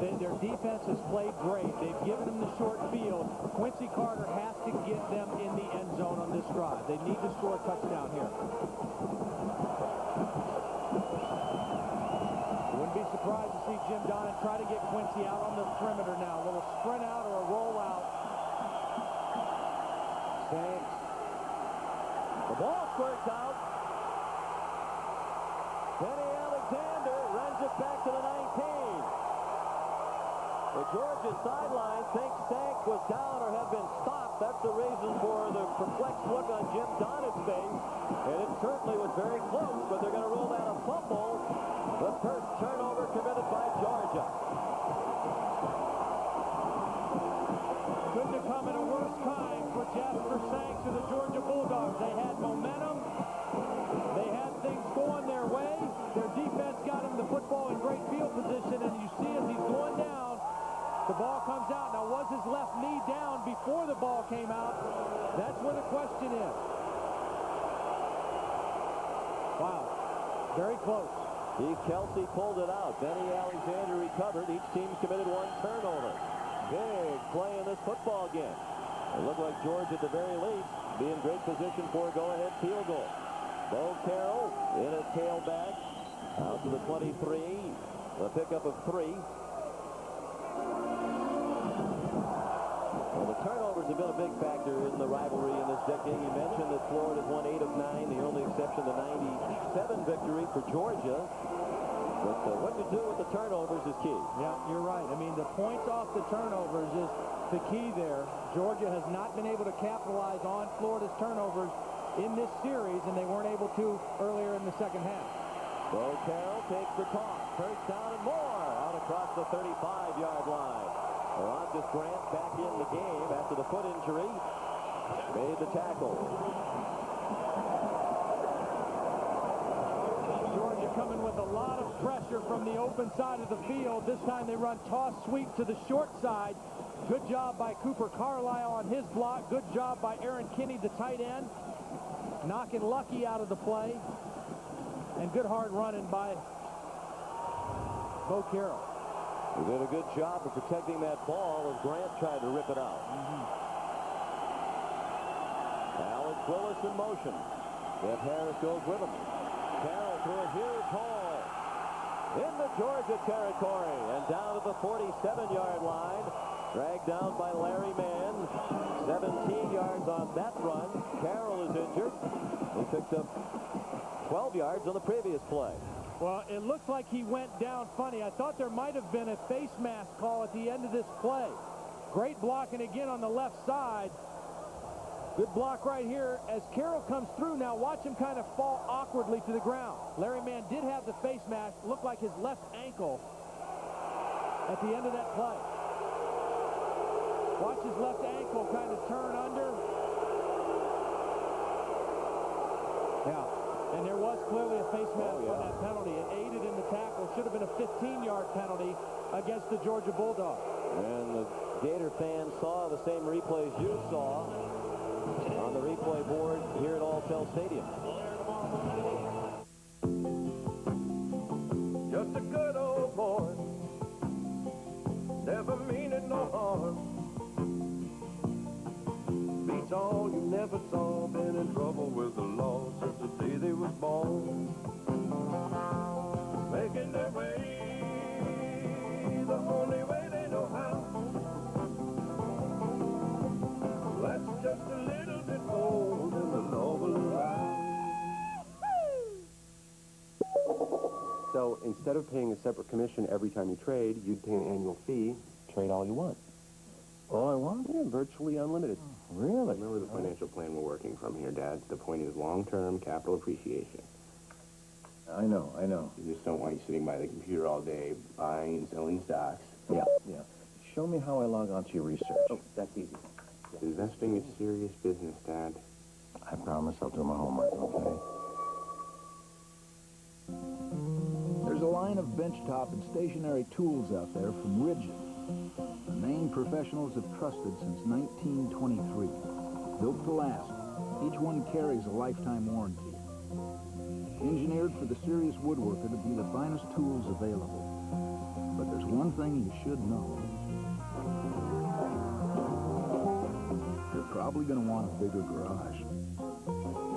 mean, their defense has played great. They've given them the short field. Quincy Carter has to get them in the end zone on this drive. They need to score a touchdown here. Wouldn't be surprised to see Jim Donnan try to get Quincy out on the perimeter now. A little sprint out or a roll out. Sanks. The ball squirts out. Kenny Alexander runs it back to the 19. The Georgia sideline thinks Sanks was down or had been stopped. That's the reason for the perplexed look on Jim Donnan's face. And it certainly was very close, but they're going to rule that a fumble. The first turnover committed by Georgia. Couldn't have come at a worse time for Jasper Sanks and the Georgia Bulldogs. They had momentum. They had things going their way. Their defense got him the football in great field position, and you see as he's going down, the ball comes out. Now, was his left knee down before the ball came out? That's where the question is. Wow. Very close. Steve Kelsey pulled it out. Benny Alexander recovered. Each team's committed 1 turnover. Big play in this football game. It looked like Georgia, at the very least, be in great position for a go-ahead field goal. Bo Carroll in a tailback out to the 23. A pickup of 3. turnovers have been a big factor in the rivalry in this decade. You mentioned that Florida's won 8 of 9, the only exception the 97 victory for Georgia. But what you do with the turnovers is key. Yeah, you're right. I mean, the points off the turnovers is the key there. Georgia has not been able to capitalize on Florida's turnovers in this series, and they weren't able to earlier in the second half. Bo Carroll takes the toss. First down and more out across the 35-yard line. Orontis Grant back in the game after the foot injury. Made the tackle. Georgia coming with a lot of pressure from the open side of the field. This time they run toss sweep to the short side. Good job by Cooper Carlisle on his block. Good job by Aaron Kinney, the tight end, knocking Lucky out of the play. And good hard running by Bo Carroll. He did a good job of protecting that ball as Grant tried to rip it out. Alex Willis in motion. Jeff Harris goes with him. Carroll through a huge hole into Georgia territory and down to the 47-yard line. Dragged down by Larry Mann. 17 yards on that run. Carroll is injured. He picked up 12 yards on the previous play. Well, it looks like he went down funny. I thought there might have been a face mask call at the end of this play. Great blocking again on the left side. Good block right here as Carroll comes through. Now watch him kind of fall awkwardly to the ground. Larry Mann did have the face mask. Looked like his left ankle at the end of that play. Watch his left ankle kind of turn under. Yeah. And there was clearly a face mask on that penalty. It aided in the tackle. Should have been a 15-yard penalty against the Georgia Bulldogs. And the Gator fans saw the same replays you saw on the replay board here at Alltel Stadium. Just a good old boy, never meaning no harm. Beats all you never saw, been in trouble with the law since the day they was born. Making their way the only way they know how. That's just a little bit more than the law will allow. So instead of paying a separate commission every time you trade, you'd pay an annual fee, trade all you want. All I want? Yeah, virtually unlimited. Really? Remember the financial plan we're working from here, Dad. The point is long-term capital appreciation. I know. You just don't want you sitting by the computer all day buying and selling stocks. Yeah. Show me how I log on to your research. Oh, that's easy. Investing is serious business, Dad. I promise I'll do my homework, okay? There's a line of benchtop and stationary tools out there from Rigid. A name professionals have trusted since 1923. Built to last, each one carries a lifetime warranty. Engineered for the serious woodworker to be the finest tools available. But there's one thing you should know. You're probably going to want a bigger garage.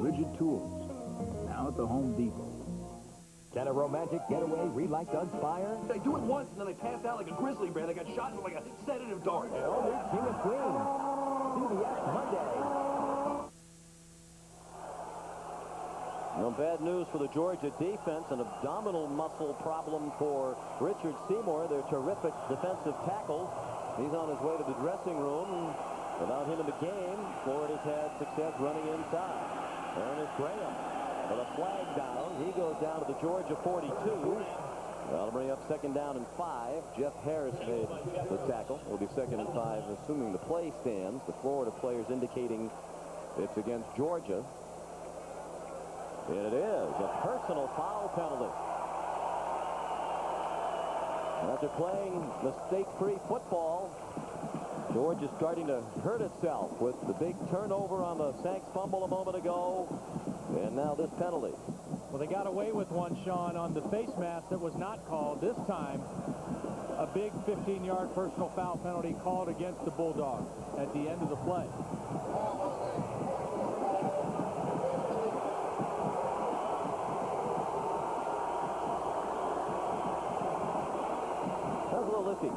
Rigid Tools, now at the Home Depot. Can a romantic getaway relight Doug's fire? I do it once, and then I passed out like a grizzly bear that got shot with like a sedative dart. King of Queens. CBS Monday. No bad news for the Georgia defense. An abdominal muscle problem for Richard Seymour, their terrific defensive tackle. He's on his way to the dressing room. Without him in the game, Florida's had success running inside. Ernest Graham with a flag down. He goes down to the Georgia 42. That'll bring up second down and 5. Jeff Harris made the tackle. It'll be second and 5, assuming the play stands. The Florida players indicating it's against Georgia. And it is a personal foul penalty. After playing mistake-free football, Georgia's starting to hurt itself with the big turnover on the Sanks fumble a moment ago, and now this penalty. Well, they got away with one, Sean, on the face mask that was not called. This time, a big 15-yard personal foul penalty called against the Bulldogs at the end of the play. That was a little iffy.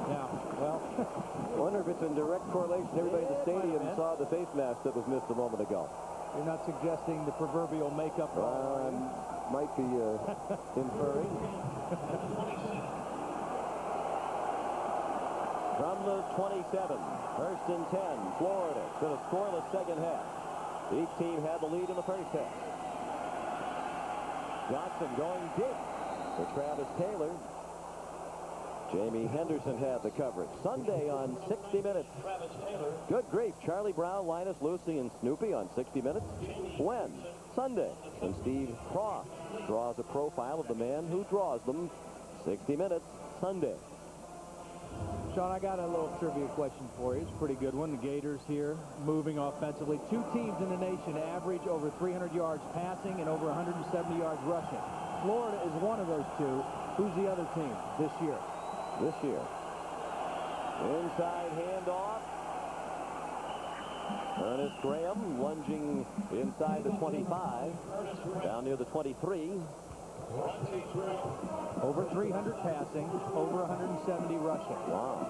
Yeah, well, I wonder if it's in direct correlation. Everybody in the stadium saw the face mask that was missed a moment ago. you're not suggesting the proverbial makeup. Might be inferring. From the 27, first and 10, Florida. It's been a scoreless second half. Each team had the lead in the first half. Johnson going deep for Travis Taylor. Jamie Henderson had the coverage. Sunday on 60 Minutes. Good grief. Charlie Brown, Linus Lucy, and Snoopy on 60 Minutes. When? Sunday. And Steve Croft draws a profile of the man who draws them. 60 Minutes, Sunday. Sean, I got a little trivia question for you. It's a pretty good one. The Gators here moving offensively. Two teams in the nation average over 300 yards passing and over 170 yards rushing. Florida is one of those two. Who's the other team this year? This year. Inside handoff. Ernest Graham lunging inside the 25. Down near the 23. Over 300 passing, over 170 rushing. Wow.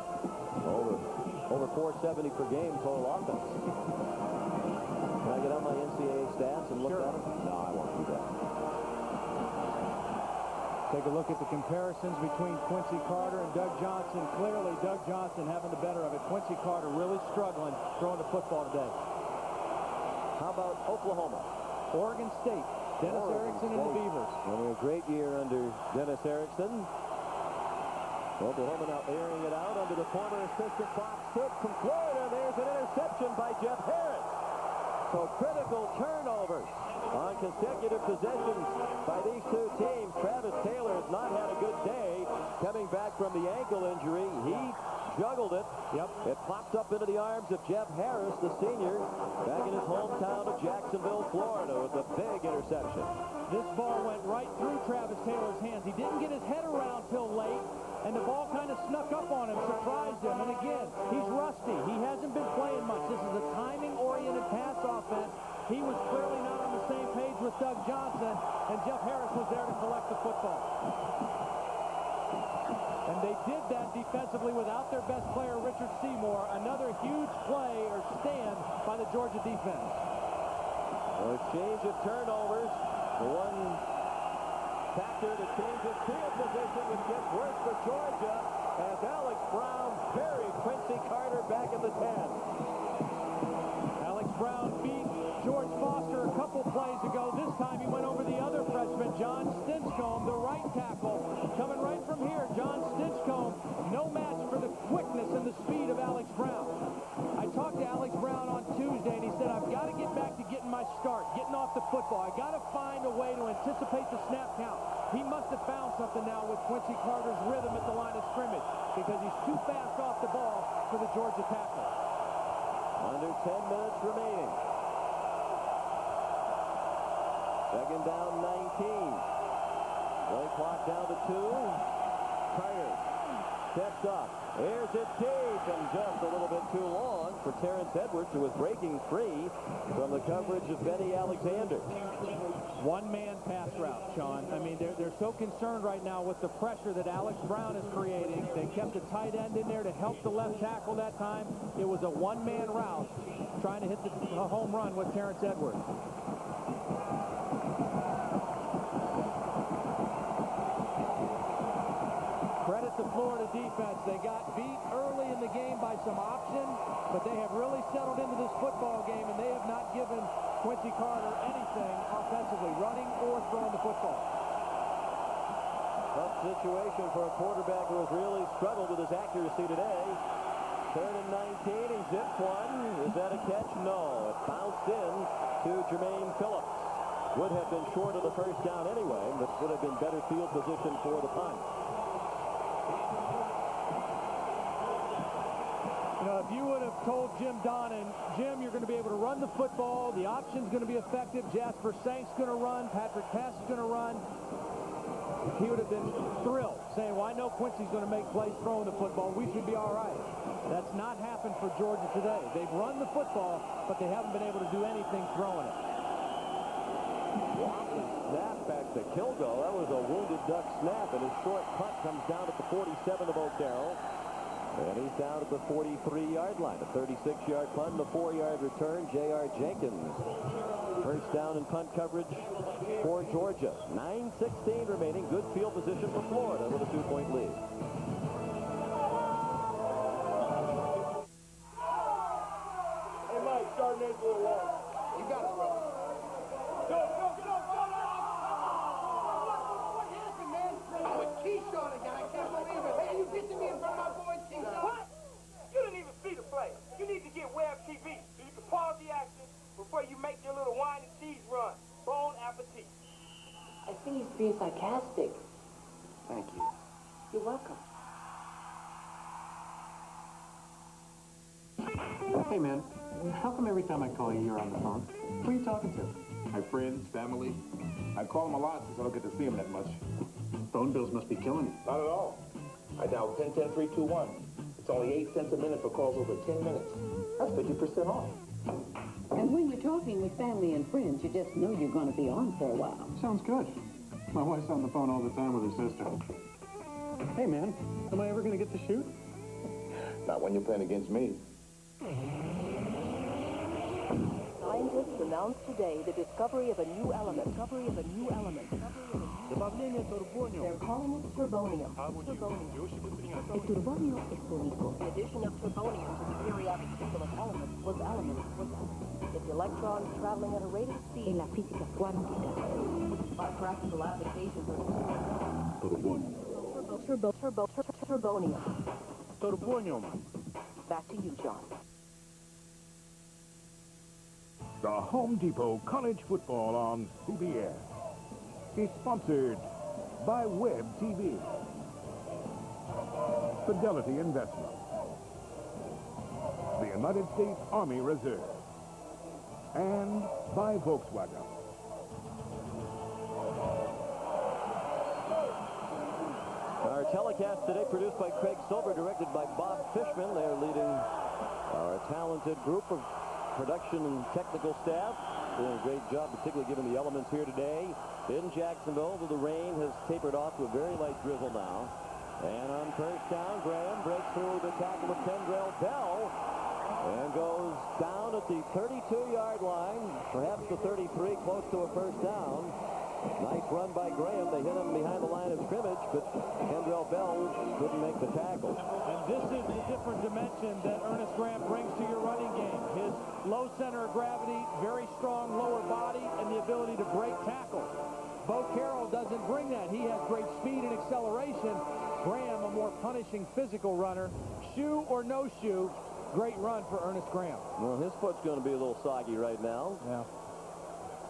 Over 470 per game total offense. Can I get on my NCAA stats and look at them? No, I won't do that. Take a look at the comparisons between Quincy Carter and Doug Johnson. Clearly, Doug Johnson having the better of it. Quincy Carter really struggling throwing the football today. How about Oklahoma? Oregon State. Dennis Erickson and the Beavers. Having a great year under Dennis Erickson. Oklahoma now airing it out under the former assistant Bob Stoops from Florida. There's an interception by Jeff Harris. So critical turnovers on consecutive possessions by these two teams. Travis Taylor has not had a good day coming back from the ankle injury. He juggled it. Yep. It popped up into the arms of Jeff Harris, the senior, back in his hometown of Jacksonville, Florida, with a big interception. This ball went right through Travis Taylor's hands. He didn't get his head around till late, and the ball kind of snuck up on him, surprised him. And again, he's rusty. He hasn't been playing much. This is a timing-oriented pass offense. He was clearly not on the same page with Doug Johnson, and Jeff Harris was there to collect the football. And they did that defensively without their best player, Richard Seymour. Another huge play or stand by the Georgia defense. A change of turnovers. The one factor to change his field position, which gets worse for Georgia as Alex Brown buried Quincy Carter back in the 10. Alex Brown beat George Foster a couple plays ago. This time he went over the other freshman, John Stinchcomb, the right tackle. Coming right from here, John Stinchcomb, no match for the quickness and the speed of Alex Brown. I talked to Alex Brown on Tuesday, and he said, I've got to get back to getting my start, getting off the football. I got to find a way to anticipate the snap count. He must have found something now with Quincy Carter's rhythm at the line of scrimmage, because he's too fast off the ball for the Georgia tackle. Under 10 minutes remaining. Second down, 19. Play clock down to 2. Carter steps up. Here's it deep, and just a little bit too long for Terrence Edwards, who was breaking free from the coverage of Benny Alexander. One-man pass route, Sean. I mean, they're so concerned right now with the pressure that Alex Brown is creating. They kept a tight end in there to help the left tackle that time. It was a one-man route trying to hit the home run with Terrence Edwards. Credit the Florida defense. They got beat early in the game by some option, but they have really settled into this football game, and they have not given Quincy Carter anything offensively, running or throwing the football. Tough situation for a quarterback who has really struggled with his accuracy today. Third and 19, he zips one. Is that a catch? No. It bounced in to Jermaine Phillips. Would have been short of the first down anyway, but would have been better field position for the punt. You know, if you would have told Jim Donnan, Jim, you're going to be able to run the football, the option's going to be effective, Jasper Sank's going to run, Patrick Pass is going to run, he would have been thrilled, saying, well, I know Quincy's going to make plays throwing the football. We should be all right. That's not happened for Georgia today. They've run the football, but they haven't been able to do anything throwing it. Snap back to Kilgo. That was a wounded duck snap, and his short punt comes down at the 47 of O'Carroll. And he's down at the 43-yard line. A 36-yard punt and a 4-yard return. J.R. Jenkins. First down and punt coverage for Georgia. 9:16 remaining. Good field position for Florida with a 2-point lead. Hey, Mike, Chardonnay's a little long. You got it, brother. Go, go, go, go! What happened, man? I'm with Keyshawn again. I can't believe it. Hey, you dissing me in front of my boy, Keyshawn? What? You didn't even see the play. You need to get Web TV so you can pause the action before you make your little wine and cheese run. Bon appetit. I think he's being sarcastic. Thank you. You're welcome. Hey, man. How come every time I call you, you're on the phone? Who are you talking to? My friends, family. I call them a lot since I don't get to see them that much. Phone bills must be killing you. Not at all. I dial 10-10-321. It's only 8 cents a minute for calls over 10 minutes. That's 50% off. And when you're talking with family and friends, you just know you're going to be on for a while. Sounds good. My wife's on the phone all the time with her sister. Hey, man. Am I ever going to get to shoot? Not when you're playing against me. Scientists announced today the discovery of a new element. They're calling it turbonium. El turbonio es único. The addition of turbonium to the periodic table of elements was its electrons traveling at a rate of speed. En la física cuántica. By practical applications of turbonium. Turbonium. Back to you, John. The Home Depot College Football on CBS is sponsored by Web TV, Fidelity Investment, the United States Army Reserve, and by Volkswagen. Our telecast today produced by Craig Silver, directed by Bob Fishman. They're leading our talented group of production and technical staff. Doing a great job, particularly given the elements here today. In Jacksonville, the rain has tapered off to a very light drizzle now. And on first down, Graham breaks through the tackle of Kendrell Bell and goes down at the 32-yard line, perhaps the 33, close to a first down. Nice run by Graham. They hit him behind the line of scrimmage, but Kendrell Bell couldn't make the tackle. And this is the different dimension that Ernest Graham brings to your running game. His low center of gravity, very strong lower body, and the ability to break tackles. Bo Carroll doesn't bring that. He has great speed and acceleration. Graham, a more punishing physical runner. Shoe or no shoe, great run for Ernest Graham. Well, his foot's going to be a little soggy right now. Yeah.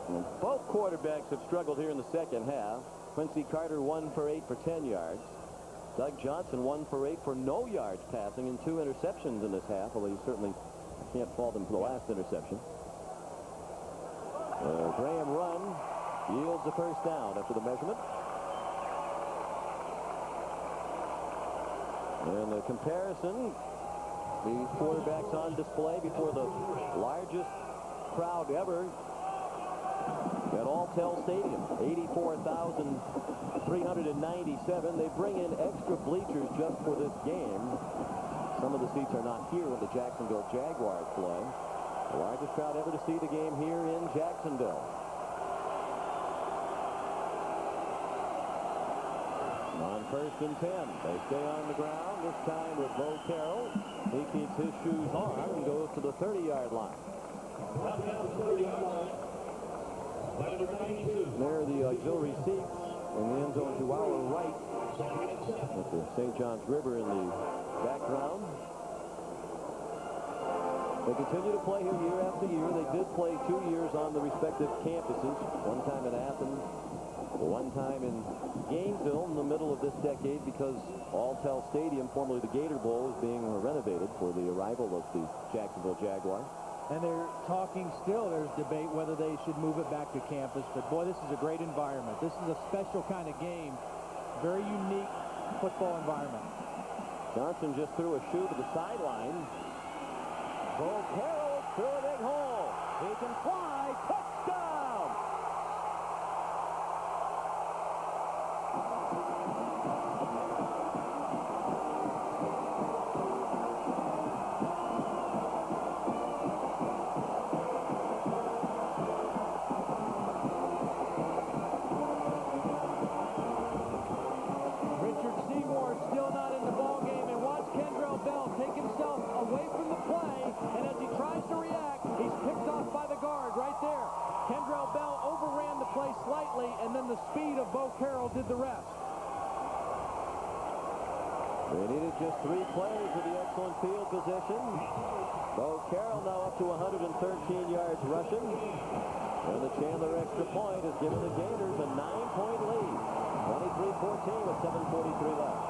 And both quarterbacks have struggled here in the second half. Quincy Carter 1 for 8 for 10 yards. Doug Johnson 1 for 8 for no yards passing and 2 interceptions in this half, although you certainly can't fault him for the last interception. Graham run yields a first down after the measurement. And the comparison, these quarterbacks on display before the largest crowd ever at Alltel Stadium, 84,397. They bring in extra bleachers just for this game. Some of the seats are not here when the Jacksonville Jaguars play. The largest crowd ever to see the game here in Jacksonville. On first and 10, they stay on the ground, this time with Bo Carroll. He keeps his shoes on and goes to the 30-yard line. There are the auxiliary seats in the end zone to our right with the St. John's River in the background. They continue to play here year after year. They did play 2 years on the respective campuses, one time in Athens, one time in Gainesville in the middle of this decade because Alltel Stadium, formerly the Gator Bowl, is being renovated for the arrival of the Jacksonville Jaguars. And they're talking still, there's debate whether they should move it back to campus. But, boy, this is a great environment. This is a special kind of game. Very unique football environment. Johnson just threw a shoe to the sideline. Bo Carroll through a big hole. He can fly. Touchdown! Carroll did the rest. They needed just 3 plays with the excellent field position. Bo Carroll now up to 113 yards rushing. And the Chandler extra point has given the Gators a 9-point lead. 23-14 with 7:43 left.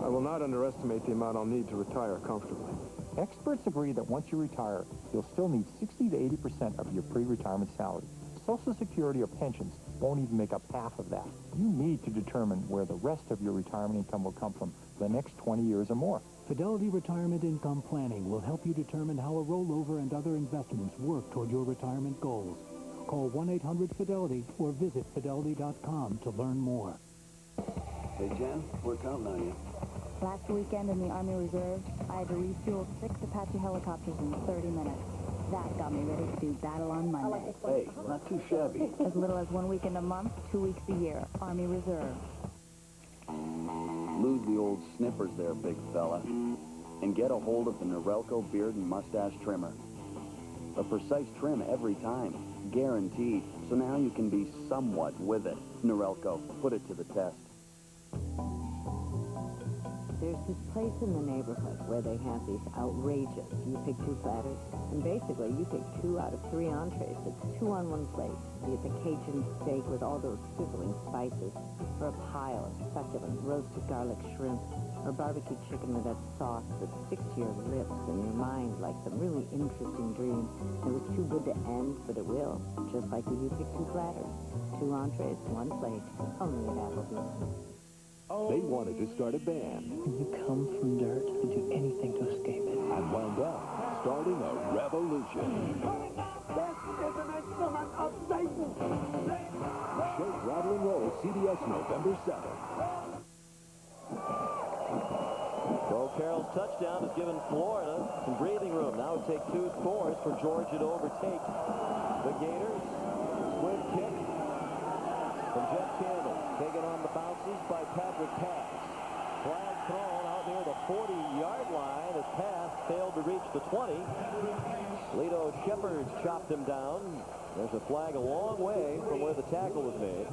I will not underestimate the amount I'll need to retire comfortably. Experts agree that once you retire, you'll still need 60 to 80% of your pre-retirement salary. Social Security or pensions won't even make up half of that. You need to determine where the rest of your retirement income will come from for the next 20 years or more. Fidelity Retirement Income Planning will help you determine how a rollover and other investments work toward your retirement goals. Call 1-800-FIDELITY or visit fidelity.com to learn more. Hey, Jen, we're counting on you. Last weekend in the Army Reserve, I had to refuel 6 Apache helicopters in 30 minutes. That got me ready to do battle on Monday. Hey, not too shabby. As little as 1 weekend a month, 2 weeks a year. Army Reserve. Lose the old snippers there, big fella, and get a hold of the Norelco Beard and Mustache Trimmer. A precise trim every time, guaranteed, so now you can be somewhat with it. Norelco, put it to the test. There's this place in the neighborhood where they have these outrageous, you pick 2 platters, and basically you pick 2 out of 3 entrees. It's 2 on 1 plate. Be it the Cajun steak with all those sizzling spices, or a pile of succulent roasted garlic shrimp, or barbecue chicken with that sauce that sticks to your lips and your mind like some really interesting dream. It was too good to end, but it will, just like when you pick 2 platters. 2 entrees, 1 plate, only at Applebee's. They wanted to start a band. When you come from dirt, you do anything to escape it. And wound up starting a revolution. This is an instrument of Satan. Shake, Rattle, and Roll, CBS November 7th. Bo Carroll's touchdown has given Florida some breathing room. Now it takes 2 scores for Georgia to overtake the Gators. Squib kick from Jeff Campbell. Taken on the bounces by Patrick Pass. Flag thrown out near the 40-yard line as Pass failed to reach the 20. Lito Shepard chopped him down. There's a flag a long way from where the tackle was made.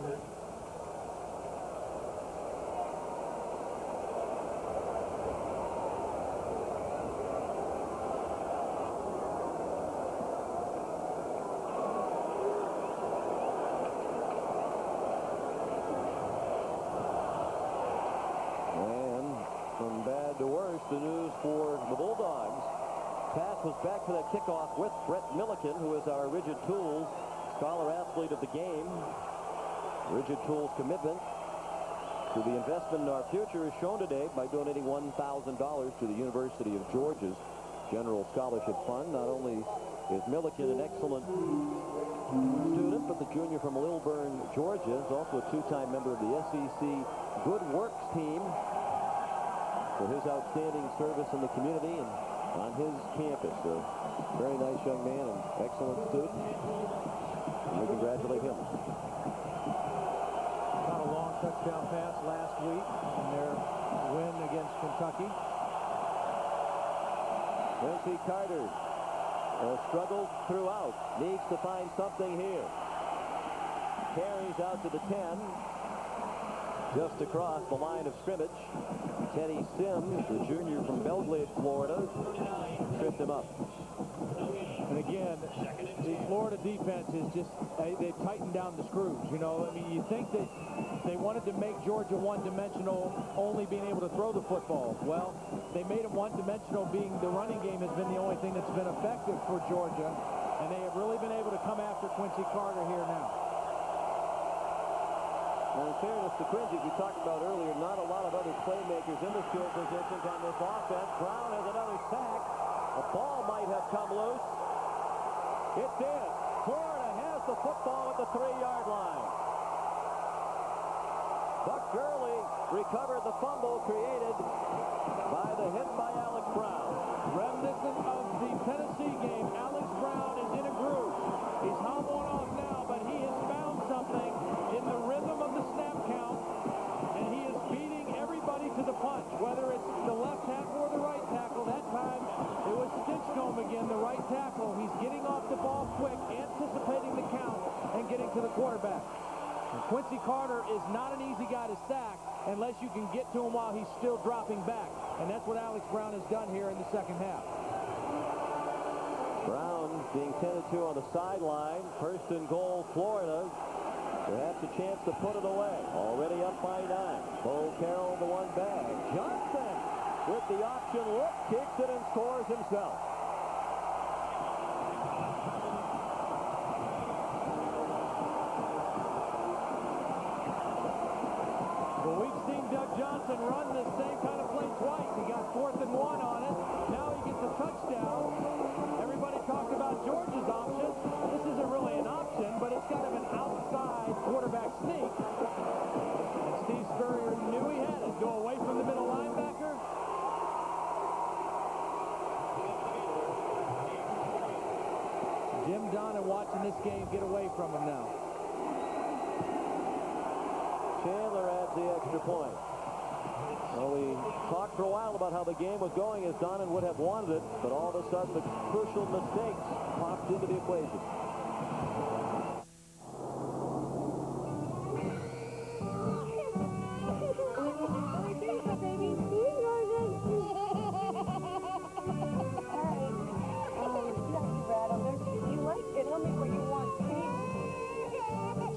The news for the Bulldogs. Pass was back for that kickoff with Brett Milliken, who is our Rigid Tools Scholar Athlete of the game. Rigid Tools commitment to the investment in our future is shown today by donating $1,000 to the University of Georgia's General Scholarship Fund. Not only is Milliken an excellent student, but the junior from Lilburn, Georgia, is also a 2-time member of the SEC Good Works team for his outstanding service in the community and on his campus. A very nice young man and excellent student. And we congratulate him. Got a long touchdown pass last week in their win against Kentucky. Quincy Carter struggled throughout. Needs to find something here. Carries out to the 10. Just across the line of scrimmage. Teddy Sims, the junior from Belgrade, Florida, tripped him up. And again, the Florida defense is just, they've tightened down the screws. You know, I mean, you think that they wanted to make Georgia one-dimensional, only being able to throw the football. Well, they made them one-dimensional, being the running game has been the only thing that's been effective for Georgia. And they have really been able to come after Quincy Carter here now. And in fairness to Quincy, we talked about earlier, not a lot of other playmakers in the skill positions on this offense. Brown has another sack. The ball might have come loose. It did. Florida has the football at the 3-yard line. Buck Gurley recovered the fumble created by the hit by Alex Brown. Reminiscent of the Tennessee game, Alex Brown is in a groove. He's hobbling off now, but he has found something in the rhythm of the snap count, and he is beating everybody to the punch, whether it's the left tackle or the right tackle. That time, it was Stinchcomb again, the right tackle. He's getting off the ball quick. getting to the quarterback. And Quincy Carter is not an easy guy to sack unless you can get to him while he's still dropping back. And that's what Alex Brown has done here in the second half. Brown being tended to on the sideline. First and goal, Florida. Perhaps a chance to put it away. Already up by 9. Bo Carroll the one bag. Johnson with the option look, kicks it and scores himself. Well, we've seen Doug Johnson run the same kind of play twice. He got 4th and 1 on it. Now he gets a touchdown. Everybody talked about Georgia's option. This isn't really an option, but it's kind of an outside quarterback sneak. And Steve Spurrier knew he had it. Go away from the middle linebacker. Jim Donnan watching this game get away from him now. Chandler adds the extra point. Well, we talked for a while about how the game was going as Donnan would have wanted it, but all of a sudden the crucial mistakes popped into the equation.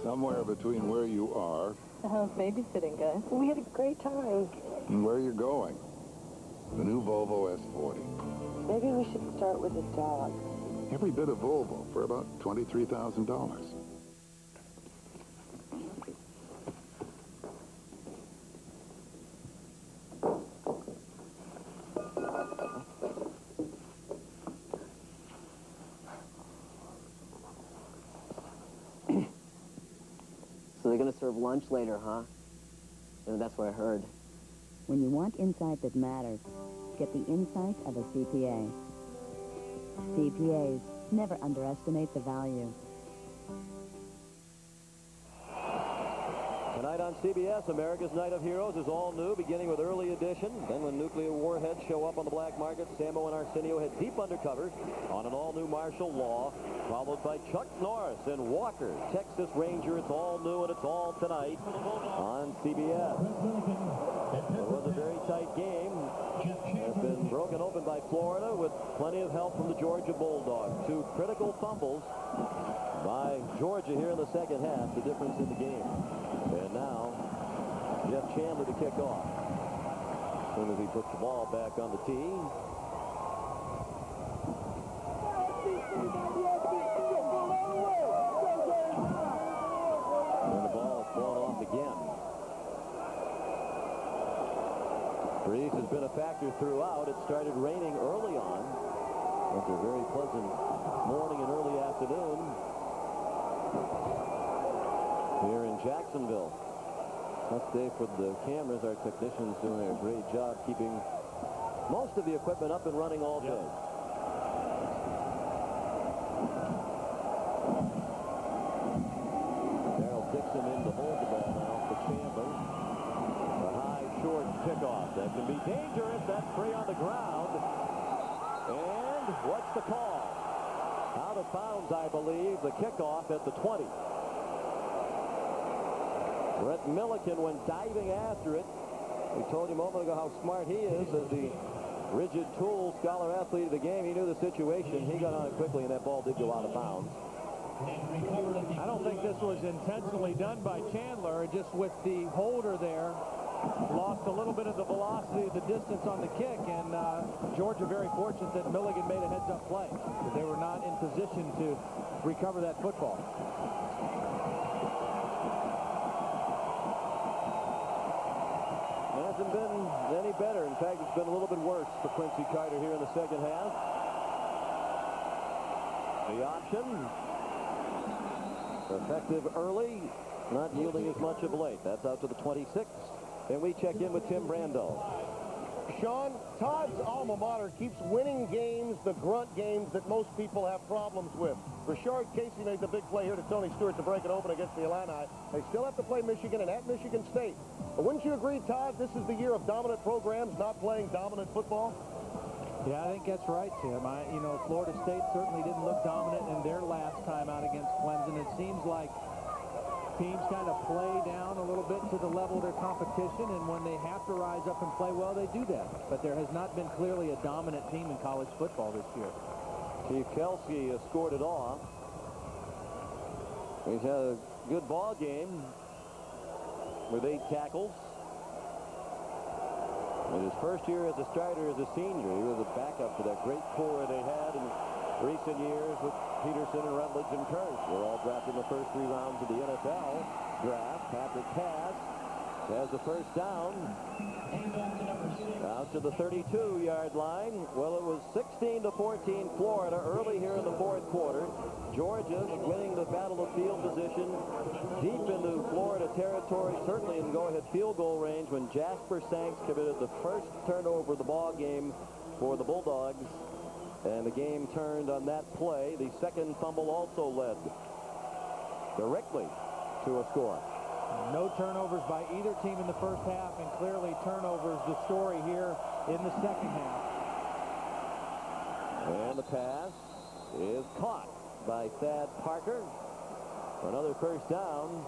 Somewhere between where you are How's babysitting, guys? We had a great time. and where you're going. The new Volvo S40. Maybe we should start with a dog. Every bit of Volvo for about $23,000. So they're going to serve lunch later, huh? You know, that's what I heard. When you want insight that matters, get the insight of a CPA. CPAs never underestimate the value. Tonight on CBS, America's Night of Heroes is all new, beginning with Early Edition. Then when nuclear warheads show up on the black market, Sambo and Arsenio head deep undercover on an all-new martial law, followed by Chuck Norris and Walker, Texas Ranger. It's all new and it's all tonight on CBS. It was a very tight game. It's been broken open by Florida with plenty of help from the Georgia Bulldogs. 2 critical fumbles by Georgia here in the second half, the difference in the game. And now, Jeff Chandler to kick off. As soon as he puts the ball back on the tee. And the ball is blown off again. Breeze has been a factor throughout. It started raining early on. After a very pleasant morning and early afternoon here in Jacksonville. Tough day for the cameras. Our technicians doing a great job keeping most of the equipment up and running all day. Darrell Dixon in to hold the ball now for Chandler. A high, short kickoff. That can be dangerous. That's free on the ground. And what's the call? Out of bounds, I believe. The kickoff at the 20. Brett Milliken went diving after it. We told you a moment ago how smart he is as the rigid tool scholar athlete of the game. He knew the situation. He got on it quickly, and that ball did go out of bounds. I don't think this was intentionally done by Chandler. Just with the holder there, lost a little bit of the velocity of the distance on the kick, and Georgia very fortunate that Milligan made a heads-up play. They were not in position to recover that football. Hasn't been any better. In fact, it's been a little bit worse for Quincy Carter here in the second half. The option. Effective early, not yielding as much of late. That's out to the 26th. And we check in with Tim Brando. Sean, Todd's alma mater keeps winning games, the grunt games that most people have problems with. Rashard Casey made the big play here to Tony Stewart to break it open against the Illini. They still have to play Michigan and at Michigan State. But wouldn't you agree, Todd, this is the year of dominant programs not playing dominant football? Yeah, I think that's right, Tim. You know, Florida State certainly didn't look dominant in their last time out against Clemson. It seems like teams kind of play down a little bit to the level of their competition, and when they have to rise up and play well, they do that. But there has not been clearly a dominant team in college football this year. Steve Kelsey has scored it off. He's had a good ball game with 8 tackles. In his first year as a starter as a senior, he was a backup to that great core they had in recent years with Peterson and Rutledge and Kirsch. They're all drafted in the first 3 rounds of the NFL draft. Patrick Cass has the first down. Out to the 32-yard line. Well, it was 16-14 Florida early here in the 4th quarter. Georgia winning the battle of field position deep into Florida territory, certainly in go-ahead field goal range when Jasper Sanks committed the first turnover of the ball game for the Bulldogs. And the game turned on that play. The second fumble also led directly to a score. No turnovers by either team in the first half, and clearly turnovers the story here in the second half. And the pass is caught by Thad Parker. Another first down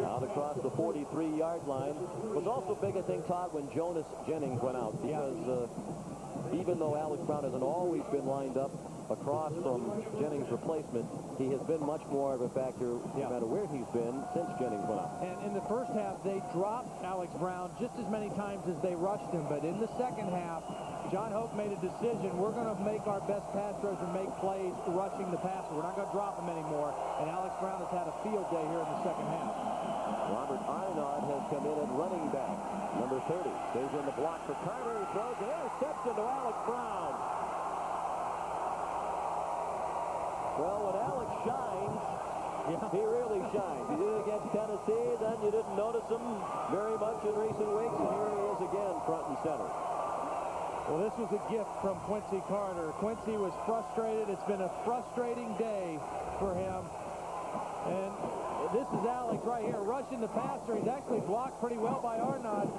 out across the 43-yard line. It was also big, I think, Todd, when Jonas Jennings went out, because even though Alex Brown hasn't always been lined up across from Jennings' replacement, he has been much more of a factor no matter where he's been since Jennings went out. And in the first half, they dropped Alex Brown just as many times as they rushed him. But in the second half, John Hoke made a decision. We're going to make our best pass rusher make plays rushing the passer. We're not going to drop him anymore. And Alex Brown has had a field day here in the second half. Robert Arnaud has come in at running back. Number 30. Stays in the block for Carter. He throws an interception to Alex Brown. Well, when Alex shines, he really shines. He did it against Tennessee, then you didn't notice him very much in recent weeks, and here he is again, front and center. Well, this was a gift from Quincy Carter. Quincy was frustrated. It's been a frustrating day for him. And this is Alex right here, rushing the passer. He's actually blocked pretty well by Arnaud.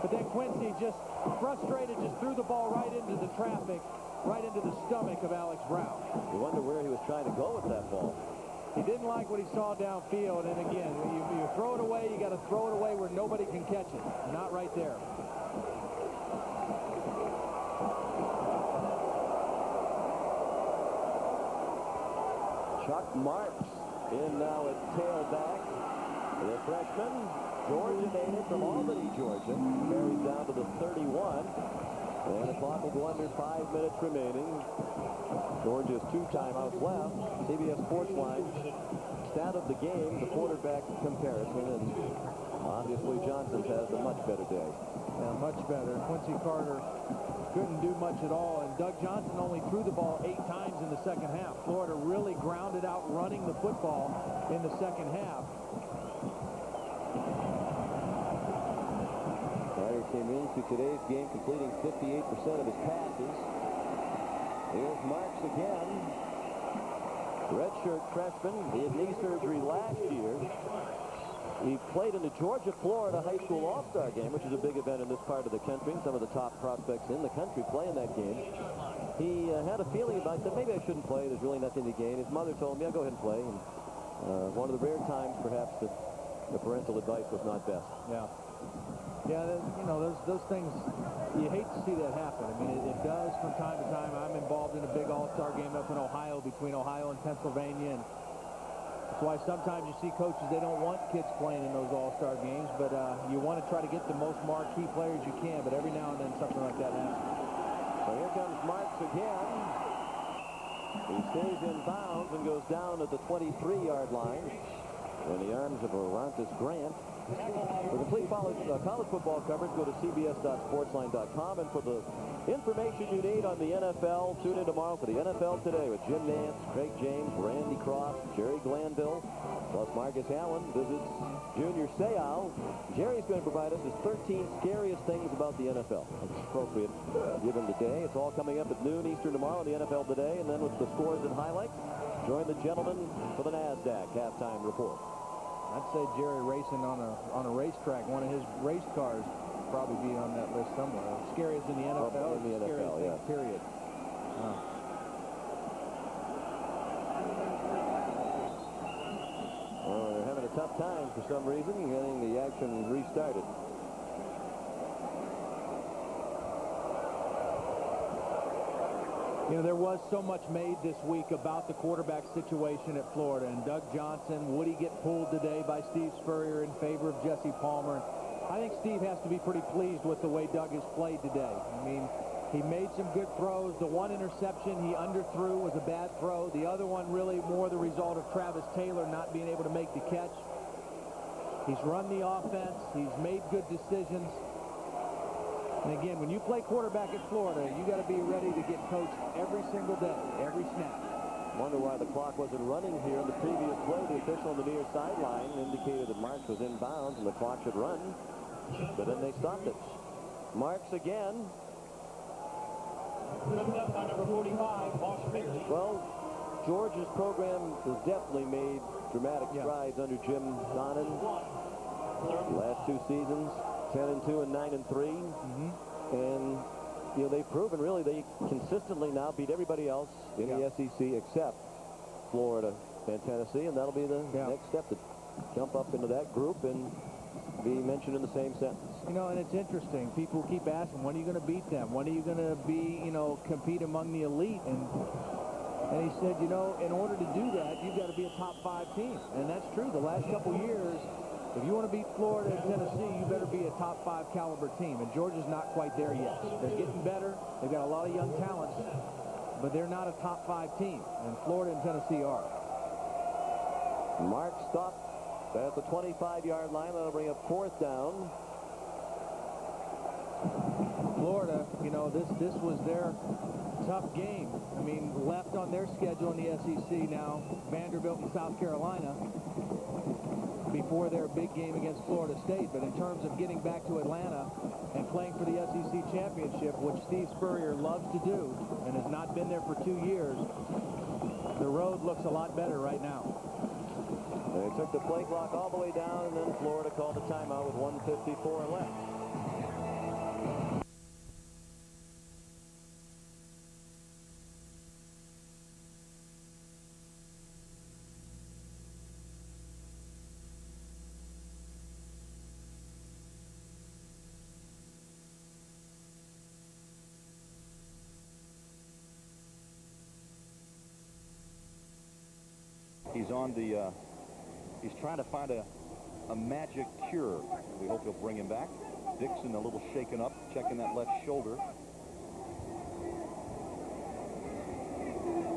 But then Quincy, just frustrated, just threw the ball right into the traffic, right into the stomach of Alex Brown. You wonder where he was trying to go with that ball. He didn't like what he saw downfield, and again, you throw it away, you got to throw it away where nobody can catch it. Not right there. Chuck Marks in now at tailback. The freshman, Georgia native from Albany, Georgia, carries down to the 31. And the clock will go under 5 minutes remaining. Georgia's 2 timeouts left. CBS Sportsline stat of the game, the quarterback comparison, and obviously Johnson's has a much better day. Yeah, much better. Quincy Carter couldn't do much at all, and Doug Johnson only threw the ball 8 times in the second half. Florida really grounded out running the football in the second half. Carter came into today's game completing 58% of his passes. Here's Marks again. Redshirt freshman. He had knee surgery last year. He played in the Georgia-Florida High School All-Star Game, which is a big event in this part of the country. Some of the top prospects in the country play in that game. He had a feeling about that maybe I shouldn't play. There's really nothing to gain. His mother told him, yeah, go ahead and play. And one of the rare times, perhaps, that the parental advice was not best. Yeah. Yeah, you know, those things, you hate to see that happen. I mean, it does from time to time. I'm involved in a big all-star game up in Ohio, between Ohio and Pennsylvania, and that's why sometimes you see coaches, they don't want kids playing in those all-star games, but you want to try to get the most marquee players you can, but every now and then something like that happens. So here comes Marks again. He stays in bounds and goes down at the 23-yard line in the arms of Orontis Grant. For complete college football coverage, go to cbs.sportsline.com. And for the information you need on the NFL, tune in tomorrow for the NFL Today with Jim Nance, Craig James, Randy Cross, Jerry Glanville, plus Marcus Allen visits Junior Seau. Jerry's going to provide us his 13 scariest things about the NFL. It's appropriate given the day. It's all coming up at noon Eastern tomorrow on the NFL Today. And then with the scores and highlights, join the gentleman for the NASDAQ halftime report. I'd say Jerry racing on a racetrack, one of his race cars probably be on that list somewhere. Scariest in the NFL. In the NFL, yeah. Period. They're having a tough time for some reason getting the action restarted. You know, there was so much made this week about the quarterback situation at Florida, and Doug Johnson, would he get pulled today by Steve Spurrier in favor of Jesse Palmer? I think Steve has to be pretty pleased with the way Doug has played today. I mean, he made some good throws. The one interception he underthrew was a bad throw. The other one really more the result of Travis Taylor not being able to make the catch. He's run the offense. He's made good decisions. And again, when you play quarterback at Florida, you got to be ready to get coached every single day, every snap. Wonder why the clock wasn't running here in the previous play. The official on the near sideline indicated that Marks was inbounds and the clock should run. But then they stopped it. Marks again. Well, Georgia's program has definitely made dramatic strides under Jim Donnan. The last 2 seasons, 10-2 and 9-3. And, you know, they've proven really they consistently now beat everybody else in the SEC except Florida and Tennessee, and that'll be the next step to jump up into that group and be mentioned in the same sentence. You know, and it's interesting. People keep asking, when are you going to beat them? When are you going to be, you know, compete among the elite? And he said, you know, in order to do that, you've got to be a top 5 team. And that's true. The last couple years, if you want to beat Florida and Tennessee, you better be a top 5 caliber team. And Georgia's not quite there yet. They're getting better. They've got a lot of young talents, but they're not a top 5 team. And Florida and Tennessee are. Mark stopped at the 25-yard line. That'll bring up 4th down. Florida, you know, this was their tough game. I mean, left on their schedule in the SEC now, Vanderbilt and South Carolina before their big game against Florida State. But in terms of getting back to Atlanta and playing for the SEC championship, which Steve Spurrier loves to do and has not been there for 2 years, the road looks a lot better right now. They took the play clock all the way down, and then Florida called a timeout with 1:54 left. He's on the, he's trying to find a magic cure. We hope he'll bring him back. Dixon a little shaken up, checking that left shoulder.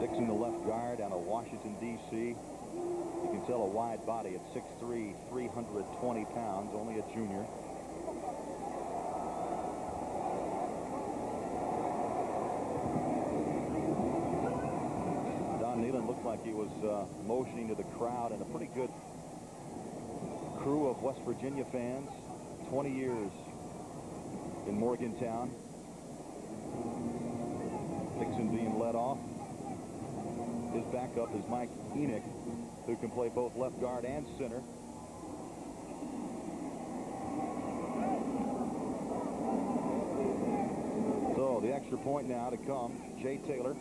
Dixon, the left guard out of Washington, D.C. You can tell a wide body at 6'3", 320 pounds, only a junior. Looked like he was motioning to the crowd, and a pretty good crew of West Virginia fans. 20 years in Morgantown. Dixon being led off. His backup is Mike Enoch, who can play both left guard and center. So the extra point now to come. Jay Taylor.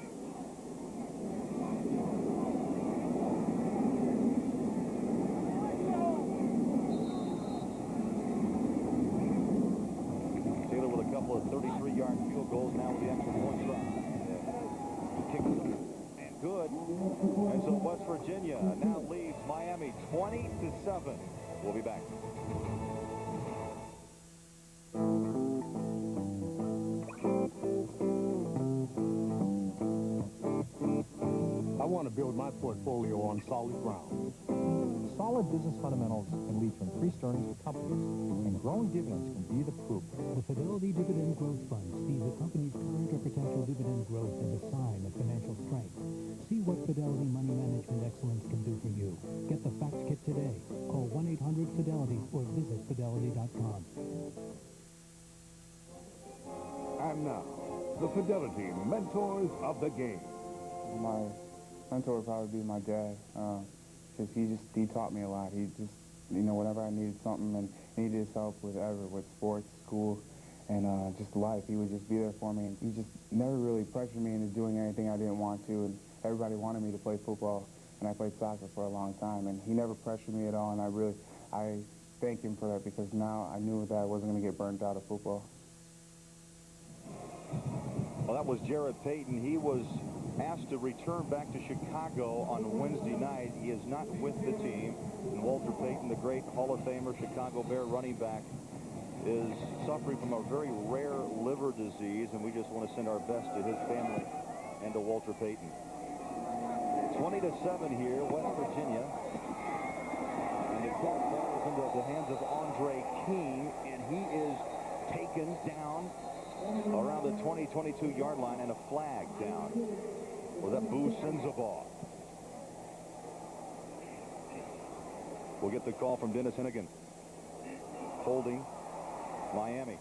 With a couple of 33-yard field goals now with the extra point try. And good. And so West Virginia now leads Miami 20-7. We'll be back. I want to build my portfolio on solid ground. Solid business fundamentals can lead to increased earnings for companies, and growing dividends can be the proof. The Fidelity Dividend Growth Fund sees a company's current or potential dividend growth as a sign of financial strength. See what Fidelity Money Management Excellence can do for you. Get the fact kit today. Call 1-800-FIDELITY or visit fidelity.com. And now, the Fidelity Mentors of the Game. My mentor would probably be my dad. Because he taught me a lot. He just, you know, whenever I needed something and needed his help with sports, school, and just life, he would just be there for me. And he just never really pressured me into doing anything I didn't want to, and everybody wanted me to play football. and I played soccer for a long time, and he never pressured me at all, and I thank him for that, because now I knew that I wasn't going to get burnt out of football. Well, that was Jarrett Payton. He was asked to return back to Chicago on Wednesday night. He is not with the team. And Walter Payton, the great Hall of Famer, Chicago Bear running back, is suffering from a very rare liver disease, and we just want to send our best to his family and to Walter Payton. 20-7 here, West Virginia. And the kick falls into the hands of Andre King, and he is taken down around the 20-22 yard line, and a flag down. Was that Boo Sensabaugh? We'll get the call from Dennis Hennigan. Holding Miami.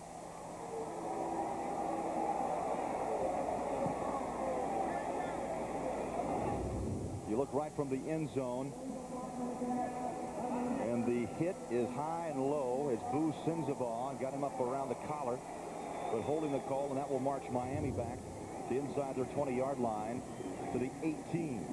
You look right from the end zone, and the hit is high and low. It's Boo Sensabaugh, got him up around the collar, but holding the call, and that will march Miami back to inside their 20-yard line to the 18.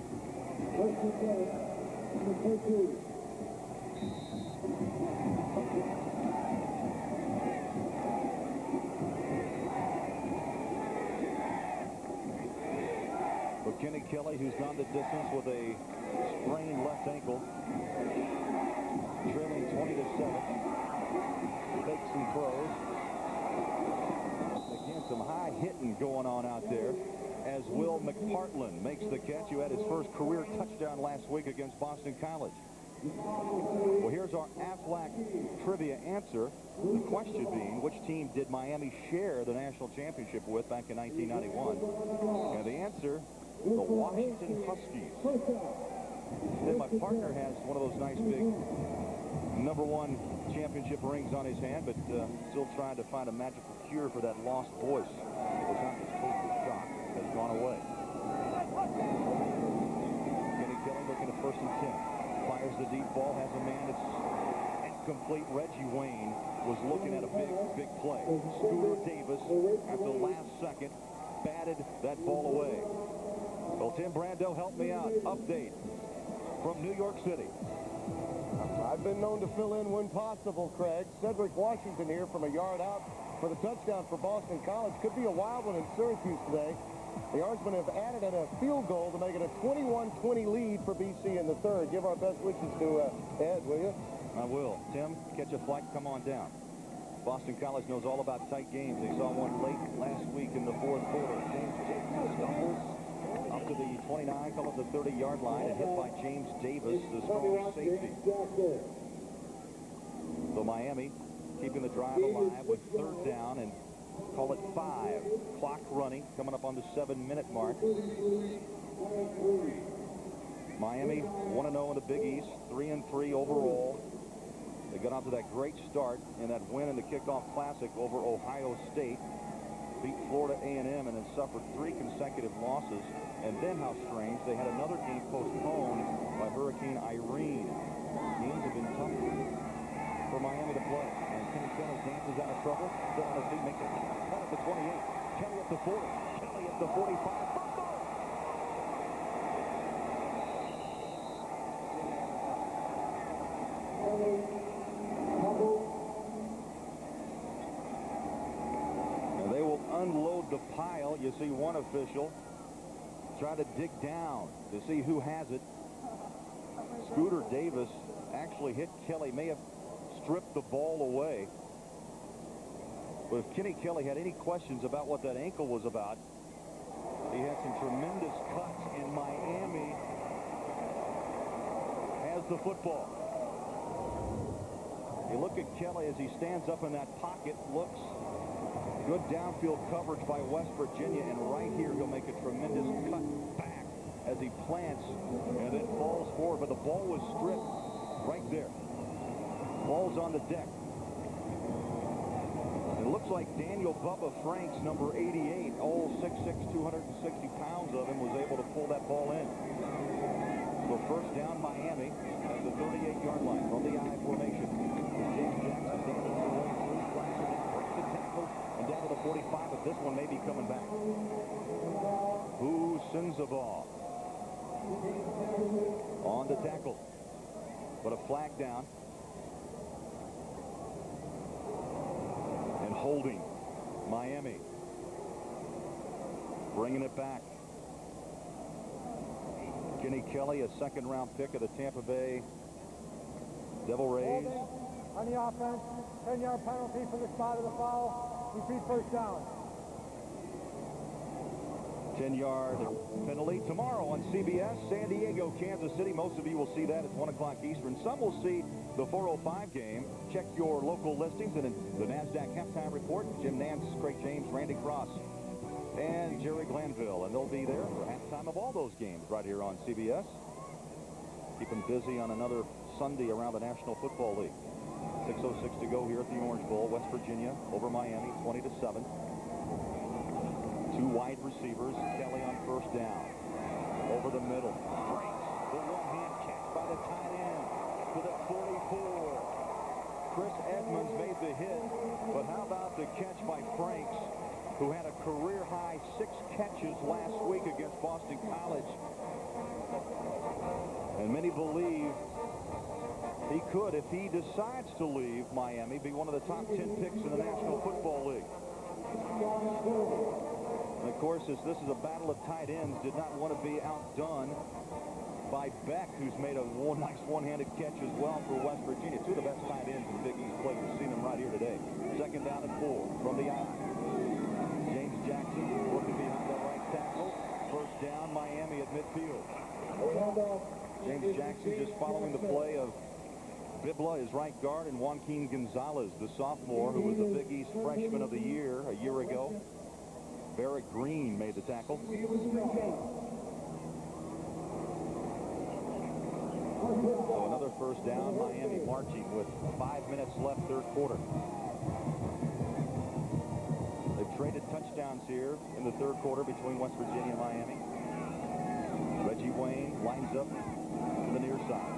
But Kenny Kelly, who's gone the distance with a sprained left ankle, trailing 20-7, takes some throws. Again, some high hitting going on out there as Will McPartland makes the catch, who had his first career touchdown last week against Boston College. Well, here's our Aflac trivia answer. The question being, which team did Miami share the national championship with back in 1991? And the answer, the Washington Huskies. Then my partner has one of those nice big #1 championship rings on his hand, but still trying to find a magical cure for that lost voice. The time his taste of shock has gone away. Kenny Kelly looking at 1st and 10. Fires the deep ball, has a man that's incomplete. Reggie Wayne was looking at a big play. Scooter Davis, at the last second, batted that ball away. Well, Tim Brando, help me out. Update from New York City. I've been known to fill in when possible, Craig. Cedric Washington here from a yard out for the touchdown for Boston College. Could be a wild one in Syracuse today. The Orangemen have added in a field goal to make it a 21-20 lead for BC in the third. Give our best wishes to Ed, will you? I will. Tim, catch a flight, come on down. Boston College knows all about tight games. They saw one late last week in the 4th quarter. James Jacobs stumbles up to the 29, come up the 30-yard line, and hit by James Davis, the strong safety. So Miami keeping the drive alive with 3rd down and call it 5. Clock running, coming up on the 7-minute mark. Miami 1-0 in the Big East, 3-3 overall. They got off to that great start in that win in the Kickoff Classic over Ohio State. Beat Florida A&M and then suffered 3 consecutive losses. And then, how strange, they had another game postponed by Hurricane Irene. Games have been tough for Miami to play. And Kenny Kelly dances out of trouble. Still on his feet, makes a cut at the 28. Kelly at the 40. Kelly at the 45. And they will unload the pile. You see one official try to dig down to see who has it. Scooter Davis actually hit Kelly, may have stripped the ball away. But if Kenny Kelly had any questions about what that ankle was about, he had some tremendous cuts, and Miami has the football. You look at Kelly as he stands up in that pocket, looks good downfield coverage by West Virginia, and right here he'll make a tremendous cut back as he plants and then falls forward. But the ball was stripped right there. Ball's on the deck. It looks like Daniel Bubba Franks, number 88, all 6'6", 260 pounds of him, was able to pull that ball in. So 1st down, Miami at the 38-yard line from the I formation. James Jackson dances his way through, flashes it, breaks the tackle, and down to the 45, but this one may be coming back. Boo Sensabaugh. on the tackle. But a flag down. And holding Miami. Bringing it back. Kenny Kelly, a second-round pick of the Tampa Bay Devil Rays. On the offense, 10-yard penalty for the spot of the foul. Repeat first down. 10-yard penalty tomorrow on CBS. San Diego, Kansas City. Most of you will see that at 1 o'clock Eastern. Some will see the 4:05 game. Check your local listings and in the NASDAQ halftime report. Jim Nance, Craig James, Randy Cross, and Jerry Glanville. And they'll be there for halftime of all those games right here on CBS. Keep them busy on another Sunday around the National Football League. 6:06 to go here at the Orange Bowl. West Virginia over Miami, 20-7. Two wide receivers. Kelly on first down. Over the middle. Franks, the one-hand catch by the tight end to the 44. Chris Edmonds made the hit, but how about the catch by Franks, who had a career-high 6 catches last week against Boston College. And many believe he could, if he decides to leave Miami, be one of the top 10 picks in the National Football League. And of course, as this is a battle of tight ends, did not want to be outdone by Beck, who's made a nice one-handed catch as well for West Virginia. Two of the best tight ends in Big East play. You've seen them right here today. Second down and 4 from the eye. James Jackson working behind the right tackle. First down, Miami at midfield. James Jackson just following the play of Bibla, his right guard, and Joaquin Gonzalez, the sophomore, who was the Big East Freshman of the Year a year ago. Barrett Green made the tackle. So another first down, Miami marching with 5 minutes left, third quarter. They've traded touchdowns here in the third quarter between West Virginia and Miami. Reggie Wayne lines up to the near side.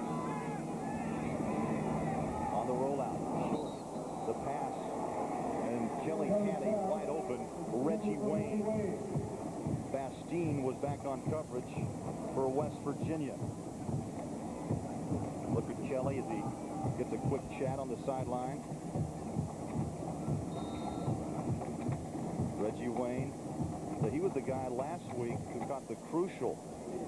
On the rollout, short, the pass, and Kelly Canny wide open. Reggie Wayne. Bastine was back on coverage for West Virginia. Look at Kelly as he gets a quick chat on the sideline. Reggie Wayne. So he was the guy last week who caught the crucial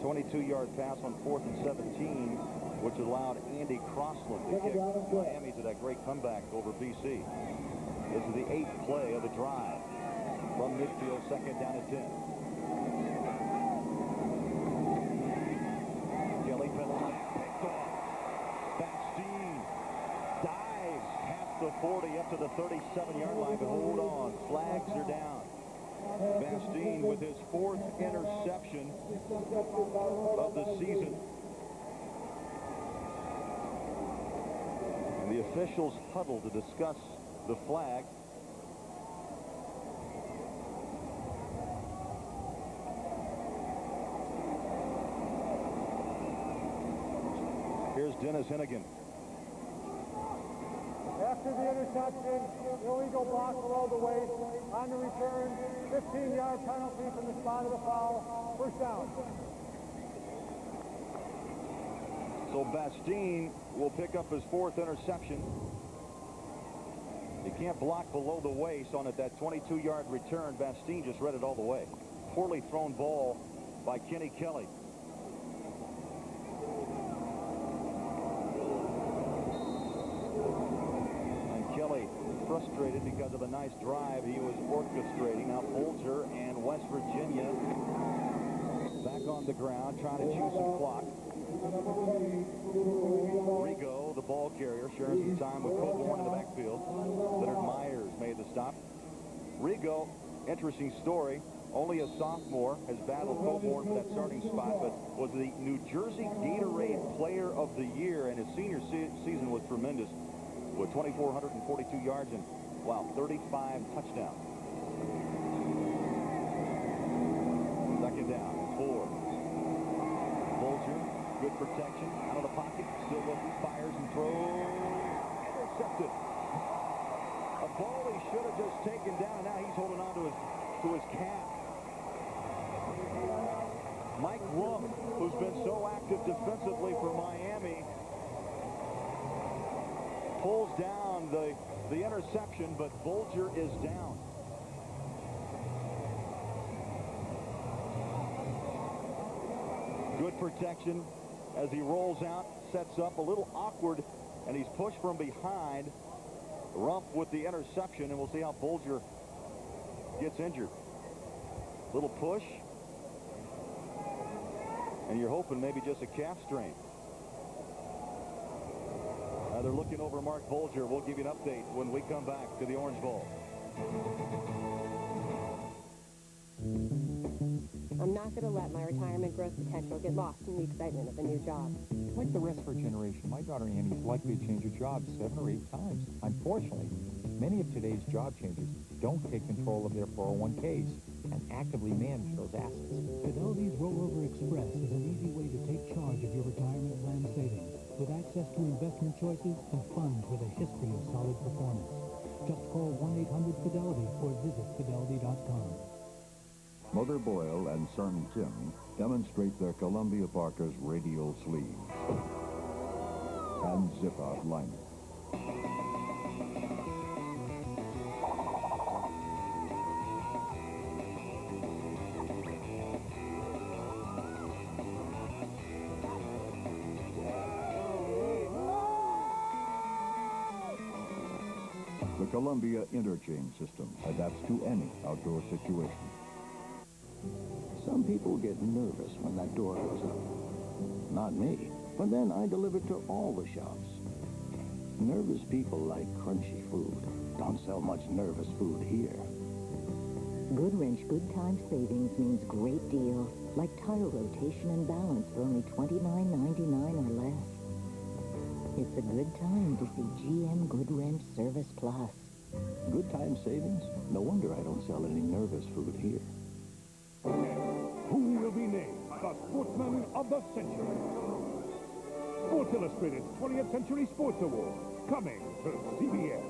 22-yard pass on 4th and 17, which allowed Andy Crossland to kick Miami to that great comeback over BC. This is the 8th play of the drive. From midfield, second down at 10. Kelly penalty, picked off. Bastine dives past the 40 up to the 37-yard line, but hold on. Flags are down. Bastine with his 4th interception of the season. And the officials huddle to discuss the flag. Here's Dennis Hennigan. After the interception, illegal block below the waist. On the return, 15-yard penalty from the spot of the foul. First down. So Bastine will pick up his 4th interception. You can't block below the waist on it. That 22-yard return, Bastine just read it all the way. Poorly thrown ball by Kenny Kelly. Kelly frustrated because of a nice drive he was orchestrating. Now Bolger and West Virginia back on the ground trying to chew some clock. Rigo, the ball carrier, sharing some time with Coburn in the backfield. Leonard Myers made the stop. Rigo, interesting story, only a sophomore, has battled Coburn for that starting spot, but was the New Jersey Gatorade Player of the Year, and his senior season was tremendous, with 2,442 yards and, wow, 35 touchdowns. Second down, 4. Bolger, good protection, out of the pocket, still looking, fires and throws, intercepted. A ball he should have just taken down, now he's holding on to his calf. Mike Rum, who's been so active defensively for pulls down the interception, but Bulger is down. Good protection as he rolls out, sets up a little awkward, and he's pushed from behind. Rumpf with the interception, and we'll see how Bulger gets injured. Little push, and you're hoping maybe just a calf strain. Now they're looking over Mark Bulger. We'll give you an update when we come back to the Orange Bowl. I'm not going to let my retirement growth potential get lost in the excitement of a new job. Like the rest of our generation, my daughter Annie is likely to change her job 7 or 8 times. Unfortunately, many of today's job changers don't take control of their 401ks and actively manage those assets. Fidelity's Rollover Express is an easy way to take charge of your retirement plan savings with access to investment choices and funds with a history of solid performance. Just call 1-800-FIDELITY or visit fidelity.com. Mother Boyle and son Tim demonstrate their Columbia Parker's radial sleeves and zip-out liner. The Columbia interchange system adapts to any outdoor situation. Some people get nervous when that door goes up. Not me. But then I deliver to all the shops. Nervous people like crunchy food. Don't sell much nervous food here. Goodwrench Good Time Savings means great deals, like tire rotation and balance for only $29.99 or less. It's a good time to see GM Goodwrench Service Plus. Good time savings? No wonder I don't sell any nervous food here. Who will be named the Sportsman of the Century? Sports Illustrated's 20th Century Sports Award, coming to CBS.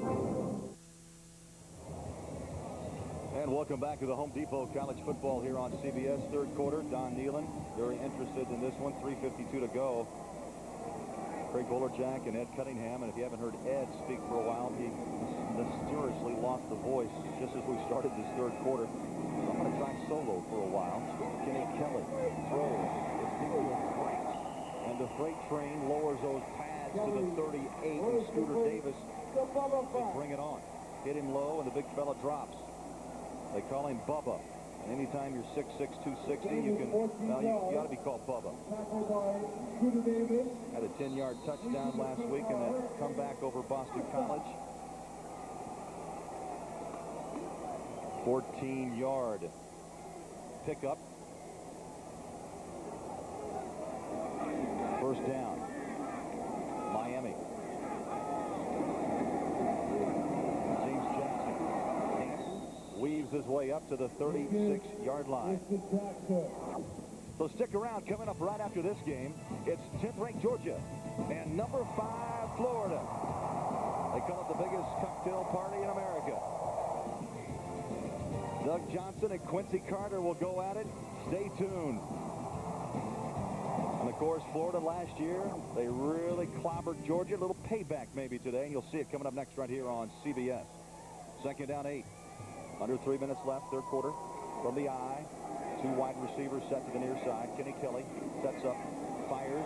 And welcome back to the Home Depot College Football here on CBS. Third quarter, Don Nealon very interested in this one. 3:52 to go. Craig Bolerjack and Ed Cunningham. And if you haven't heard Ed speak for a while, he mysteriously lost the voice just as we started this third quarter. I'm going to try solo for a while. Kenny Kelly throws. And the freight train lowers those pads to the 38. And Scooter Davis will bring it on. Hit him low, and the big fella drops. They call him Bubba. And anytime you're 6'6", 260, you can, well, you ought to be called Bubba. Had a 10-yard touchdown last week in that comeback over Boston College. 14-yard pickup. First down. Miami. James Jackson weaves his way up to the 36-yard line. So stick around. Coming up right after this game, it's 10th-ranked Georgia and number 5 Florida. They call it the biggest cocktail party in America. Doug Johnson and Quincy Carter will go at it. Stay tuned. And, of course, Florida last year, they really clobbered Georgia. A little payback maybe today, and you'll see it coming up next right here on CBS. Second down 8. Under 3 minutes left, third quarter. From the eye, 2 wide receivers set to the near side. Kenny Kelly sets up, fires.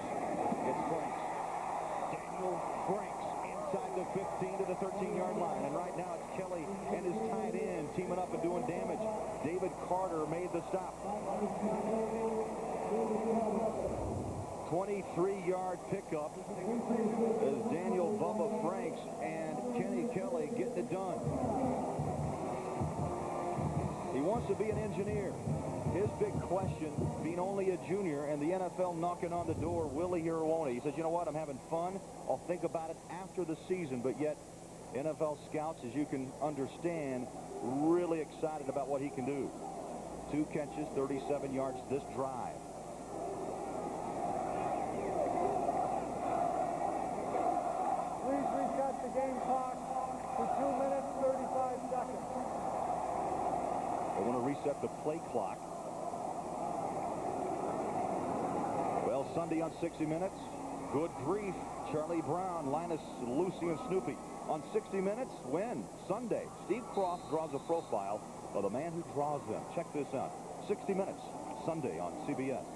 It's Franks. Daniel Franks. Inside the 15 to the 13-yard line. And right now it's Kelly and his tight end teaming up and doing damage. David Carter made the stop. 23-yard pickup as Daniel Bubba Franks and Kenny Kelly getting it done. He wants to be an engineer. His big question, being only a junior and the NFL knocking on the door, will he or won't he? He says, you know what, I'm having fun. I'll think about it after the season. But yet, NFL scouts, as you can understand, really excited about what he can do. 2 catches, 37 yards this drive. Please reset the game clock to 2 minutes, 35 seconds. They want to reset the play clock. Well, Sunday on 60 Minutes, good grief. Charlie Brown, Linus, Lucy, and Snoopy. On 60 Minutes, when? Sunday, Steve Croft draws a profile of the man who draws them. Check this out. 60 Minutes, Sunday on CBS.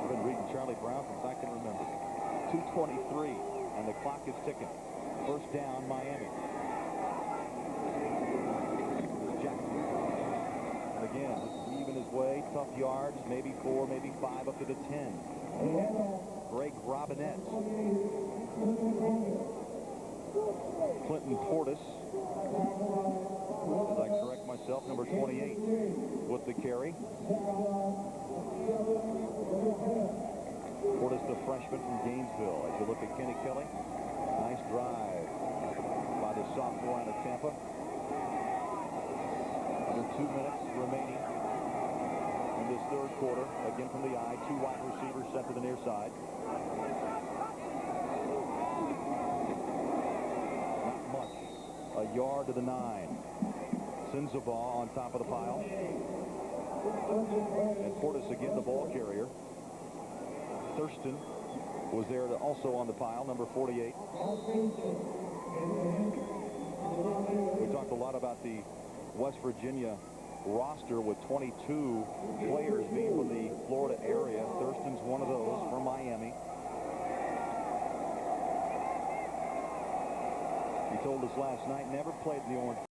I've been reading Charlie Brown since I can remember. 2:23, and the clock is ticking. First down, Miami. Jackson. And again, this is even his way. Tough yards, maybe 4, maybe 5, up to the 10. Greg Robinette. Clinton Portis, as I correct myself, number 28 with the carry. Portis, the freshman from Gainesville. As you look at Kenny Kelly, nice drive by the sophomore out of Tampa. Under 2 minutes remaining in this third quarter. Again from the eye, 2 wide receivers set to the near side. Not much. A yard to the 9. Sensabaugh on top of the pile. And Portis again, the ball carrier. Thurston was there also on the pile, number 48. We talked a lot about the West Virginia roster with 22 players being from the Florida area. Thurston's one of those from Miami. He told us last night, never played in the Orange